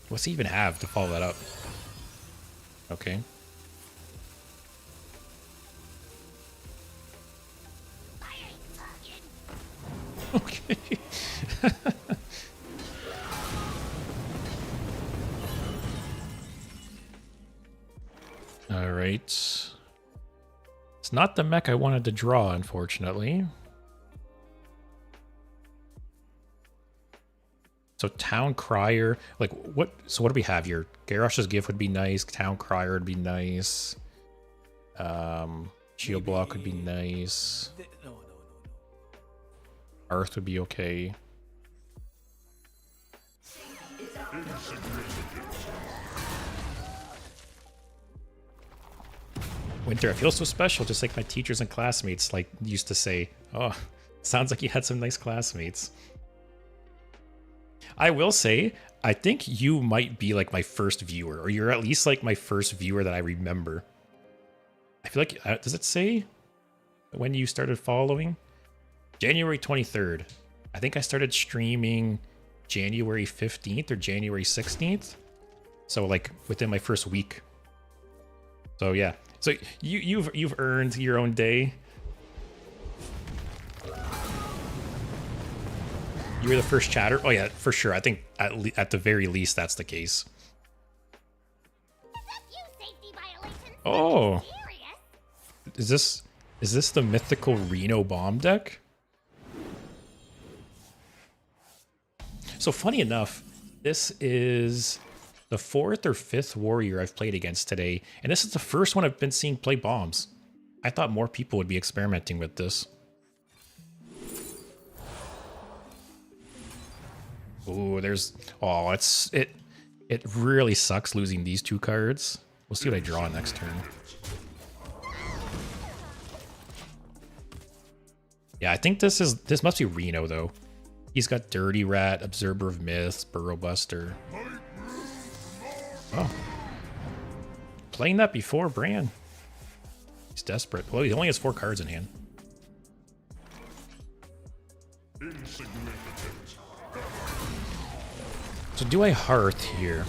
What's he even have to follow that up? Okay. I ain't talking. Okay. All right. It's not the mech I wanted to draw, unfortunately. So Town Crier, like what? So what do we have here? Garrosh's Gift would be nice. Town Crier would be nice. Shield Block would be nice. No. Earth would be okay. Winter, I feel so special, just like my teachers and classmates like used to say. Oh, sounds like you had some nice classmates. I will say, I think you might be like my first viewer, or you're at least like my first viewer that I remember. I feel like, does it say when you started following? January 23rd. I think I started streaming January 15th or January 16th. So like within my first week. So yeah. So you've earned your own day. You were the first chatter. Oh yeah, for sure. I think at the very least that's the case. A few safety violations, Oh, nothing serious. is this the mythical Reno bomb deck? So funny enough, this is the 4th or 5th warrior I've played against today, and this is the first one I've been seeing play bombs. I thought more people would be experimenting with this. Ooh, there's... Oh, it really sucks losing these 2 cards. We'll see what I draw next turn. Yeah, I think this must be Reno, though. He's got Dirty Rat, Observer of Myths, Burrow Buster. Oh. Playing that before Bran. He's desperate. Well, he only has 4 cards in hand. So do I Hearth here?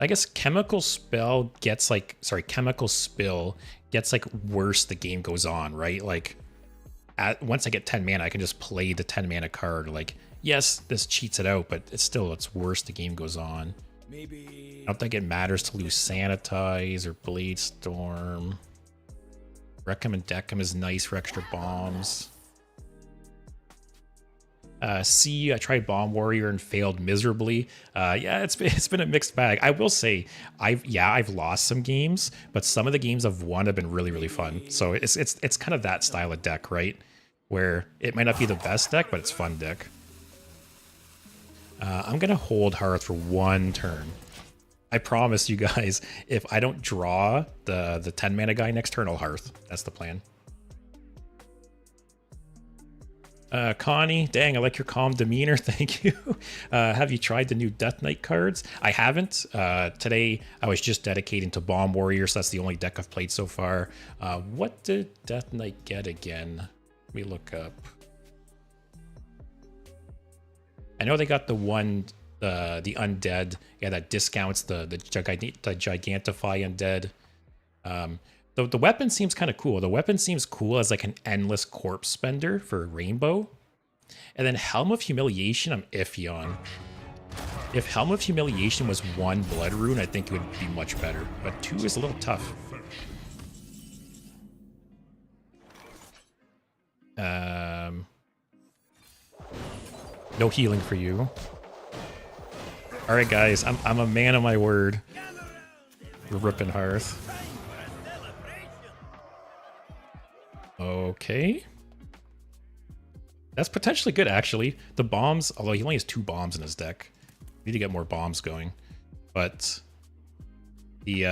I guess Chemical Spill gets like worse the game goes on, right? Like once I get 10 mana, I can just play the 10 mana card. Like, yes, this cheats it out, but it's worse the game goes on. Maybe. I don't think it matters to lose Sanitize or Blade Storm. Wreck 'em and Deck 'em is nice for extra bombs. C, I tried Bomb Warrior and failed miserably. Yeah, it's been a mixed bag. I will say, I've lost some games, but some of the games I've won have been really, really fun. So it's kind of that style of deck, right? Where it might not be the best deck, but it's fun deck. I'm gonna hold Hearth for 1 turn. I promise you guys, if I don't draw the 10 mana guy next turn, I'll Hearth. That's the plan. Connie, dang, I like your calm demeanor. Thank you. Have you tried the new Death Knight cards? I haven't. Today, I was just dedicating to Bomb Warrior, so that's the only deck I've played so far. What did Death Knight get again? Let me look up. I know they got the one, the Undead. Yeah, that discounts the Gigantify Undead. The weapon seems kind of cool. The weapon seems cool as like an endless corpse spender for Rainbow. And then Helm of Humiliation, I'm iffy on. If Helm of Humiliation was 1 blood rune, I think it would be much better. But 2 is a little tough. No healing for you. All right, guys, I'm a man of my word. We're ripping Hearth. Okay. That's potentially good, actually. The bombs, although he only has 2 bombs in his deck. Need to get more bombs going. But the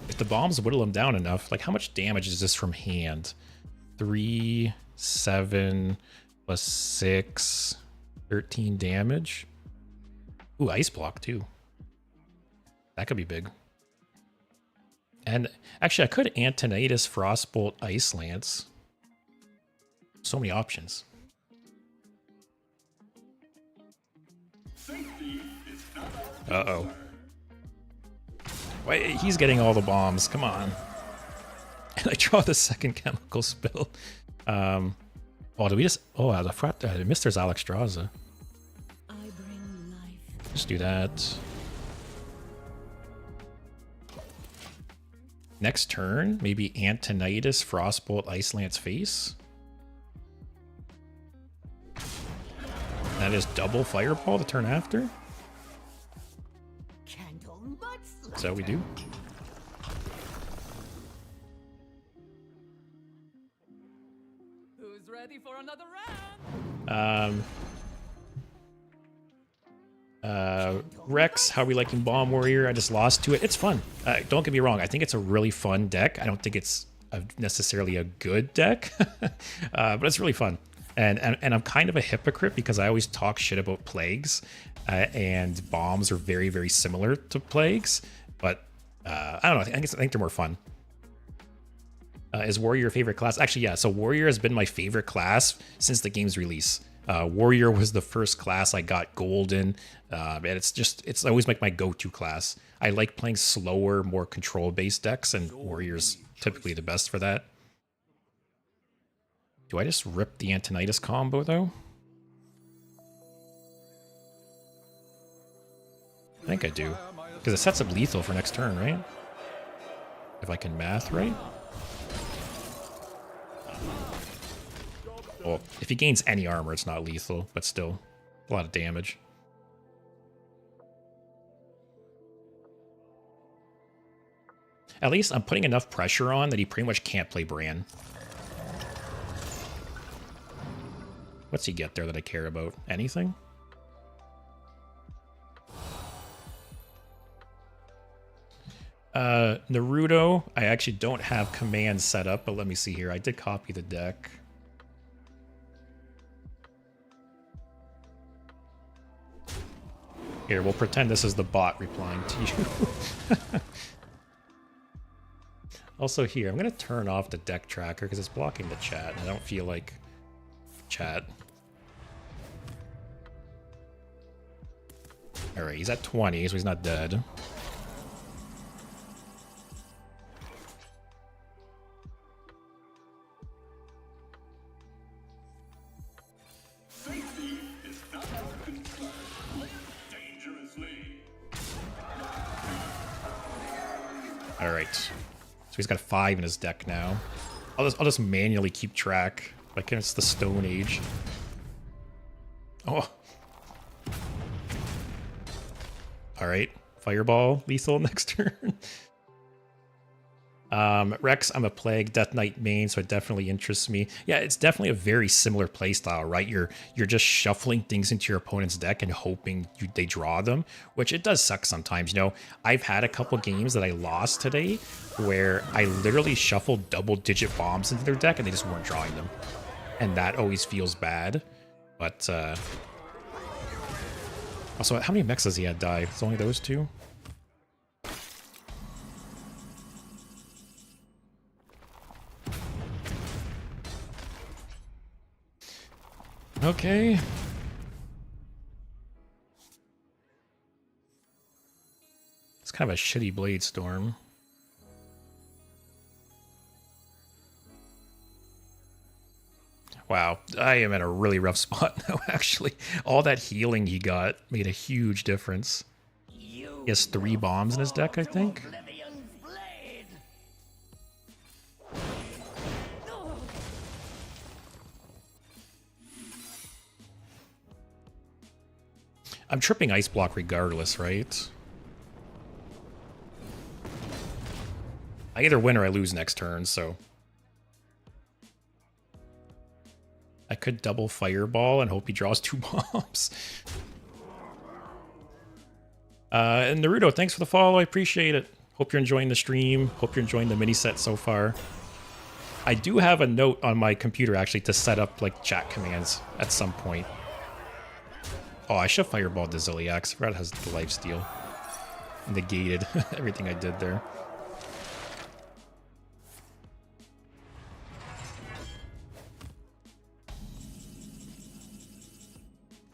if the bombs whittle him down enough, like how much damage is this from hand? 3, 7, plus 6, 13 damage. Ooh, Ice Block too. That could be big. And actually, I could Antonidas, Frostbolt, Ice Lance. So many options. Uh-oh. Wait, he's getting all the bombs. Come on. And I draw the second Chemical Spill. Oh, did we just... Oh, I missed there's Alexstrasza. Just do that. Next turn, maybe Antonidas, Frostbolt, Ice Lance Face. That is double Fireball the turn after. Is that what we do? Who's ready for another round? Rex, how are we liking Bomb Warrior? I just lost to it. It's fun. Don't get me wrong. I think it's a really fun deck. I don't think it's necessarily a good deck, but it's really fun. And I'm kind of a hypocrite because I always talk shit about plagues, and bombs are very, very similar to plagues. But I don't know. I think they're more fun. Is Warrior your favorite class? Actually, yeah. So Warrior has been my favorite class since the game's release. Warrior was the first class I got gold in, and it's always like my go-to class. I like playing slower, more control-based decks, and Warrior's typically the best for that. Do I just rip the Antonidas combo, though? I think I do. Because it sets up lethal for next turn, right? If I can math right. Well, if he gains any armor, it's not lethal, but still a lot of damage. At least I'm putting enough pressure on that he pretty much can't play Bran. What's he get there that I care about? Anything? Naruto, I actually don't have commands set up, but let me see here. I did copy the deck. Here, we'll pretend this is the bot replying to you. Also here, I'm going to turn off the deck tracker because it's blocking the chat, and I don't feel like chat. Alright, he's at 20, so he's not dead. Alright. So he's got 5 in his deck now. I'll just manually keep track. Like it's the Stone Age. Oh. Alright. Fireball lethal next turn. Rex, I'm a Plague Death Knight main, so it definitely interests me. Yeah, it's definitely a very similar playstyle, right? You're just shuffling things into your opponent's deck and hoping they draw them, which it does suck sometimes. You know, I've had a couple games that I lost today where I literally shuffled double-digit bombs into their deck and they just weren't drawing them. And that always feels bad. But, also, how many mechs does he have die? It's only those two? Okay. It's kind of a shitty Blade Storm. Wow, I am in a really rough spot now, actually. All that healing he got made a huge difference. He has 3 bombs in his deck, I think. I'm tripping Ice Block regardless, right? I either win or I lose next turn, so... I could double Fireball and hope he draws 2 bombs. And Naruto, thanks for the follow. I appreciate it. Hope you're enjoying the stream. Hope you're enjoying the mini set so far. I do have a note on my computer, actually, to set up, like, chat commands at some point. Oh, I should have fireballed the Ziliax. I forgot it has the lifesteal. Negated everything I did there.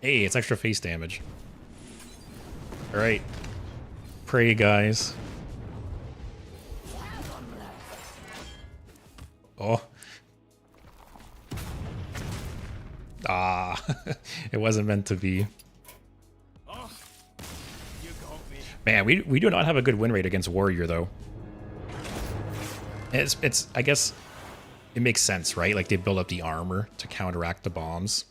Hey, it's extra face damage. Alright. Pray, guys. Oh. Ah. It wasn't meant to be. Man, we do not have a good win rate against Warrior, though. It's I guess it makes sense, right? Like, they build up the armor to counteract the bombs.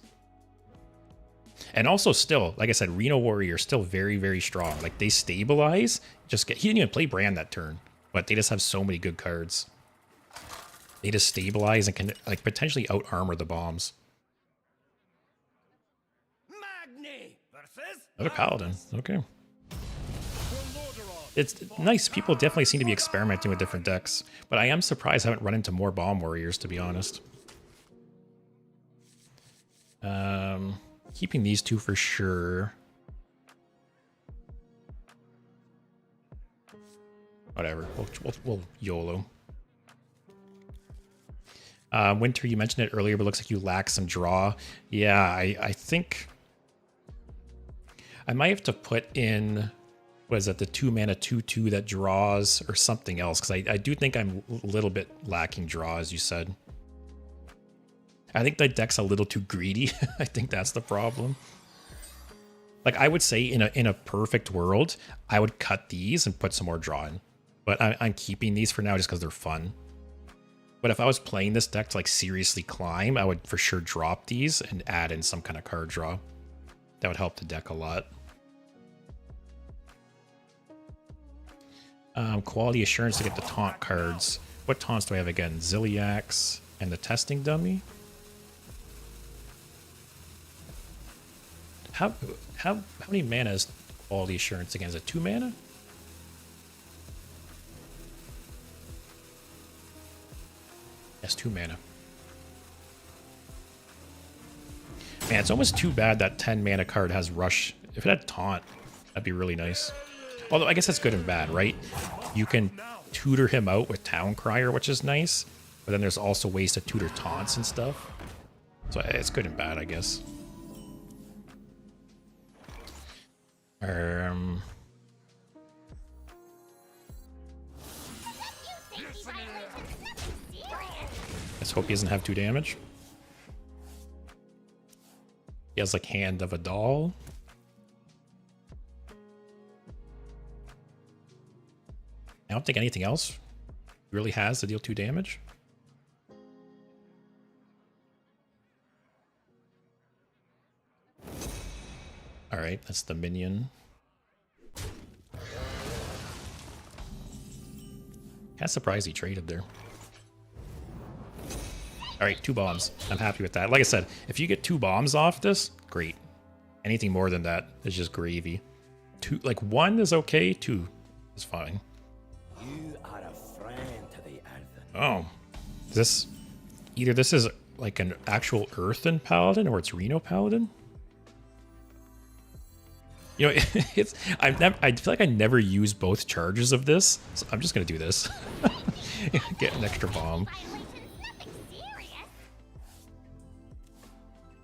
And also still, like I said, Reno Warrior still very, very strong. Like, they stabilize. He didn't even play Brand that turn, but they just have so many good cards. They just stabilize and can, like, potentially out-armor the bombs. Another Paladin. Okay. It's nice. People definitely seem to be experimenting with different decks, but I am surprised I haven't run into more Bomb Warriors, to be honest. Keeping these 2 for sure. Whatever. We'll YOLO. Winter, you mentioned it earlier, but looks like you lack some draw. Yeah, I think I might have to put in, what is that, the 2-mana 2/2 that draws or something else, because I do think I'm a little bit lacking draw, as you said. I think the deck's a little too greedy. I think that's the problem. Like, I would say in a perfect world, I would cut these and put some more draw in. But I'm keeping these for now just because they're fun. But if I was playing this deck to like seriously climb, I would for sure drop these and add in some kind of card draw. That would help the deck a lot. Quality assurance to get the taunt cards. What taunts do I have again? Zilliax and the testing dummy. How many mana is quality assurance again? Is it 2 mana? Yes, 2 mana. Man, it's almost too bad that 10 mana card has rush. If it had taunt, that'd be really nice. Although I guess that's good and bad, right? You can tutor him out with Town Crier, which is nice. But then there's also ways to tutor taunts and stuff. So it's good and bad, I guess. Let's hope he doesn't have 2 damage. He has like Hand of a Doll. I don't think anything else really has to deal 2 damage. Alright, that's the minion. Kind of surprised he traded there. Alright, 2 bombs. I'm happy with that. Like I said, if you get 2 bombs off this, great. Anything more than that is just gravy. 2, like 1 is okay, 2 is fine. You are a friend to the earthen. Oh. This either this is like an actual Earthen Paladin or it's Reno Paladin. You know, it's I feel like I never use both charges of this, so I'm just gonna do this. Get an extra bomb.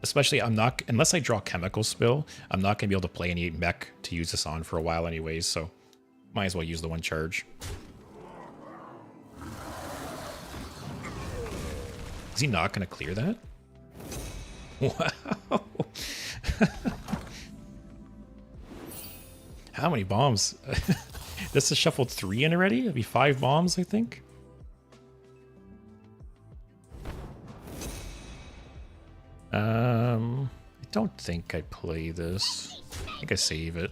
Especially, I'm not, unless I draw Chemical Spill, I'm not gonna be able to play any mech to use this on for a while anyways, so might as well use the 1 charge. Is he not gonna clear that? Wow. How many bombs? This has shuffled 3 in already? It'd be 5 bombs, I think. I don't think I play this. I think I save it.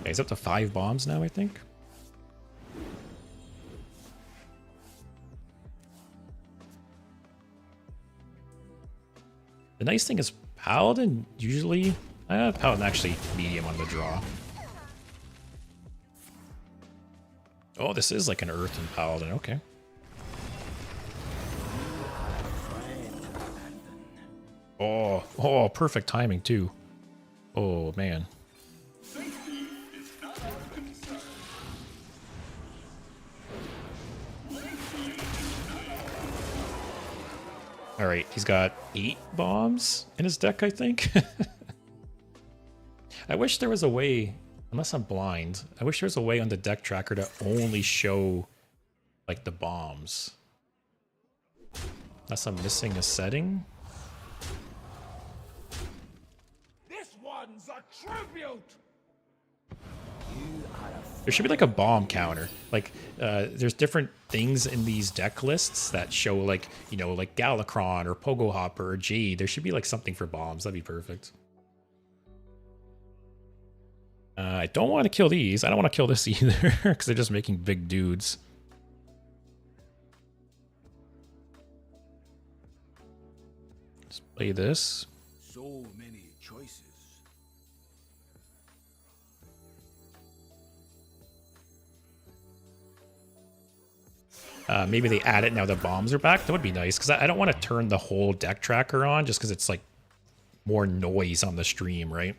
Okay, it's up to 5 bombs now, I think. The nice thing is Paladin usually... Paladin actually medium on the draw. Oh, this is like an Earthen Paladin, okay. Oh, perfect timing too. Oh, man. All right, he's got 8 bombs in his deck, I think. I wish there was a way, unless I'm blind, I wish there was a way on the deck tracker to only show, like, the bombs. Unless I'm missing a setting. This one's a tribute. There should be like a bomb counter. Like, there's different things in these deck lists that show, like, you know, like Galakron or Pogo Hopper or Jade. There should be like something for bombs. That'd be perfect. I don't want to kill these. I don't want to kill this either because they're just making big dudes. Let's play this. So many choices. Maybe they add it now the bombs are back. That would be nice because I don't want to turn the whole deck tracker on just because it's like more noise on the stream, right?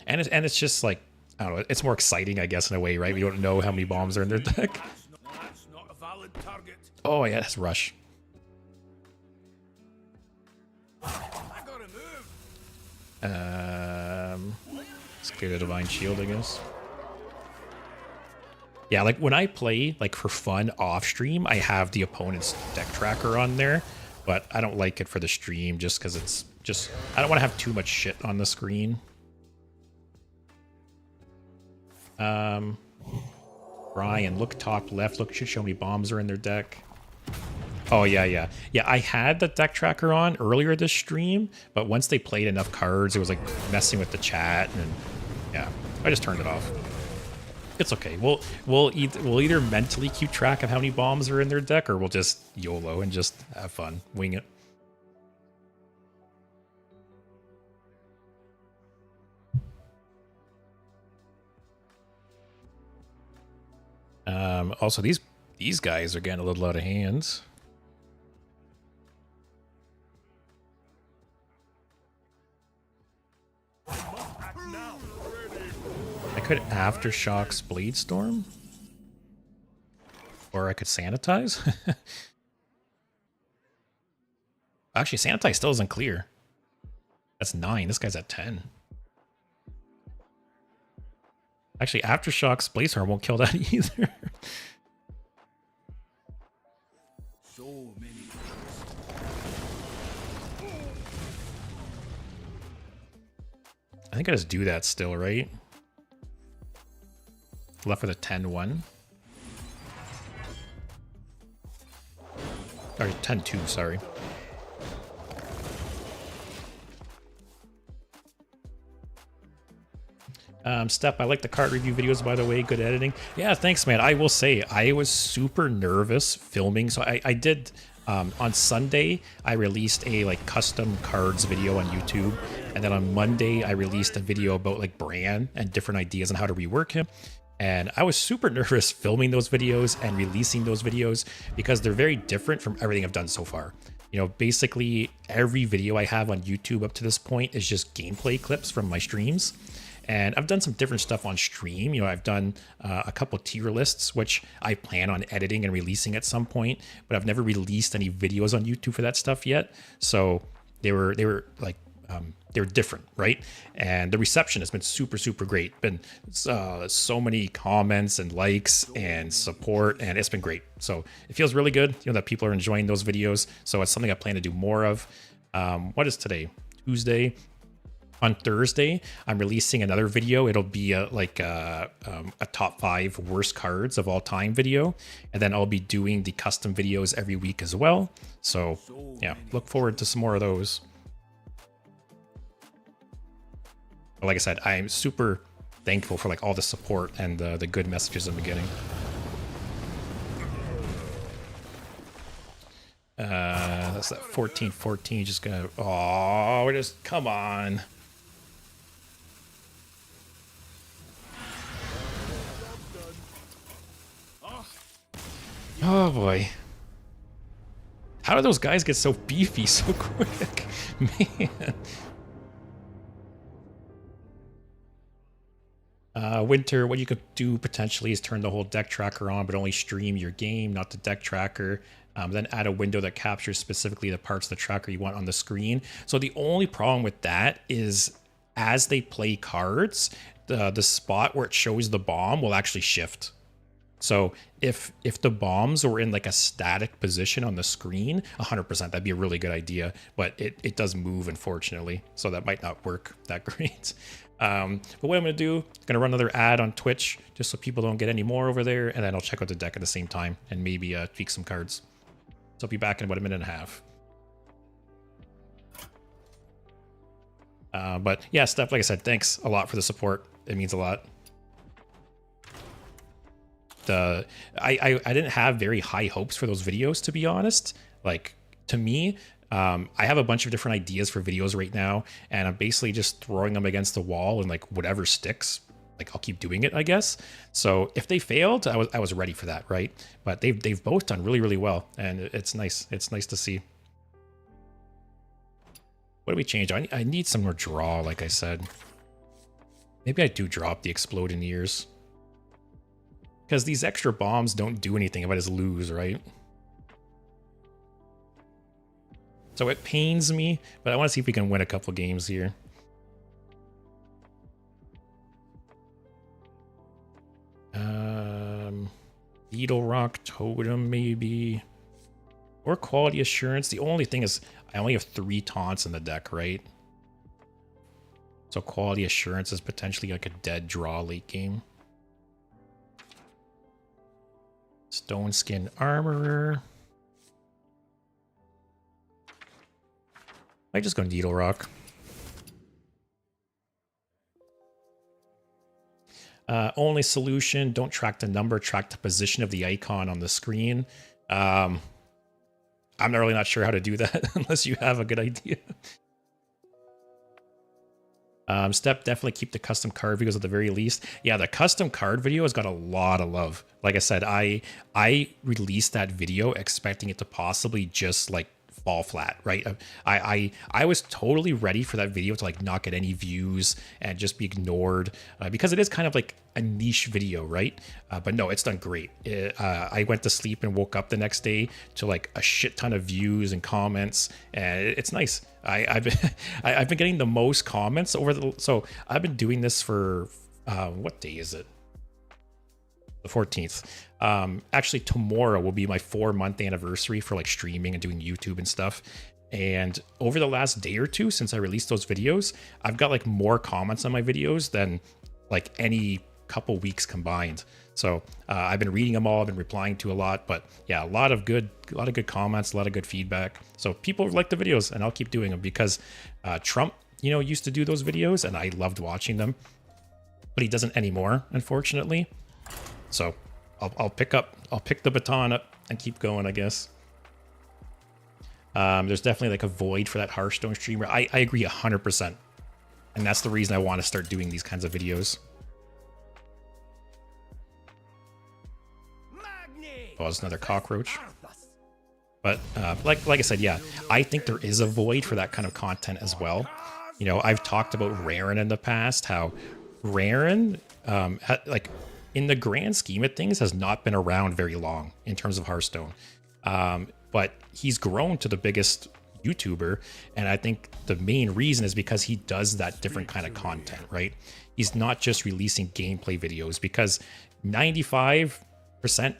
And it's just like, I don't know, it's more exciting, I guess, in a way, right? We don't know how many bombs are in their deck. That's not a valid target. Oh, yeah, that's Rush. I gotta move. Let's clear the Divine Shield, I guess. Yeah, like when I play, like for fun off stream, I have the opponent's deck tracker on there, but I don't like it for the stream just because it's just, I don't want to have too much shit on the screen. Ryan, look top left. Look, should show how many bombs are in their deck. Oh, yeah. I had the deck tracker on earlier this stream, but once they played enough cards, it was like messing with the chat, and yeah, I just turned it off. It's okay. We'll either mentally keep track of how many bombs are in their deck, or we'll just YOLO and just have fun, wing it. Also, these guys are getting a little out of hand. I could Aftershocks Bladestorm. Or I could Sanitize. Actually, Sanitize still isn't clear. That's 9. This guy's at 10. Actually, Aftershocks Bladestorm won't kill that either. So many. I think I just do that still, right? Left with a 10-1. Or 10-2, sorry. Step, I like the card review videos, by the way. Good editing. Yeah, thanks, man. I will say, I was super nervous filming. So I did, on Sunday, I released a like custom cards video on YouTube. And then on Monday, I released a video about like Bran and different ideas on how to rework him. And I was super nervous filming those videos and releasing those videos because they're very different from everything I've done so far. You know, basically every video I have on YouTube up to this point is just gameplay clips from my streams. And I've done some different stuff on stream. You know, I've done a couple tier lists, which I plan on editing and releasing at some point, but I've never released any videos on YouTube for that stuff yet. So they were like, they're different, right? And the reception has been super, super great. Been so many comments and likes and support, and it's been great. So it feels really good, you know, that people are enjoying those videos. So it's something I plan to do more of. What is today? Tuesday. On Thursday, I'm releasing another video. It'll be a top 5 worst cards of all time video. And then I'll be doing the custom videos every week as well. So yeah, look forward to some more of those. But like I said, I'm super thankful for like all the support and the good messages I'm getting. That's that 14-14. Just gonna, oh, we're just, come on. Oh boy. How do those guys get so beefy so quick? Man. Winter, what you could do potentially is turn the whole deck tracker on, but only stream your game, not the deck tracker. Then add a window that captures specifically the parts of the tracker you want on the screen. So the only problem with that is as they play cards, the spot where it shows the bomb will actually shift. So if the bombs were in like a static position on the screen, 100%, that'd be a really good idea. But it does move, unfortunately. So that might not work that great. But what I'm going to do, I'm going to run another ad on Twitch just so people don't get any more over there. And then I'll check out the deck at the same time and maybe tweak some cards. So I'll be back in about a minute and a half. But yeah, Steph, like I said, thanks a lot for the support. It means a lot. I didn't have very high hopes for those videos, to be honest. Like, to me, I have a bunch of different ideas for videos right now, and I'm basically just throwing them against the wall and like whatever sticks, like I'll keep doing it, I guess. So if they failed, I was ready for that, right? But they've both done really, really well, and it's nice. It's nice to see. What do we change? I need some more draw, like I said. Maybe I do drop the Exploding Ears. Because these extra bombs don't do anything if I just lose, right? So it pains me, but I want to see if we can win a couple games here. Beetle Rock Totem, maybe. Or Quality Assurance. The only thing is, I only have 3 taunts in the deck, right? So Quality Assurance is potentially like a dead draw late game. Stone Skin Armorer. I just go Needle Rock. Only solution, don't track the number, track the position of the icon on the screen. I'm not sure how to do that unless you have a good idea. Step, definitely keep the custom card videos at the very least. Yeah, the custom card video has got a lot of love. Like I said, I released that video expecting it to possibly just like fall flat, right? I was totally ready for that video to like not get any views and just be ignored because it is kind of like a niche video, right? But no, it's done great. I went to sleep and woke up the next day to like a shit ton of views and comments, and it's nice. I've been getting the most comments so I've been doing this for what day is it? The 14th. Actually tomorrow will be my 4-month anniversary for like streaming and doing YouTube and stuff. And over the last day or two since I released those videos, I've got like more comments on my videos than like any couple weeks combined. So I've been reading them all, I've been replying to a lot, but yeah, a lot of good comments, a lot of good feedback. So people like the videos, and I'll keep doing them because Trump, used to do those videos and I loved watching them, but he doesn't anymore, unfortunately. So I'll pick the baton up and keep going, I guess. There's definitely like a void for that Hearthstone streamer. I agree 100%. And that's the reason I want to start doing these kinds of videos. Oh, there's another cockroach. But like I said, yeah, I think there is a void for that kind of content as well. I've talked about Raren in the past, how Raren, like in the grand scheme of things, has not been around very long in terms of Hearthstone. But he's grown to the biggest YouTuber, and I think the main reason is because he does that different kind of content, right? He's not just releasing gameplay videos, because 95%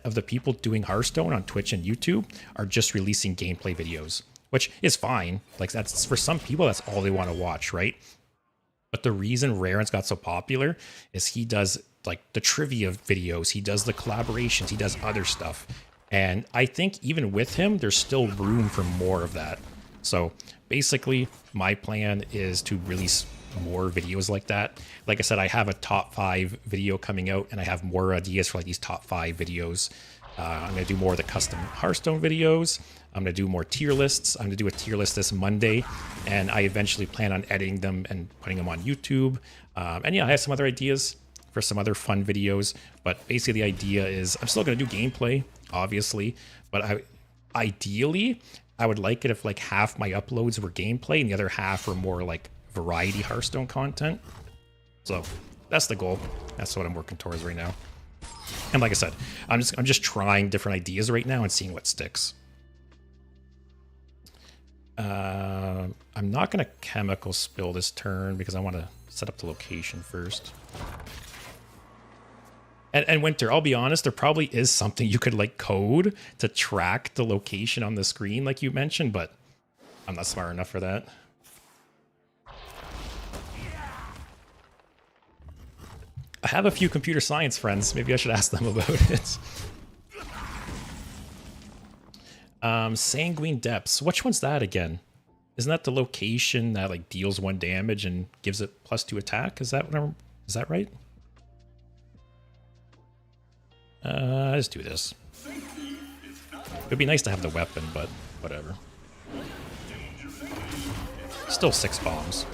of the people doing Hearthstone on Twitch and YouTube are just releasing gameplay videos, which is fine. Like, that's, for some people, that's all they want to watch, right? But the reason Raren's got so popular is he does like the trivia videos, he does the collaborations, he does other stuff. And I think even with him, there's still room for more of that. So basically, my plan is to release more videos like that. Like I said, I have a top 5 video coming out, and I have more ideas for like these top 5 videos. I'm going to do more of the custom Hearthstone videos. I'm going to do more tier lists. I'm going to do a tier list this Monday, and I eventually plan on editing them and putting them on YouTube. And yeah, I have some other ideas for some other fun videos, but basically the idea is I'm still going to do gameplay, obviously, but ideally I would like it if like half my uploads were gameplay and the other half were more like variety Hearthstone content. So that's the goal. That's what I'm working towards right now. And like I said, I'm just trying different ideas right now and seeing what sticks. I'm not going to chemical spill this turn because I want to set up the location first. And Winter, I'll be honest, there probably is something you could like code to track the location on the screen like you mentioned, but I'm not smart enough for that. I have a few computer science friends. Maybe I should ask them about it. Sanguine Depths. Which one's that again? Isn't that the location that like deals 1 damage and gives it +2 attack? Is that right? Let's do this. It'd be nice to have the weapon, but whatever. Still 6 bombs.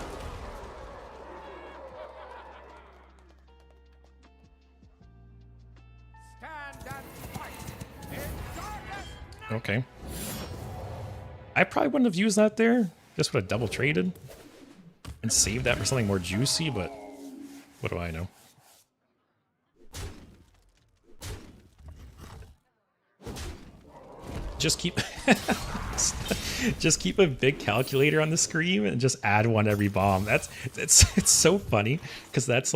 Okay. I probably wouldn't have used that there. Just would have double traded and saved that for something more juicy, but what do I know? Just keep just keep a big calculator on the screen and just add 1 every bomb. It's so funny because that's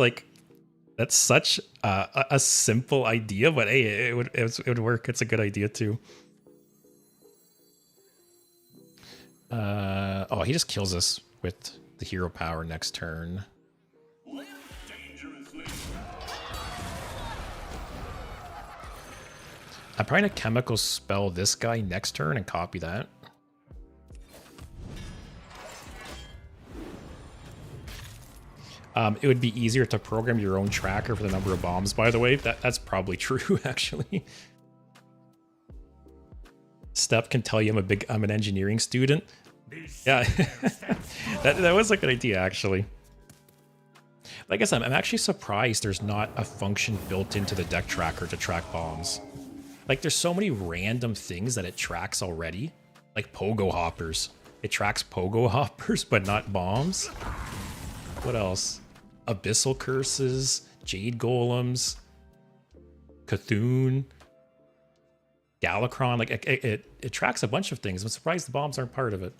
such a simple idea, but hey, it would work. It's a good idea too. Oh, he just kills us with the hero power next turn. I'm probably gonna chemical spell this guy next turn and copy that. It would be easier to program your own tracker for the number of bombs, by the way. That's probably true, actually. Step can tell you I'm an engineering student. Yeah, that was a good idea, actually. Like I said, I'm actually surprised there's not a function built into the deck tracker to track bombs. Like, there's so many random things that it tracks already. Like pogo hoppers. It tracks pogo hoppers, but not bombs. What else? Abyssal curses, jade golems, Cthulhu, Galakron. Like, it tracks a bunch of things. I'm surprised the bombs aren't part of it.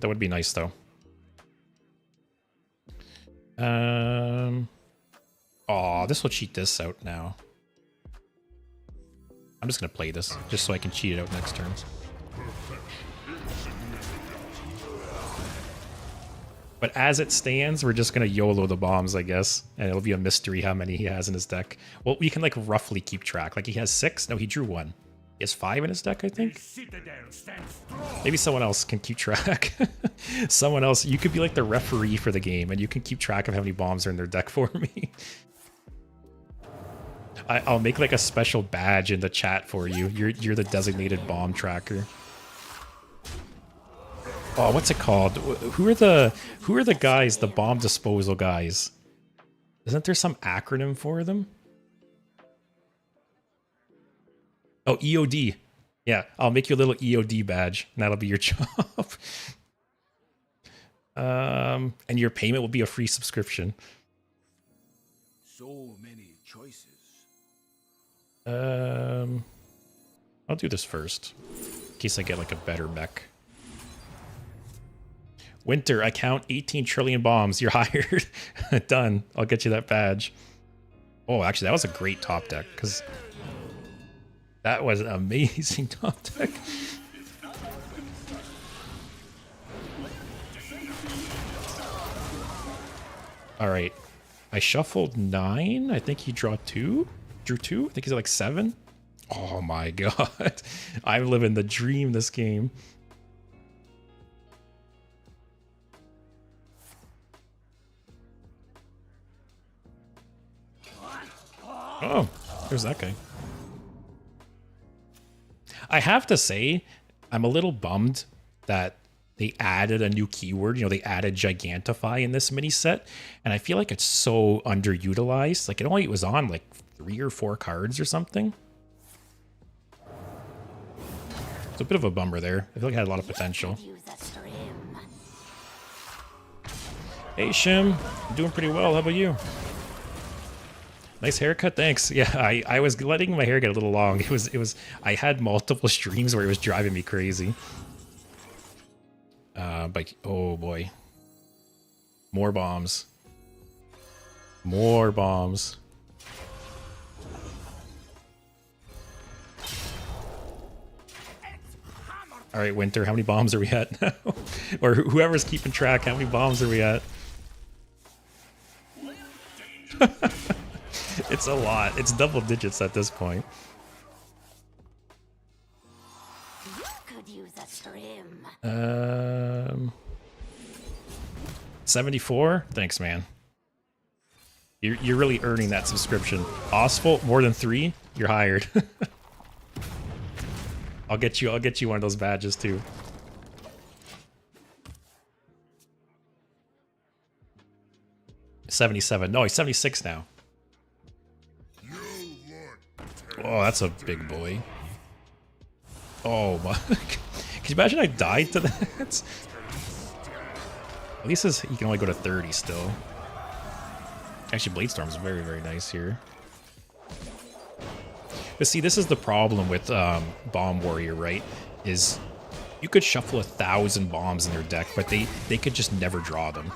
That would be nice, though. Oh, this will cheat this out now. I'm just gonna play this just so I can cheat it out next turn. But as it stands, we're just gonna YOLO the bombs, I guess, and it'll be a mystery how many he has in his deck. Well, we can like roughly keep track. Like, he has 6. No, he drew 1. He has 5 in his deck, I think. Maybe someone else can keep track. Someone else. You could be like the referee for the game, and you can keep track of how many bombs are in their deck for me. I'll make like a special badge in the chat for you. You're the designated bomb tracker. Oh, what's it called? Who are the guys? The bomb disposal guys? Isn't there some acronym for them? Oh, EOD. Yeah, I'll make you a little EOD badge, and that'll be your job. And your payment will be a free subscription. So many choices. I'll do this first, in case I get like a better mech. Winter, I count 18 trillion bombs. You're hired. Done. I'll get you that badge. Oh, actually, that was a great top deck, because that was an amazing top deck. All right. I shuffled 9. I think he drew 2. Drew 2. I think he's at like 7. Oh my god. I'm living the dream this game. Oh, there's that guy. I have to say, I'm a little bummed that they added a new keyword. You know, they added Gigantify in this mini set, and I feel like it's so underutilized. Like, it only was on like 3 or 4 cards or something. It's a bit of a bummer there. I feel like it had a lot of potential. Hey Shim, I'm doing pretty well. How about you? Nice haircut, thanks. Yeah, I was letting my hair get a little long. It was I had multiple streams where it was driving me crazy. But oh boy. More bombs. More bombs. All right, Winter, how many bombs are we at now? Or whoever's keeping track, how many bombs are we at? It's a lot. It's double digits at this point. Could use a trim. 74? Thanks, man. You're really earning that subscription. Osphalt, more than 3? You're hired. I'll get you one of those badges too. $77. No, he's 76 now. Oh, that's a big boy. Oh my. Can you imagine I died to that? At least he can only go to 30 still. Actually, Bladestorm's very, very nice here. But see, this is the problem with Bomb Warrior, right? Is you could shuffle 1,000 bombs in their deck, but they could just never draw them.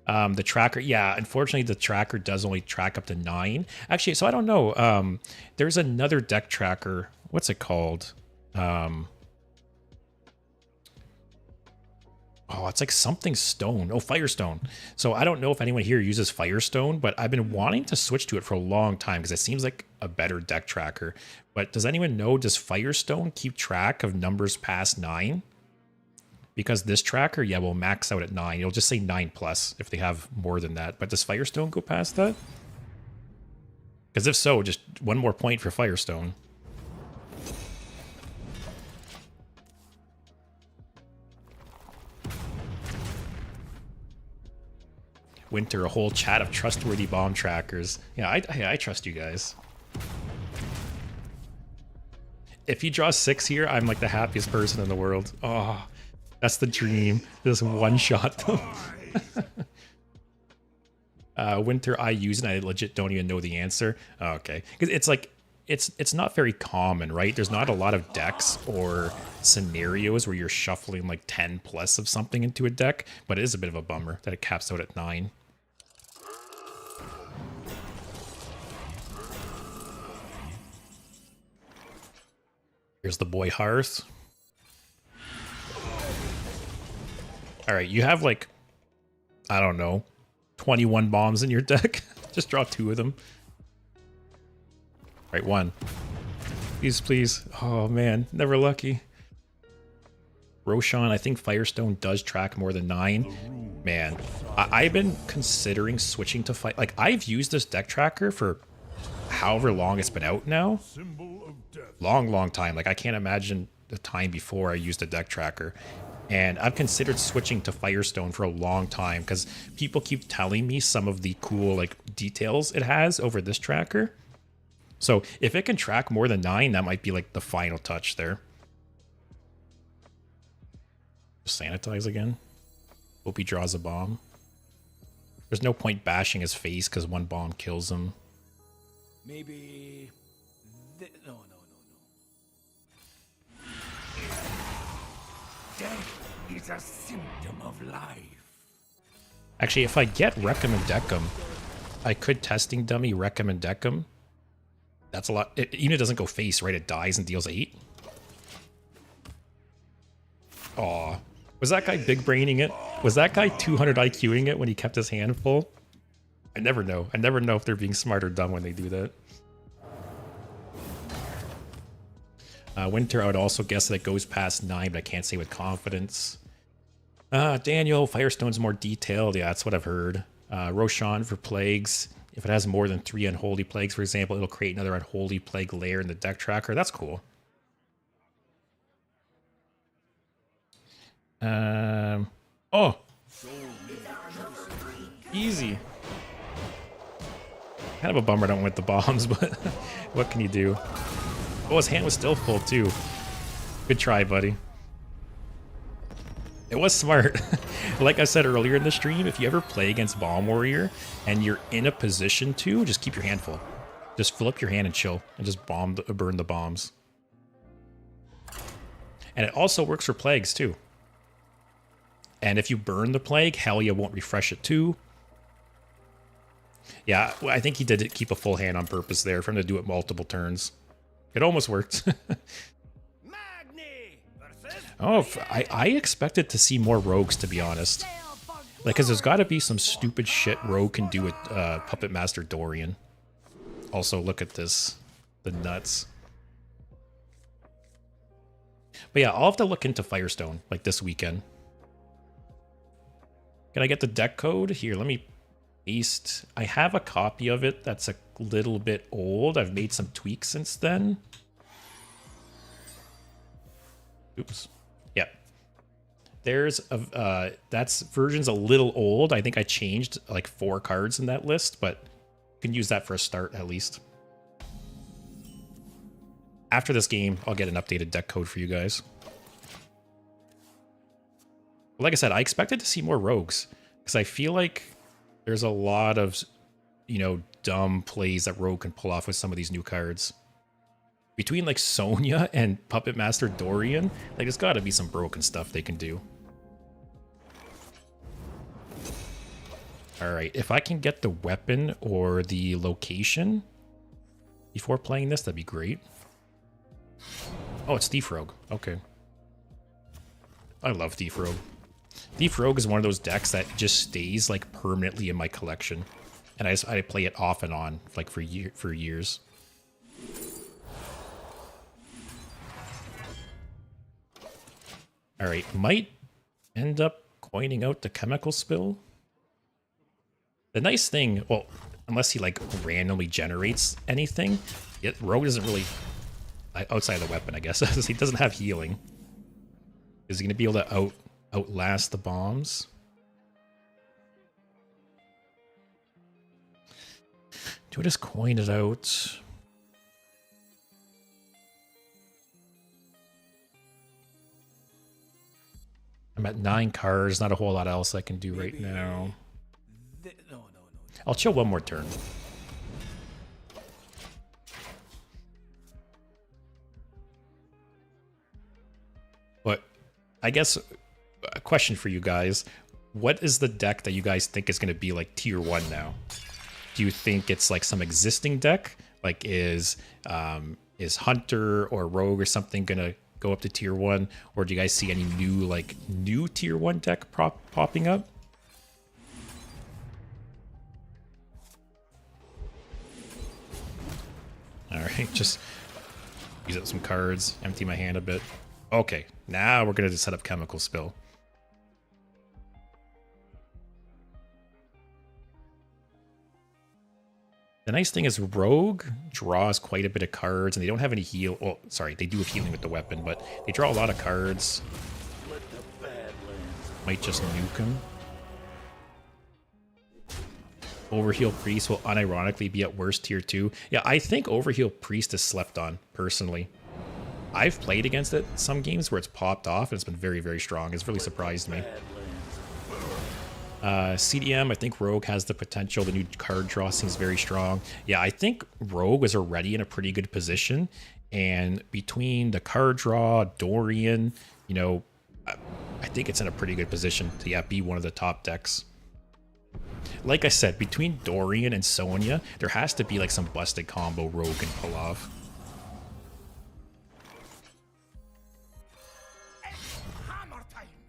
The tracker, yeah, unfortunately the tracker does only track up to 9. Actually, so I don't know. There's another deck tracker. What's it called? Oh, it's like something stone. Oh, Firestone. So I don't know if anyone here uses Firestone, but I've been wanting to switch to it for a long time because it seems like a better deck tracker. But does anyone know, does Firestone keep track of numbers past 9? Because this tracker, yeah, will max out at 9. It'll just say 9+ if they have more than that. But does Firestone go past that? Because if so, just one more point for Firestone. Winter, a whole chat of trustworthy bomb trackers. Yeah, I trust you guys. If you draw 6 here, I'm like the happiest person in the world. Oh, that's the dream. Just one-shot them. Winter, I use it. I legit don't even know the answer. Oh, okay, because it's like it's not very common, right? There's not a lot of decks or scenarios where you're shuffling like 10+ of something into a deck, but it is a bit of a bummer that it caps out at 9. Here's the boy Hearth. All right, you have like, I don't know, 21 bombs in your deck. Just draw 2 of them. All right, 1. Please, please. Oh man, never lucky. Roshan, I think Firestone does track more than 9. Man, I've been considering switching to fight. Like, I've used this deck tracker for however long it's been out now. Long time. Like, I can't imagine the time before I used a deck tracker. And I've considered switching to Firestone for a long time because people keep telling me some of the cool like details it has over this tracker. So if it can track more than 9, that might be like the final touch there. Sanitize again. Hope he draws a bomb. There's no point bashing his face because 1 bomb kills him. Maybe... No. Death is a symptom of life. Actually, if I get Recommendecum, I could Testing Dummy Recommendecum. That's a lot. Even if it doesn't go face, right? It dies and deals 8. Aw. Was that guy big braining it? Was that guy 200 IQing it when he kept his hand full? I never know. I never know if they're being smart or dumb when they do that. Winter, I would also guess that it goes past 9, but I can't say with confidence. Daniel, Firestone's more detailed. Yeah, that's what I've heard. Roshan for plagues. If it has more than 3 unholy plagues, for example, it'll create another unholy plague layer in the deck tracker. That's cool. Oh! Easy. Kind of a bummer I don't win with the bombs, but what can you do? Oh, his hand was still full, too. Good try, buddy. It was smart. Like I said earlier in the stream, if you ever play against Bomb Warrior and you're in a position to, just keep your hand full. Just fill up your hand and chill and just burn the bombs. And it also works for plagues, too. And if you burn the plague, Hellia won't refresh it, too. Yeah, I think he did keep a full hand on purpose there for him to do it multiple turns. It almost worked. Oh, I expected to see more rogues, to be honest. Like, because there's got to be some stupid shit rogue can do with Puppet Master Dorian. Also, look at this. The nuts. But yeah, I'll have to look into Firestone, like, this weekend. Can I get the deck code? Here, let me paste. I have a copy of it that's a little bit old. I've made some tweaks since then. Oops. Yeah. There's a that's version's a little old. I think I changed like 4 cards in that list, but you can use that for a start at least. After this game, I'll get an updated deck code for you guys. Like I said, I expected to see more rogues because I feel like there's a lot of, you know, dumb plays that rogue can pull off with some of these new cards. Between like Sonya and Puppet Master Dorian, like there's got to be some broken stuff they can do. All right, if I can get the weapon or the location before playing this, that'd be great. Oh, it's Thief Rogue. Okay. I love Thief Rogue. Thief Rogue is one of those decks that just stays like permanently in my collection, and I play it off and on like for years. All right, might end up coining out the chemical spill. The nice thing, well, unless he like randomly generates anything, Rogue doesn't really, outside of the weapon, I guess, he doesn't have healing. Is he going to be able to outlast the bombs? Do I just coin it out? I'm at 9 cards, not a whole lot else I can do right now. No. I'll chill one more turn. But I guess a question for you guys. What is the deck that you guys think is going to be like tier 1 now? Do you think it's like some existing deck? Like is Hunter or Rogue or something going to go up to tier 1? Or do you guys see any new tier 1 deck popping up? Alright, just use up some cards, empty my hand a bit. Okay, now we're going to set up Chemical Spill. The nice thing is Rogue draws quite a bit of cards, and they don't have any heal. Well, sorry, they do have healing with the weapon, but they draw a lot of cards. Might just nuke him. Overheal Priest will unironically be at worst tier 2. Yeah, I think Overheal Priest is slept on, personally. I've played against it some games where it's popped off, and it's been very, very strong. It's really surprised me. CDM, I think Rogue has the potential. The new card draw seems very strong. Yeah, I think Rogue is already in a pretty good position. And between the card draw, Dorian, you know, I think it's in a pretty good position to be one of the top decks. Like I said, between Dorian and Sonya, there has to be like some busted combo Rogue can pull off.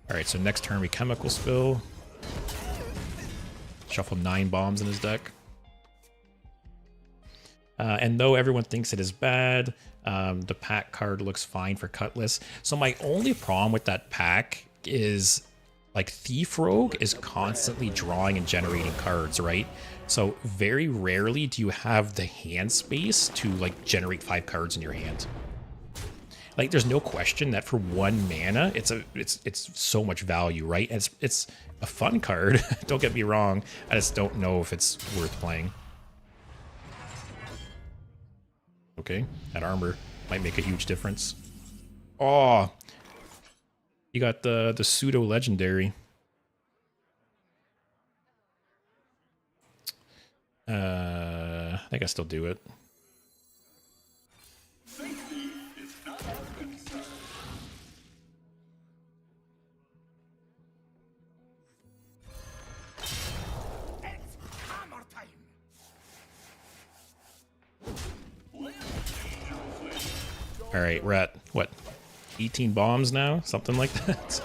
Alright, so next turn we Chemical Spill. Shuffle 9 bombs in his deck. And though everyone thinks it is bad, the pack card looks fine for Cutlass. So my only problem with that pack is like Thief Rogue is constantly drawing and generating cards, right? So very rarely do you have the hand space to like generate 5 cards in your hand. Like there's no question that for 1 mana, it's so much value, right? And it's a fun card. Don't get me wrong. I just don't know if it's worth playing. Okay, that armor might make a huge difference. Oh, you got the pseudo legendary. I think I still do it. All right, we're at, what, 18 bombs now? Something like that.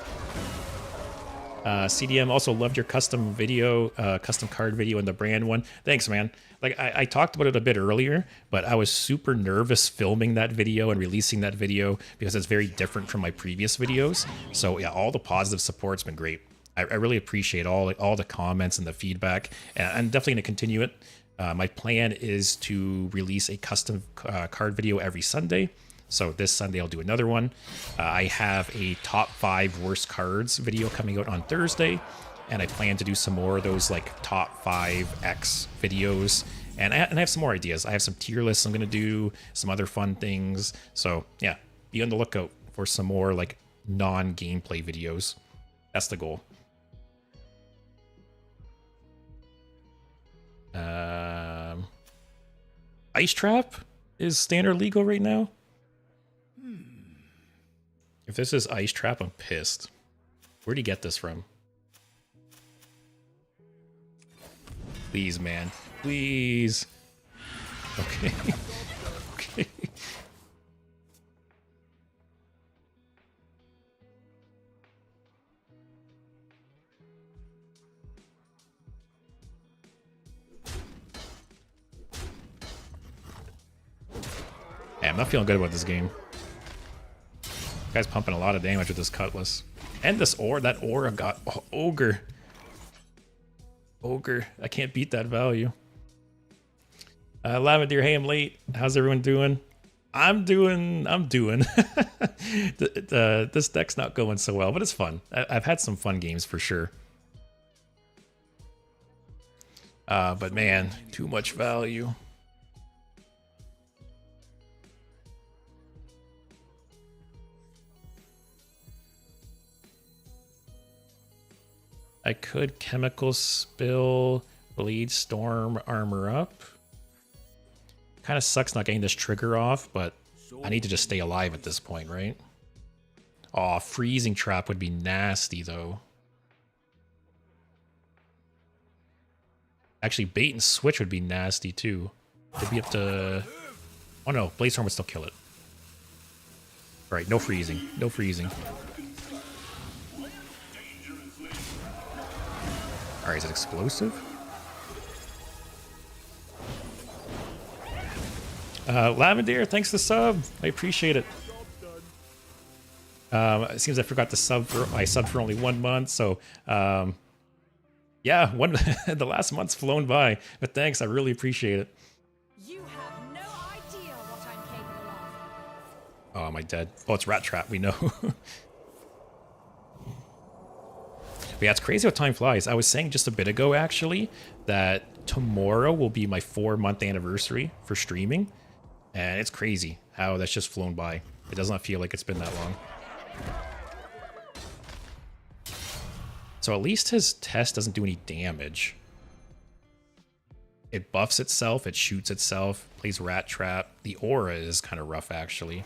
CDM also loved your custom video, custom card video and the brand one. Thanks, man. Like, I talked about it a bit earlier, but I was super nervous filming that video and releasing that video because it's very different from my previous videos. So, yeah, all the positive support's been great. I really appreciate all the comments and the feedback, and I'm definitely going to continue it. My plan is to release a custom card video every Sunday. So this Sunday I'll do another one. I have a top 5 worst cards video coming out on Thursday, and I plan to do some more of those like top 5 X videos. And I have some more ideas. I have some tier lists I'm gonna do, some other fun things. So yeah, be on the lookout for some more like non-gameplay videos. That's the goal. Ice Trap is standard legal right now. If this is Ice Trap, I'm pissed. Where'd he get this from? Please, man. Please. Okay. Okay. I'm not feeling good about this game. Guy's pumping a lot of damage with this Cutlass. And this aura, that aura got Ogre. Ogre. I can't beat that value. Lavender, hey, I'm late. How's everyone doing? I'm doing. This deck's not going so well, but it's fun. I've had some fun games for sure. But man, too much value. I could Chemical Spill, Bleed Storm, Armor Up. Kind of sucks not getting this trigger off, but I need to just stay alive at this point, right? Aw, Freezing Trap would be nasty, though. Actually, Bait and Switch would be nasty, too. It'd be up to... Oh no, Blaze Storm would still kill it. Alright, no freezing. No freezing. Alright, is it explosive? Lavender, thanks for the sub. I appreciate it. It seems I forgot to sub for I subbed for only 1 month, so yeah, the last month's flown by. But thanks, I really appreciate it. You have no idea what I'm capable of. Oh, am I dead? Oh, it's Rat Trap, we know. But yeah, it's crazy how time flies. I was saying just a bit ago, actually, that tomorrow will be my 4-month anniversary for streaming. And it's crazy how that's just flown by. It does not feel like it's been that long. So at least his test doesn't do any damage. It buffs itself, it shoots itself, plays Rat Trap. The aura is kind of rough, actually.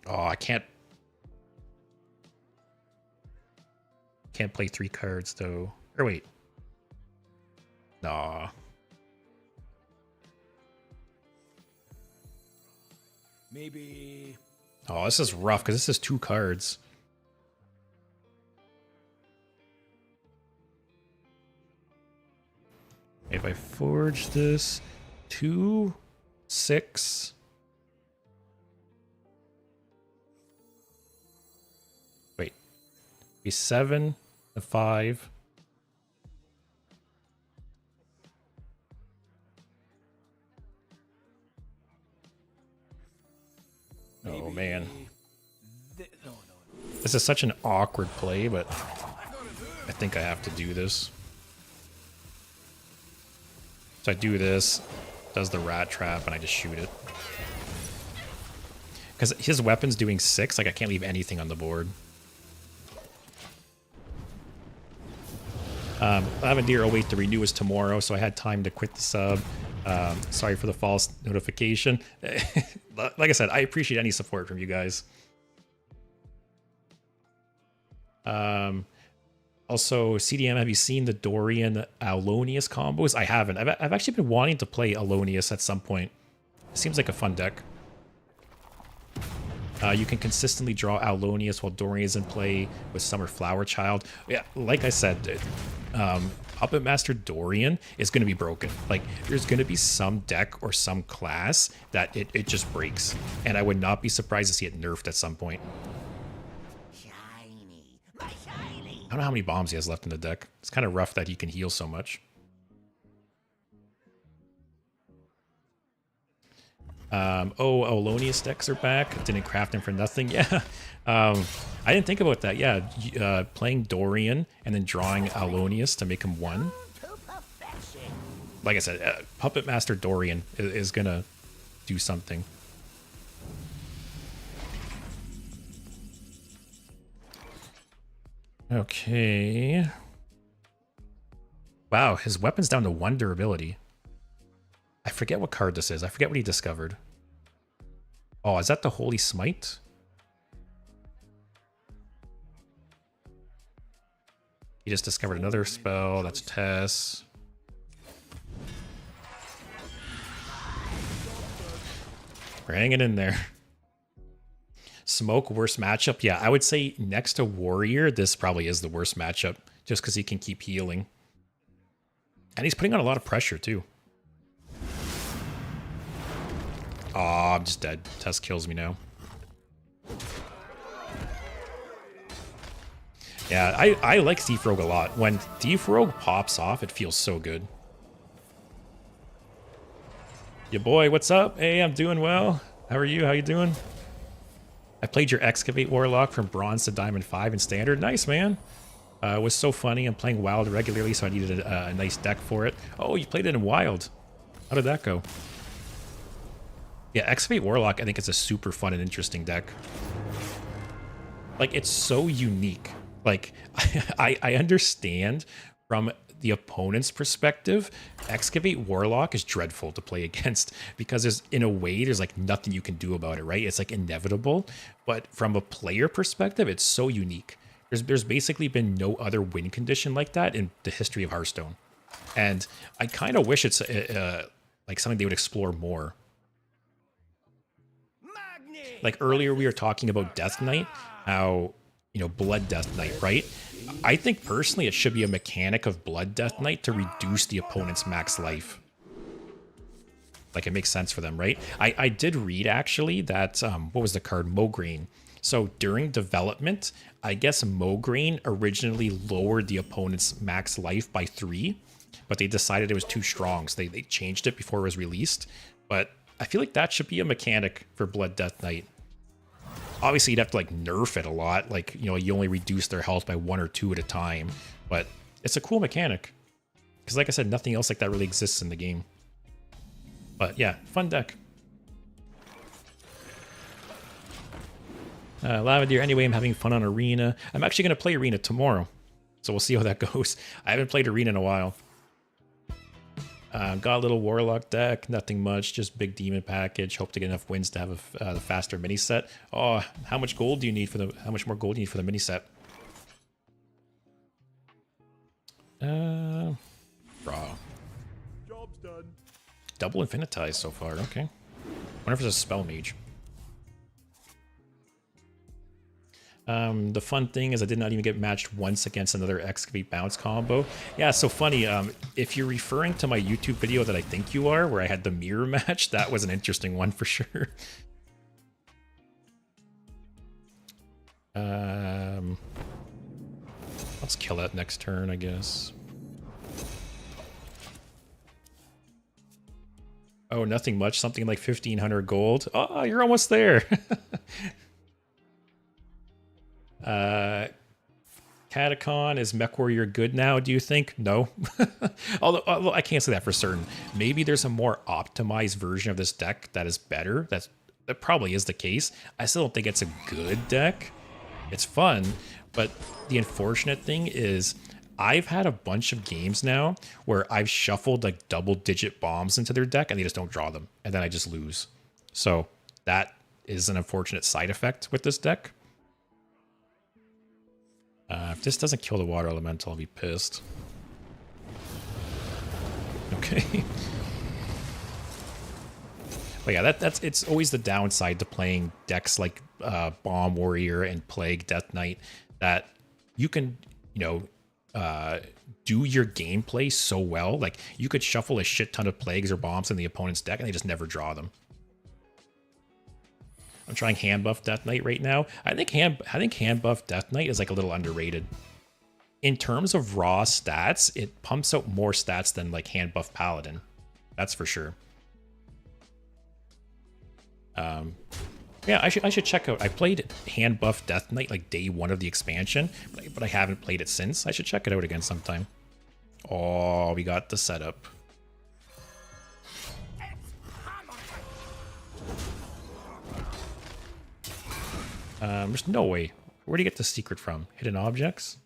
Oh, I can't play 3 cards, though. Or wait. Nah. Maybe... Oh, this is rough, because this is 2 cards. If I forge this, 2, 6... Wait. Be 7, a 5... Oh man. This is such an awkward play, but I think I have to do this. So I do this, does the Rat Trap, and I just shoot it. Because his weapon's doing 6, like I can't leave anything on the board. Lavender, I'll wait to renew is tomorrow, so I had time to quit the sub. Sorry for the false notification. Like I said, I appreciate any support from you guys. Also, CDM, have you seen the Dorian Alonius combos? I haven't. I've actually been wanting to play Alonius at some point. It seems like a fun deck. You can consistently draw Alonius while Dorian is in play with Summer Flower Child. Yeah, like I said, Puppet Master Dorian is going to be broken. Like, there's going to be some deck or some class that it just breaks. And I would not be surprised to see it nerfed at some point. Shiny, my shiny. I don't know how many bombs he has left in the deck. It's kind of rough that he can heal so much. Oh, Alonius decks are back. Didn't craft them for nothing. Yeah. I didn't think about that. Yeah. Playing Dorian and then drawing Alonius to make him 1. Like I said, Puppet Master Dorian is going to do something. Okay. Wow, his weapon's down to 1 durability. I forget what card this is. I forget what he discovered. Oh, is that the Holy Smite? He just discovered another spell. That's Tess. We're hanging in there. Smoke, worst matchup? Yeah, I would say next to Warrior, this probably is the worst matchup. Just because he can keep healing. And he's putting on a lot of pressure, too. Oh, I'm just dead. Test kills me now. Yeah, I like Thief Rogue a lot. When Thief Rogue pops off, it feels so good. Yeah, boy, what's up? Hey, I'm doing well. How are you? How you doing? I played your Excavate Warlock from Bronze to Diamond 5 in Standard. Nice, man. It was so funny. I'm playing Wild regularly, so I needed a nice deck for it. Oh, you played it in Wild. How did that go? Yeah, Excavate Warlock, I think it's a super fun and interesting deck. Like, it's so unique. Like, I understand from the opponent's perspective, Excavate Warlock is dreadful to play against because there's, in a way, there's like nothing you can do about it, right? It's like inevitable. But from a player perspective, it's so unique. There's basically been no other win condition like that in the history of Hearthstone. And I kind of wish it's like something they would explore more. Like earlier we were talking about Death Knight, how, you know, Blood Death Knight, right? I think personally it should be a mechanic of Blood Death Knight to reduce the opponent's max life. Like, it makes sense for them, right? I did read actually that, what was the card? Mograine. So during development, I guess Mograine originally lowered the opponent's max life by 3, but they decided it was too strong, so they changed it before it was released. But I feel like that should be a mechanic for Blood Death Knight. Obviously, you'd have to like nerf it a lot. Like, you know, you only reduce their health by 1 or 2 at a time. But it's a cool mechanic. Because like I said, nothing else like that really exists in the game. But yeah, fun deck. Lavender, anyway, I'm having fun on Arena. I'm actually going to play Arena tomorrow. So we'll see how that goes. I haven't played Arena in a while. Got a little Warlock deck, nothing much, just big Demon package. Hope to get enough wins to have a faster mini set. Oh, how much gold do you need for the? How much more gold do you need for the mini set? Draw. Job's done. Double Infinitize so far. Okay. Wonder if it's a Spell Mage. The fun thing is I did not even get matched once against another Excavate Bounce combo. Yeah, so funny. If you're referring to my YouTube video that I think you are, where I had the mirror match, that was an interesting one for sure. Let's kill that next turn, I guess. Oh, nothing much. Something like 1,500 gold. Oh, you're almost there. Catacon, is Mech Warrior good now, do you think? No. although I can't say that for certain. Maybe there's a more optimized version of this deck that is better. That probably is the case. I still don't think it's a good deck. It's fun, but the unfortunate thing is I've had a bunch of games now where I've shuffled like double-digit bombs into their deck and they just don't draw them, and then I just lose. So that is an unfortunate side effect with this deck. If this doesn't kill the water elemental, I'll be pissed. Okay. But yeah, it's always the downside to playing decks like Bomb Warrior and Plague Death Knight, that you can, you know, do your gameplay so well. Like, you could shuffle a shit ton of Plagues or Bombs in the opponent's deck and they just never draw them. I'm trying hand buff Death Knight right now. I think hand buff Death Knight is like a little underrated. In terms of raw stats, it pumps out more stats than like hand buff Paladin. That's for sure. Yeah, I should check out. I played hand buff Death Knight like day 1 of the expansion, but I haven't played it since. I should check it out again sometime. Oh, we got the setup. There's no way. Where do you get the secret from? Hidden objects?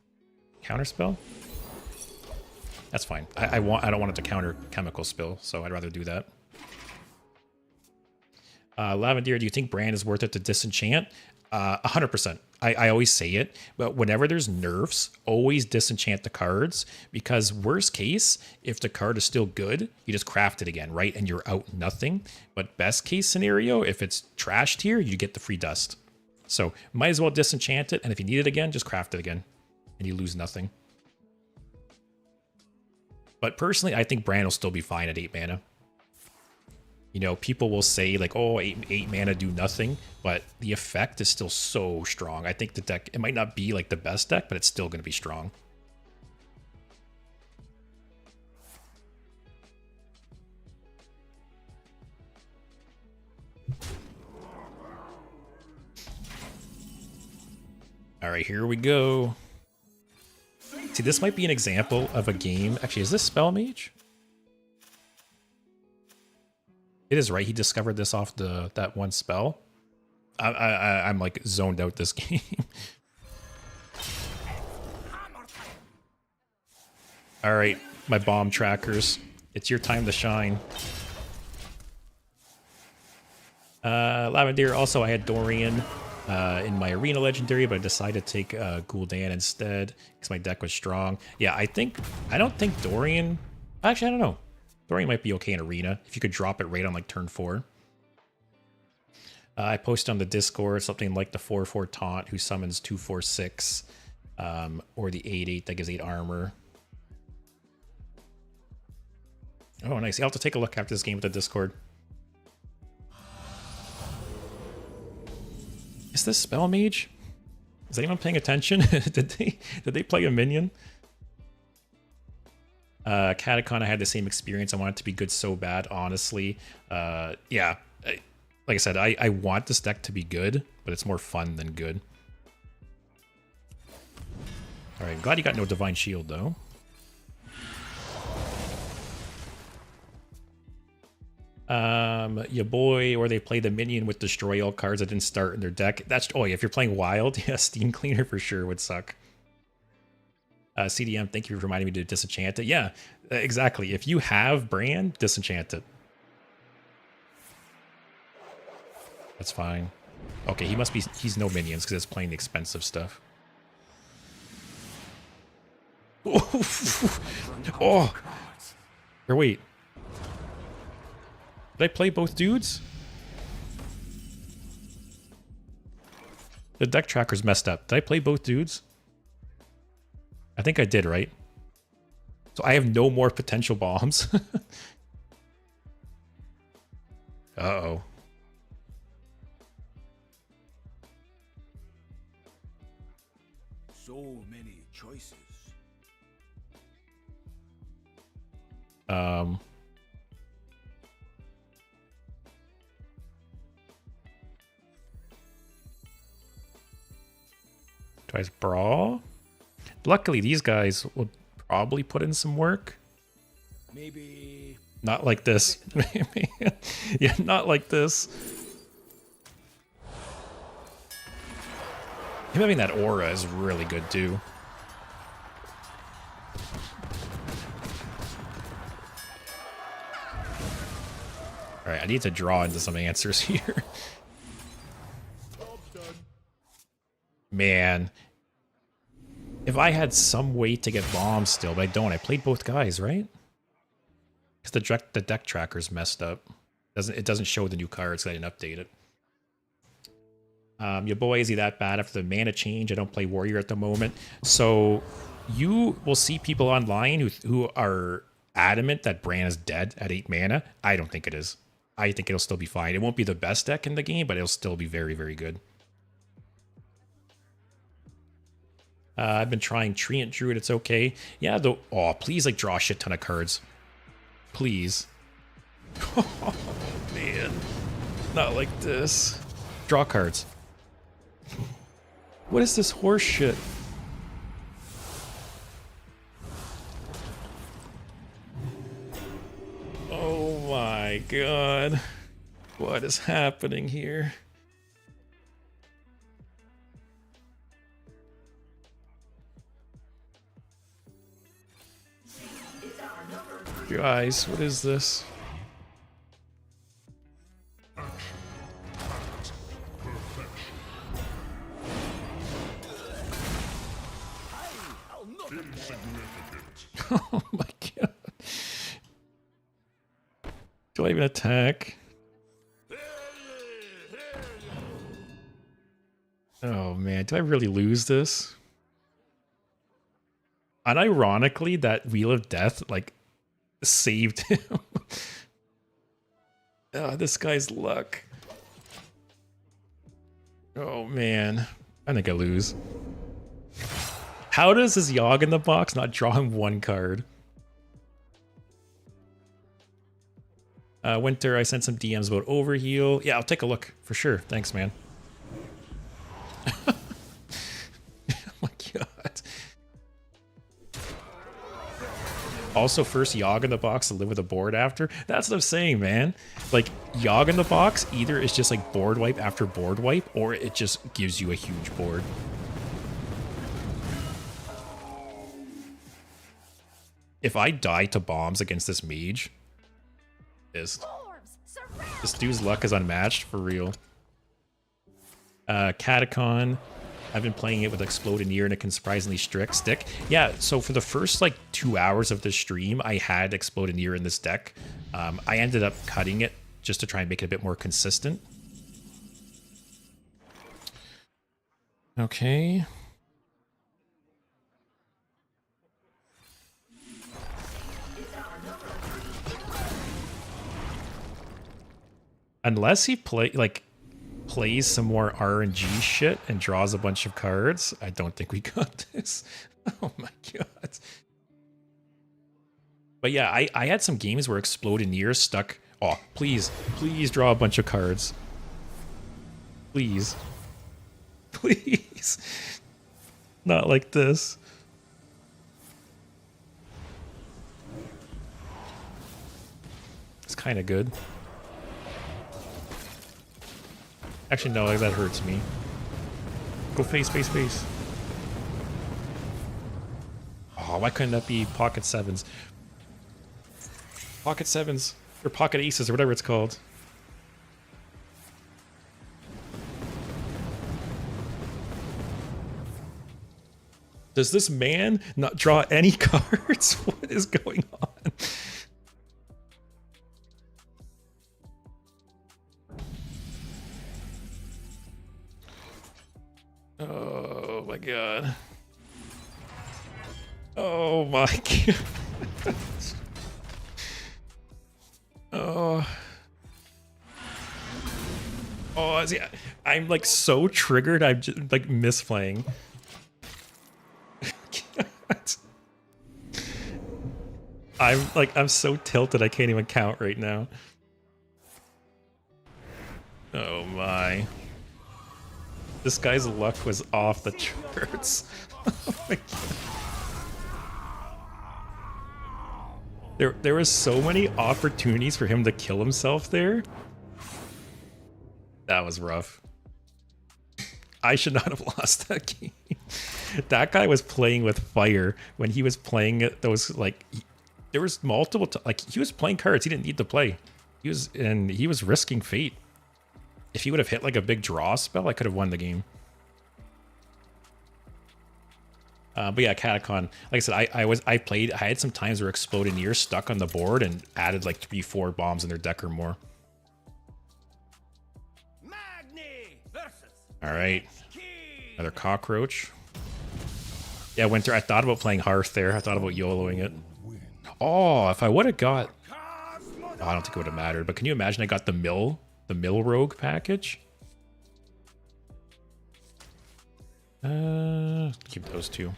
Counterspell? That's fine. I don't want it to counter chemical spill, so I'd rather do that. Lavender, do you think Brand is worth it to disenchant? 100%. I always say it, but whenever there's nerfs, always disenchant the cards, because worst case, if the card is still good, you just craft it again, right? And you're out nothing. But best case scenario, if it's trashed here, you get the free dust. So might as well disenchant it, and if you need it again, just craft it again, and you lose nothing. But personally, I think Bran will still be fine at 8 mana. You know, people will say like, oh, eight mana do nothing, but the effect is still so strong. I think the deck, it might not be like the best deck, but it's still going to be strong. All right, here we go. See, this might be an example of a game. Actually, is this Spell Mage? It is, right? He discovered this off that one spell. I'm like zoned out this game. All right, my bomb trackers. It's your time to shine. Lavender. Also, I had Dorian in my arena legendary, but I decided to take Gul'dan instead because my deck was strong. Yeah, I don't think Dorian. Actually, I don't know. Dorian might be okay in arena if you could drop it right on like turn 4. I posted on the Discord something like the 4/4 taunt who summons 2/4/6, or the 8/8 that gives 8 armor. Oh, nice. I'll have to take a look after this game with the Discord. Is this Spell Mage? Is anyone paying attention? did they play a minion? Catacon, I had the same experience. I want it to be good so bad, honestly. Yeah, like I said, I want this deck to be good, but it's more fun than good. All right, glad you got no Divine Shield, though. Your boy, or they play the minion with destroy all cards that didn't start in their deck. That's, oh yeah, if you're playing wild, yeah, Steam Cleaner for sure would suck. CDM, thank you for reminding me to disenchant it. Yeah, exactly. If you have Brand, disenchant it. That's fine. Okay, he's no minions because it's playing the expensive stuff. Oh! Or wait. Did I play both dudes? The deck tracker's messed up. Did I play both dudes? I think I did, right? So I have no more potential bombs. Uh-oh. So many choices. Twice Brawl? Luckily, these guys will probably put in some work. Maybe. Not like this. Yeah, not like this. Him having that aura is really good, too. Alright, I need to draw into some answers here. Man. If I had some way to get bombs still, but I don't. I played both guys, right? Because the deck tracker's messed up. It doesn't show the new cards because I didn't update it. Your boy, is he that bad after the mana change? I don't play Warrior at the moment. So you will see people online who are adamant that Bran is dead at 8 mana. I don't think it is. I think it'll still be fine. It won't be the best deck in the game, but it'll still be very, very good. I've been trying Treant Druid. It's okay. Yeah, though. Oh, please, like, draw a shit ton of cards. Please. Oh, man. Not like this. Draw cards. What is this horse shit? Oh my god. What is happening here? Guys, what is this? Oh my god. Do I even attack? Oh man, did I really lose this? Unironically, that Wheel of Death, like, saved him. This guy's luck. Oh, man. I think I lose. How does this Yogg in the box not draw him one card? Winter, I sent some DMs about Overheal. Yeah, I'll take a look for sure. Thanks, man. Oh my god. Also, first Yogg in the box to live with a board after. That's what I'm saying, man. Like, Yogg in the box either is just like board wipe after board wipe, or it just gives you a huge board. If I die to bombs against this mage, this dude's luck is unmatched for real. Catacon. I've been playing it with Exploding Ear and a surprisingly strict stick. Yeah, so for the first like 2 hours of the stream, I had Exploding Ear in this deck. I ended up cutting it just to try and make it a bit more consistent. Okay. Unless he plays some more RNG shit and draws a bunch of cards, I don't think we got this. Oh my god. But yeah, I had some games where Exploding Ear stuck. Oh, please draw a bunch of cards. Please. Please. Not like this. It's kind of good. Actually, no, that hurts me. Go face, face, face. Oh, why couldn't that be pocket sevens? Pocket sevens, or pocket aces, or whatever it's called. Does this man not draw any cards? What is going on? Oh my god. Oh my god. Oh. Oh, see, I'm like so triggered, I'm just like misplaying. I'm so tilted I can't even count right now. Oh my. This guy's luck was off the charts. Oh my god. There was so many opportunities for him to kill himself there. That was rough. I should not have lost that game. That guy was playing with fire when he was playing it. Those like, there was multiple like he was playing cards he didn't need to play. He was risking fate. If he would have hit like a big draw spell, I could have won the game. But yeah, Catacon. Like I said, I had some times where Exploding Ear stuck on the board and added like 3-4 bombs in their deck or more. All right, another cockroach. Yeah, Winter. I thought about playing Hearth there. I thought about YOLOing it. Oh, if I would have got, oh, I don't think it would have mattered. But can you imagine I got the mill rogue package? Keep those two.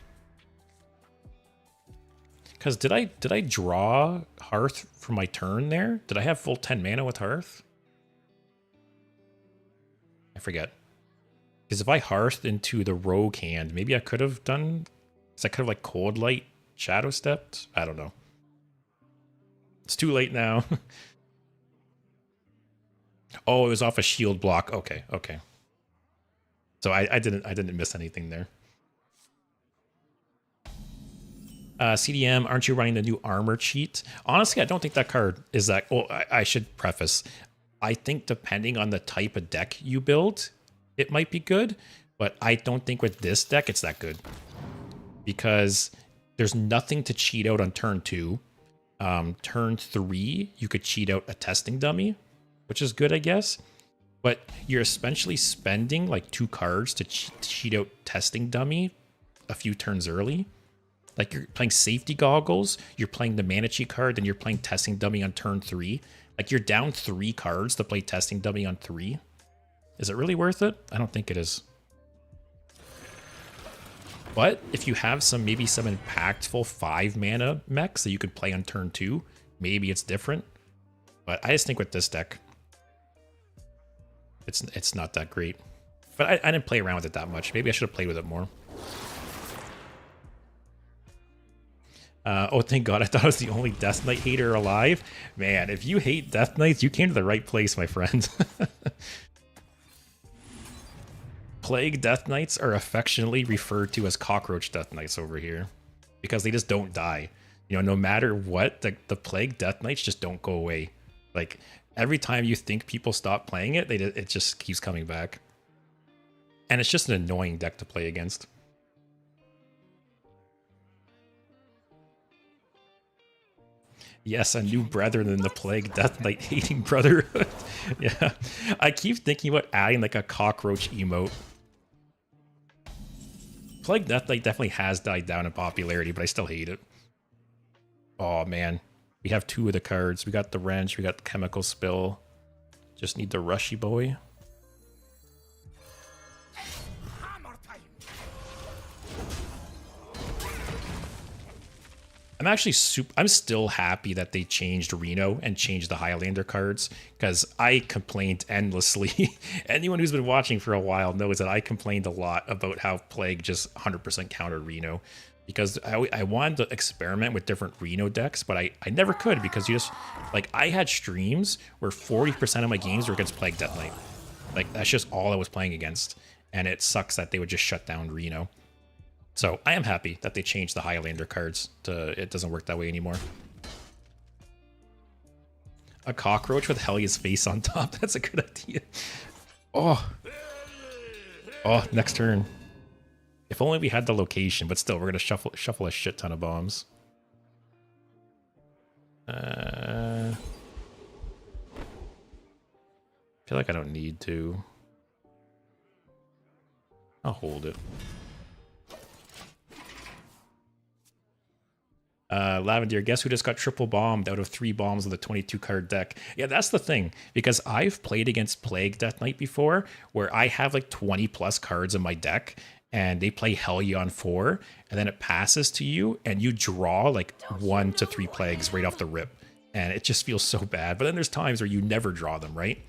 Because did I draw Hearth for my turn there? Did I have full 10 mana with Hearth? I forget. Because if I Hearthed into the rogue hand, maybe I could have done... Because I could have like Cold Light Shadow Stepped? I don't know. It's too late now. Oh, it was off a shield block. Okay, okay. So I didn't miss anything there. CDM, aren't you running the new armor cheat? Honestly, I don't think that card is that... Well, I should preface. I think depending on the type of deck you build, it might be good. But I don't think with this deck it's that good. Because there's nothing to cheat out on turn 2. Turn 3, you could cheat out a testing dummy, which is good, I guess. But you're essentially spending like 2 cards to cheat out testing dummy a few turns early. Like you're playing safety goggles, you're playing the mana cheat card, then you're playing testing dummy on turn 3. Like, you're down 3 cards to play testing dummy on 3. Is it really worth it? I don't think it is. But if you have maybe some impactful 5 mana mechs that you could play on turn 2, maybe it's different. But I just think with this deck, it's not that great. But I didn't play around with it that much. Maybe I should have played with it more. Oh, thank God. I thought I was the only Death Knight hater alive. Man, if you hate Death Knights, you came to the right place, my friend. Plague Death Knights are affectionately referred to as cockroach Death Knights over here because they just don't die. You know, no matter what, the Plague Death Knights just don't go away. Like, every time you think people stop playing it, it just keeps coming back. And it's just an annoying deck to play against. Yes, a new brethren in the Plague Death Knight hating brotherhood. Yeah, I keep thinking about adding like a cockroach emote. Plague Death Knight definitely has died down in popularity, but I still hate it. Oh man, we have 2 of the cards. We got the wrench, we got the chemical spill. Just need the rushy boy. I'm still happy that they changed Reno and changed the Highlander cards, because I complained endlessly. Anyone who's been watching for a while knows that I complained a lot about how Plague just 100% countered Reno, because I wanted to experiment with different Reno decks, but I never could, because you just, like, I had streams where 40% of my games were against Plague Death Knight. Like, that's just all I was playing against, and it sucks that they would just shut down Reno. So I am happy that they changed the Highlander cards to it doesn't work that way anymore. A cockroach with Helya's face on top. That's a good idea. Oh. Oh, next turn. If only we had the location, but still, we're gonna shuffle a shit ton of bombs. I feel like I don't need to. I'll hold it. Lavender, guess who just got triple bombed out of 3 bombs with a 22 card deck? Yeah, that's the thing, because I've played against Plague Death Knight before, where I have like 20 plus cards in my deck, and they play Helya on 4, and then it passes to you, and you draw like 1 to 3 plagues right off the rip, and it just feels so bad. But then there's times where you never draw them, right?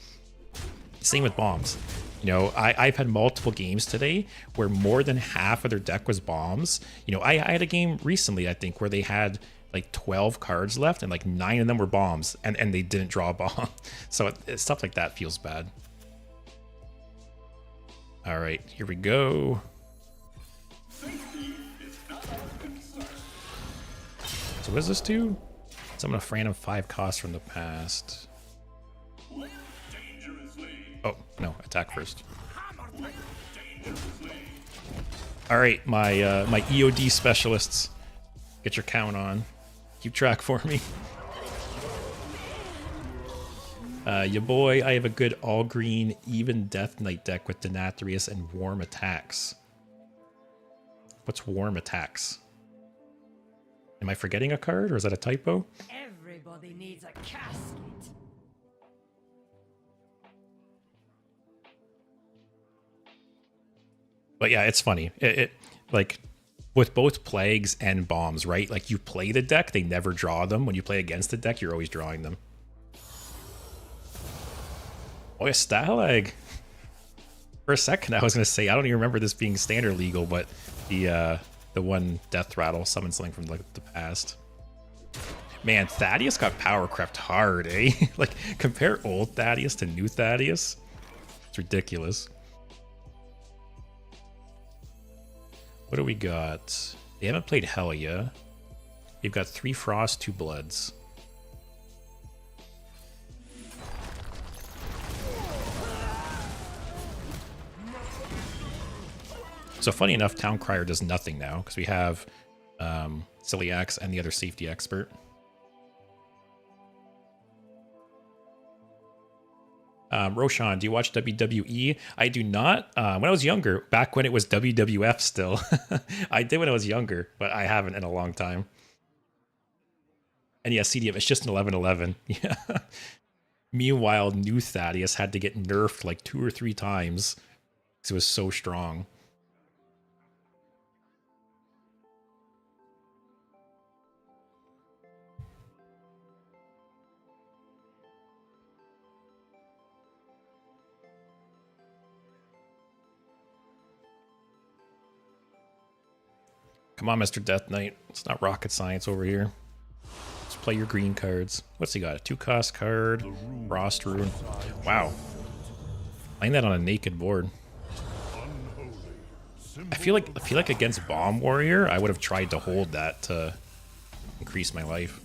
Same with bombs. You know, I've had multiple games today where more than half of their deck was bombs. You know, I had a game recently, I think, where they had like 12 cards left and like 9 of them were bombs, and they didn't draw a bomb. So stuff like that feels bad. All right, here we go. So what does this do? Summon a random 5 cost from the past. Oh, no, attack first. All right, my EOD specialists. Get your count on. Keep track for me. Ya boy, I have a good all-green, even Death Knight deck with Denathrius and Warm Attacks. What's Warm Attacks? Am I forgetting a card, or is that a typo? Everybody needs a casket. But yeah, it's funny. It like with both plagues and bombs, right? Like you play the deck, they never draw them. When you play against the deck, you're always drawing them. Oh yeah, Stalag. For a second, I was gonna say I don't even remember this being standard legal, but the one Death Rattle summoned something from like the past. Man, Thaddeus got power crept hard, eh? Like compare old Thaddeus to new Thaddeus. It's ridiculous. What do we got? They haven't played Helya. They've got 3 Frost, 2 Bloods. So funny enough, Town Crier does nothing now because we have Celiax and the other safety expert. Roshan, do you watch WWE? I do not. When I was younger, back when it was WWF still. I did when I was younger, but I haven't in a long time. And yeah, CDM, it's just an 11-11. Yeah. Meanwhile, new Thaddeus had to get nerfed like 2 or 3 times because it was so strong. Come on, Mr. Death Knight. It's not rocket science over here. Let's play your green cards. What's he got? A 2-cost card. Frost Rune. Wow. Playing that on a naked board. I feel like against Bomb Warrior, I would have tried to hold that to increase my life.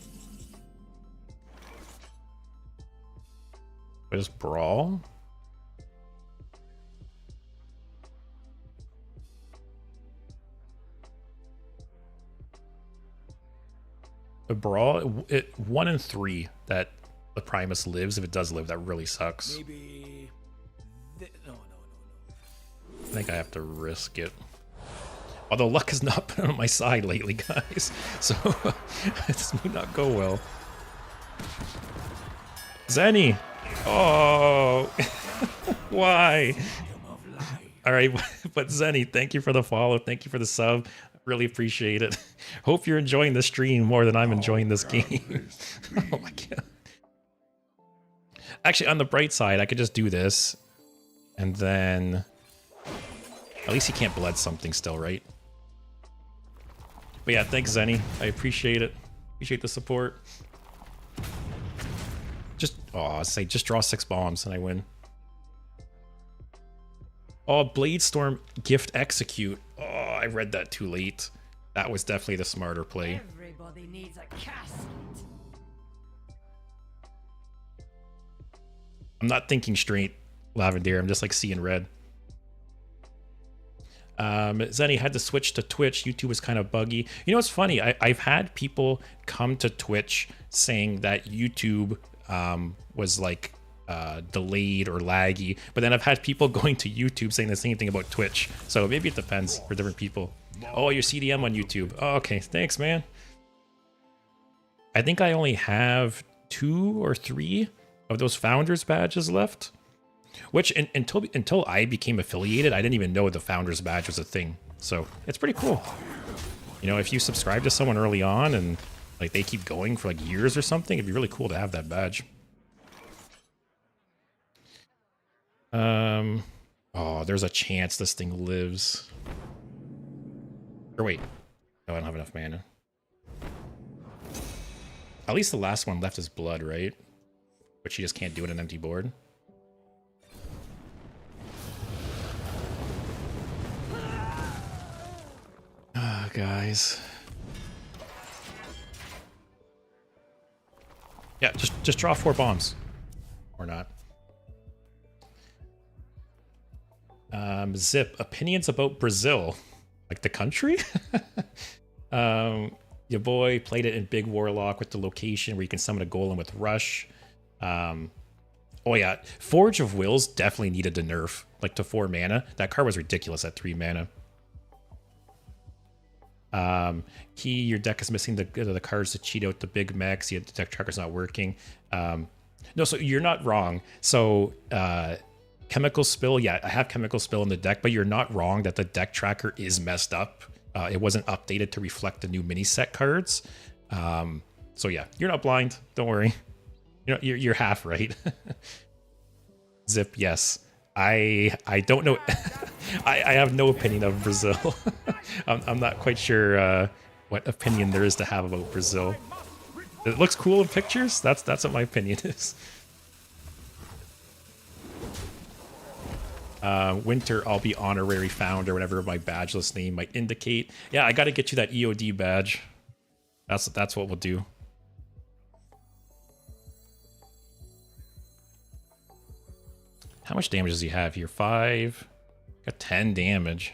What is Brawl? The Brawl, 1 in 3 that the Primus lives. If it does live, that really sucks. Maybe. No. I think I have to risk it. Although luck has not been on my side lately, guys. So this may not go well. Zenny! Oh! Why? Alright, but Zenny, thank you for the follow. Thank you for the sub. Really appreciate it. Hope you're enjoying the stream more than I'm enjoying this game. Oh my god. Actually, on the bright side, I could just do this. And then... At least he can't blood something still, right? But yeah, thanks, Zenny. I appreciate it. Appreciate the support. Just... Oh, say just draw 6 bombs and I win. Oh, Bladestorm Gift Execute. Oh, I read that too late. That was definitely the smarter play. Everybody needs a casket. I'm not thinking straight, Lavender. I'm just like seeing red. Zenny had to switch to Twitch. YouTube was kind of buggy. You know what's funny? I've had people come to Twitch saying that YouTube was like delayed or laggy, but then I've had people going to YouTube saying the same thing about Twitch. So maybe it depends for different people. Oh, you're CDM on YouTube. Oh, okay, thanks, man. I think I only have 2 or 3 of those founders badges left, which until I became affiliated, I didn't even know the founders badge was a thing. So it's pretty cool. You know, if you subscribe to someone early on and like they keep going for like years or something, it'd be really cool to have that badge. Oh, there's a chance this thing lives. Or wait, no, I don't have enough mana. At least the last one left is blood, right? But she just can't do it on an empty board. Ah, guys. Yeah, just draw 4 bombs. Or not. Zip, opinions about Brazil. Like the country? Your boy played it in Big Warlock with the location where you can summon a golem with Rush. Oh yeah, Forge of Wills definitely needed to nerf, like to 4 mana. That card was ridiculous at 3 mana. Key, your deck is missing the cards to cheat out the big mechs. The deck tracker's not working. No, so you're not wrong. So Chemical Spill, yeah, I have Chemical Spill in the deck, but you're not wrong that the deck tracker is messed up. It wasn't updated to reflect the new mini set cards. So yeah, you're not blind. Don't worry. You know, you're half right. Zip, yes. I don't know. I have no opinion of Brazil. I'm not quite sure what opinion there is to have about Brazil. It looks cool in pictures. That's what my opinion is. Winter, I'll be honorary founder, whatever my badgeless name might indicate. Yeah, I got to get you that EOD badge. That's what we'll do. How much damage does he have here? 5. Got 10 damage.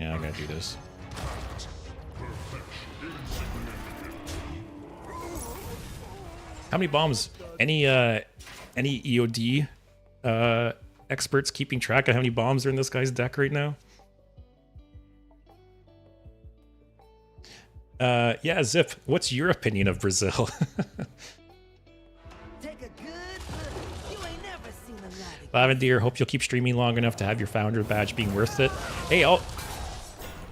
Yeah, I'm gonna do this. How many bombs? Any EOD experts keeping track of how many bombs are in this guy's deck right now? Yeah, Zip, what's your opinion of Brazil? Take a good look. You Lavender, hope you'll keep streaming long enough to have your founder badge being worth it. Hey,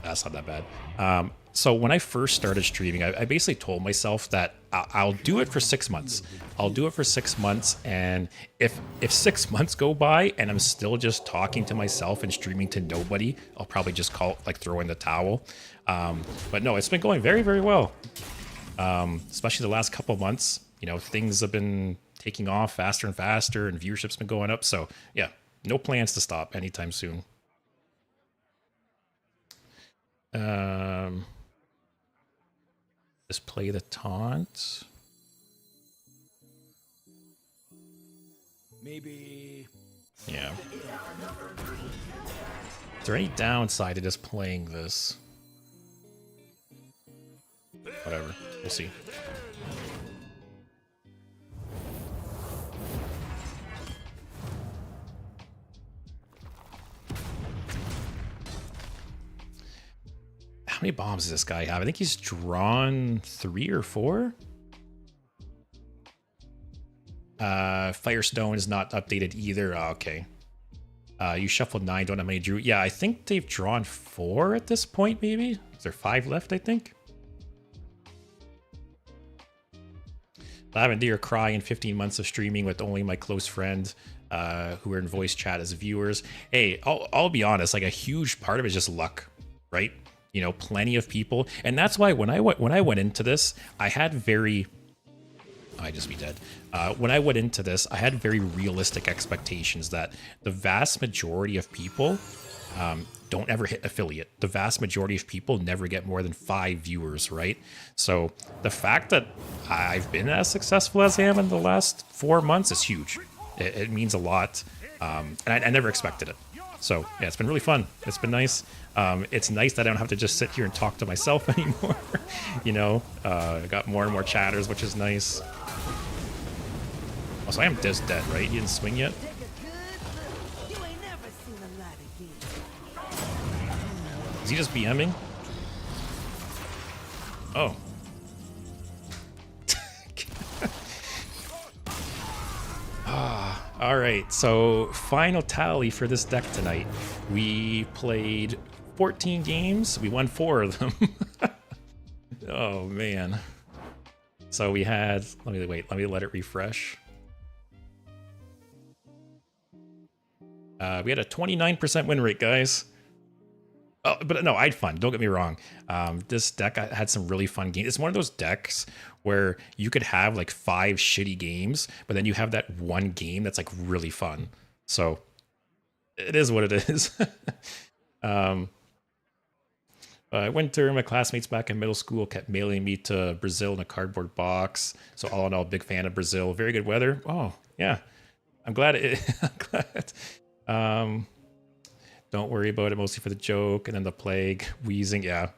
that's not that bad. So when I first started streaming, I basically told myself that I'll do it for 6 months. I'll do it for 6 months, and if 6 months go by and I'm still just talking to myself and streaming to nobody, I'll probably just throw in the towel. But no, it's been going very, very well. Especially the last couple of months. You know, things have been taking off faster and faster, and viewership's been going up. So yeah, no plans to stop anytime soon. Just play the taunt. Maybe. Yeah. Is there any downside to just playing this? Whatever. We'll see. How many bombs does this guy have? I think he's drawn 3 or 4. Firestone is not updated either. Oh, okay. You shuffled 9, don't know how many drew. Yeah, I think they've drawn 4 at this point, maybe? Is there 5 left, I think? Lavender crying 15 months of streaming with only my close friend who are in voice chat as viewers. Hey, I'll be honest, like a huge part of it is just luck, right? You know, plenty of people. And that's why when I went into this, I had very... I'd just be dead. When I went into this, I had very realistic expectations that the vast majority of people don't ever hit affiliate. The vast majority of people never get more than 5 viewers, right? So the fact that I've been as successful as I am in the last 4 months is huge. It means a lot. And I never expected it. So yeah, it's been really fun. It's been nice. It's nice that I don't have to just sit here and talk to myself anymore. You know, I got more and more chatters, which is nice. Also, I am just dead, right? You didn't swing yet? Is he just BMing? Oh. All right, so final tally for this deck tonight. We played 14 games. We won 4 of them. Oh, man. So we had... Let me let it refresh. We had a 29% win rate, guys. Oh, but no, I had fun. Don't get me wrong. This deck had some really fun games. It's one of those decks where you could have like 5 shitty games, but then you have that one game that's like really fun. So it is what it is. Winter, my classmates back in middle school kept mailing me to Brazil in a cardboard box. So all in all, big fan of Brazil. Very good weather. Oh, yeah. I'm glad I'm glad. Don't worry about it, mostly for the joke. And then the plague, wheezing, yeah.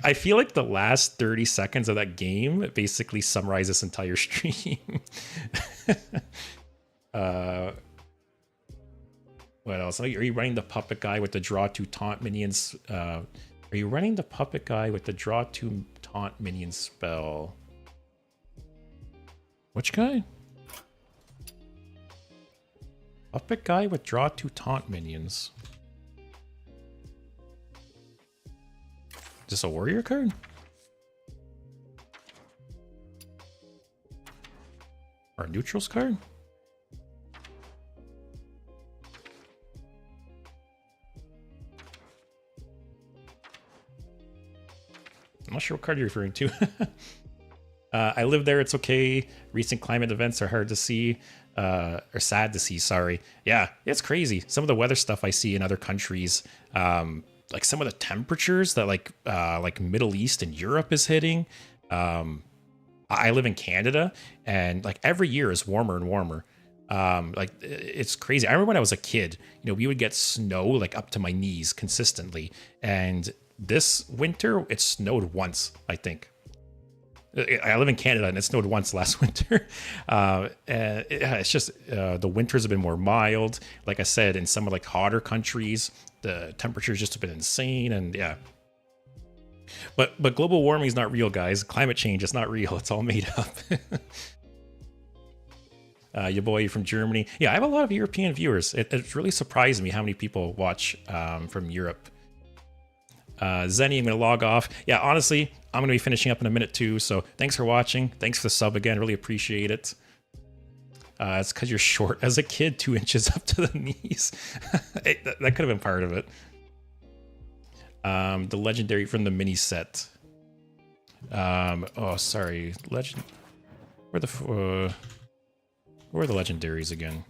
I feel like the last 30 seconds of that game basically summarize this entire stream. What else? Are you running the puppet guy with the draw 2 taunt minions? Are you running the puppet guy with the draw 2 taunt minion spell? Which guy? Puppet guy with draw 2 taunt minions. Is this a warrior card? Or a neutrals card? I'm not sure what card you're referring to. I live there, it's okay. Recent climate events are hard to see. Or sad to see, sorry. Yeah, it's crazy. Some of the weather stuff I see in other countries, like some of the temperatures that like Middle East and Europe is hitting. I live in Canada, and like every year is warmer and warmer. Like it's crazy. I remember when I was a kid, you know, we would get snow like up to my knees consistently, and this winter it snowed once, I think. I live in Canada and it snowed once last winter. It's just the winters have been more mild. Like I said, in some of like hotter countries, the temperatures just have been insane. And yeah, but global warming is not real, guys. Climate change is not real. It's all made up. Your boy from Germany. Yeah, I have a lot of European viewers. It really surprised me how many people watch from Europe. Zenny, I'm going to log off. Yeah, honestly, I'm going to be finishing up in a minute too. So thanks for watching. Thanks for the sub again. Really appreciate it. It's because you're short as a kid, 2 inches up to the knees. That could have been part of it. The legendary from the mini set. Oh, sorry. Legend. Where the legendaries again?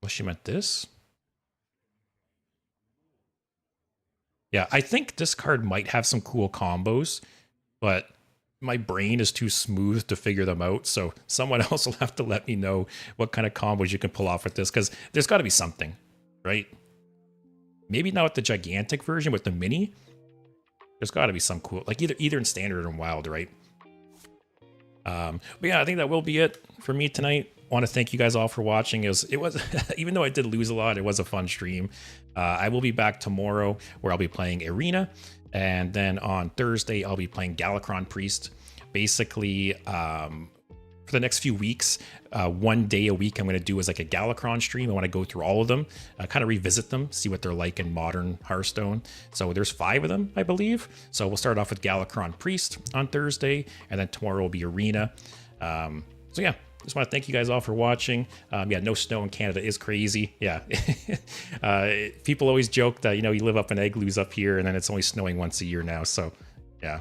Well, she meant this. Yeah, I think this card might have some cool combos, but my brain is too smooth to figure them out. So someone else will have to let me know what kind of combos you can pull off with this, because there's got to be something, right? Maybe not with the gigantic version, with the mini. There's got to be some cool, like either in standard or in wild, right? But yeah, I think that will be it for me tonight. I want to thank you guys all for watching. It was even though I did lose a lot, it was a fun stream. I will be back tomorrow where I'll be playing Arena, and then on Thursday I'll be playing Galakron Priest. Basically, for the next few weeks, 1 day a week I'm going to do is like a Galakron stream. I want to go through all of them, kind of revisit them, see what they're like in modern Hearthstone. So there's 5 of them, I believe. So we'll start off with Galakron Priest on Thursday, and then tomorrow will be Arena. So yeah, just want to thank you guys all for watching. Yeah, no snow in Canada is crazy. Yeah. People always joke that, you know, you live up in igloos up here and then it's only snowing once a year now. So yeah.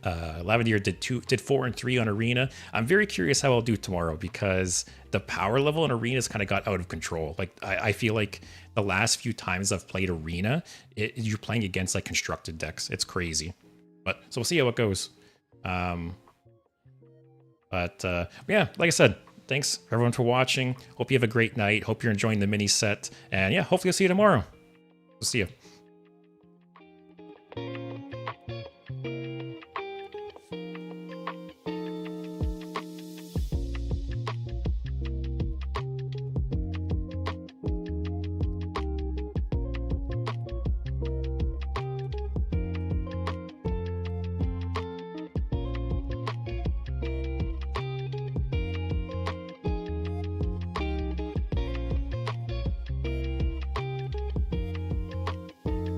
Lavender did 4 and 3 on Arena. I'm very curious how I'll do tomorrow, because the power level in Arena's kind of got out of control. Like I feel like the last few times I've played Arena, you're playing against like constructed decks. It's crazy. But so we'll see how it goes. Yeah, like I said, thanks everyone for watching. Hope you have a great night. Hope you're enjoying the mini set. And yeah, hopefully I'll see you tomorrow. We'll see you.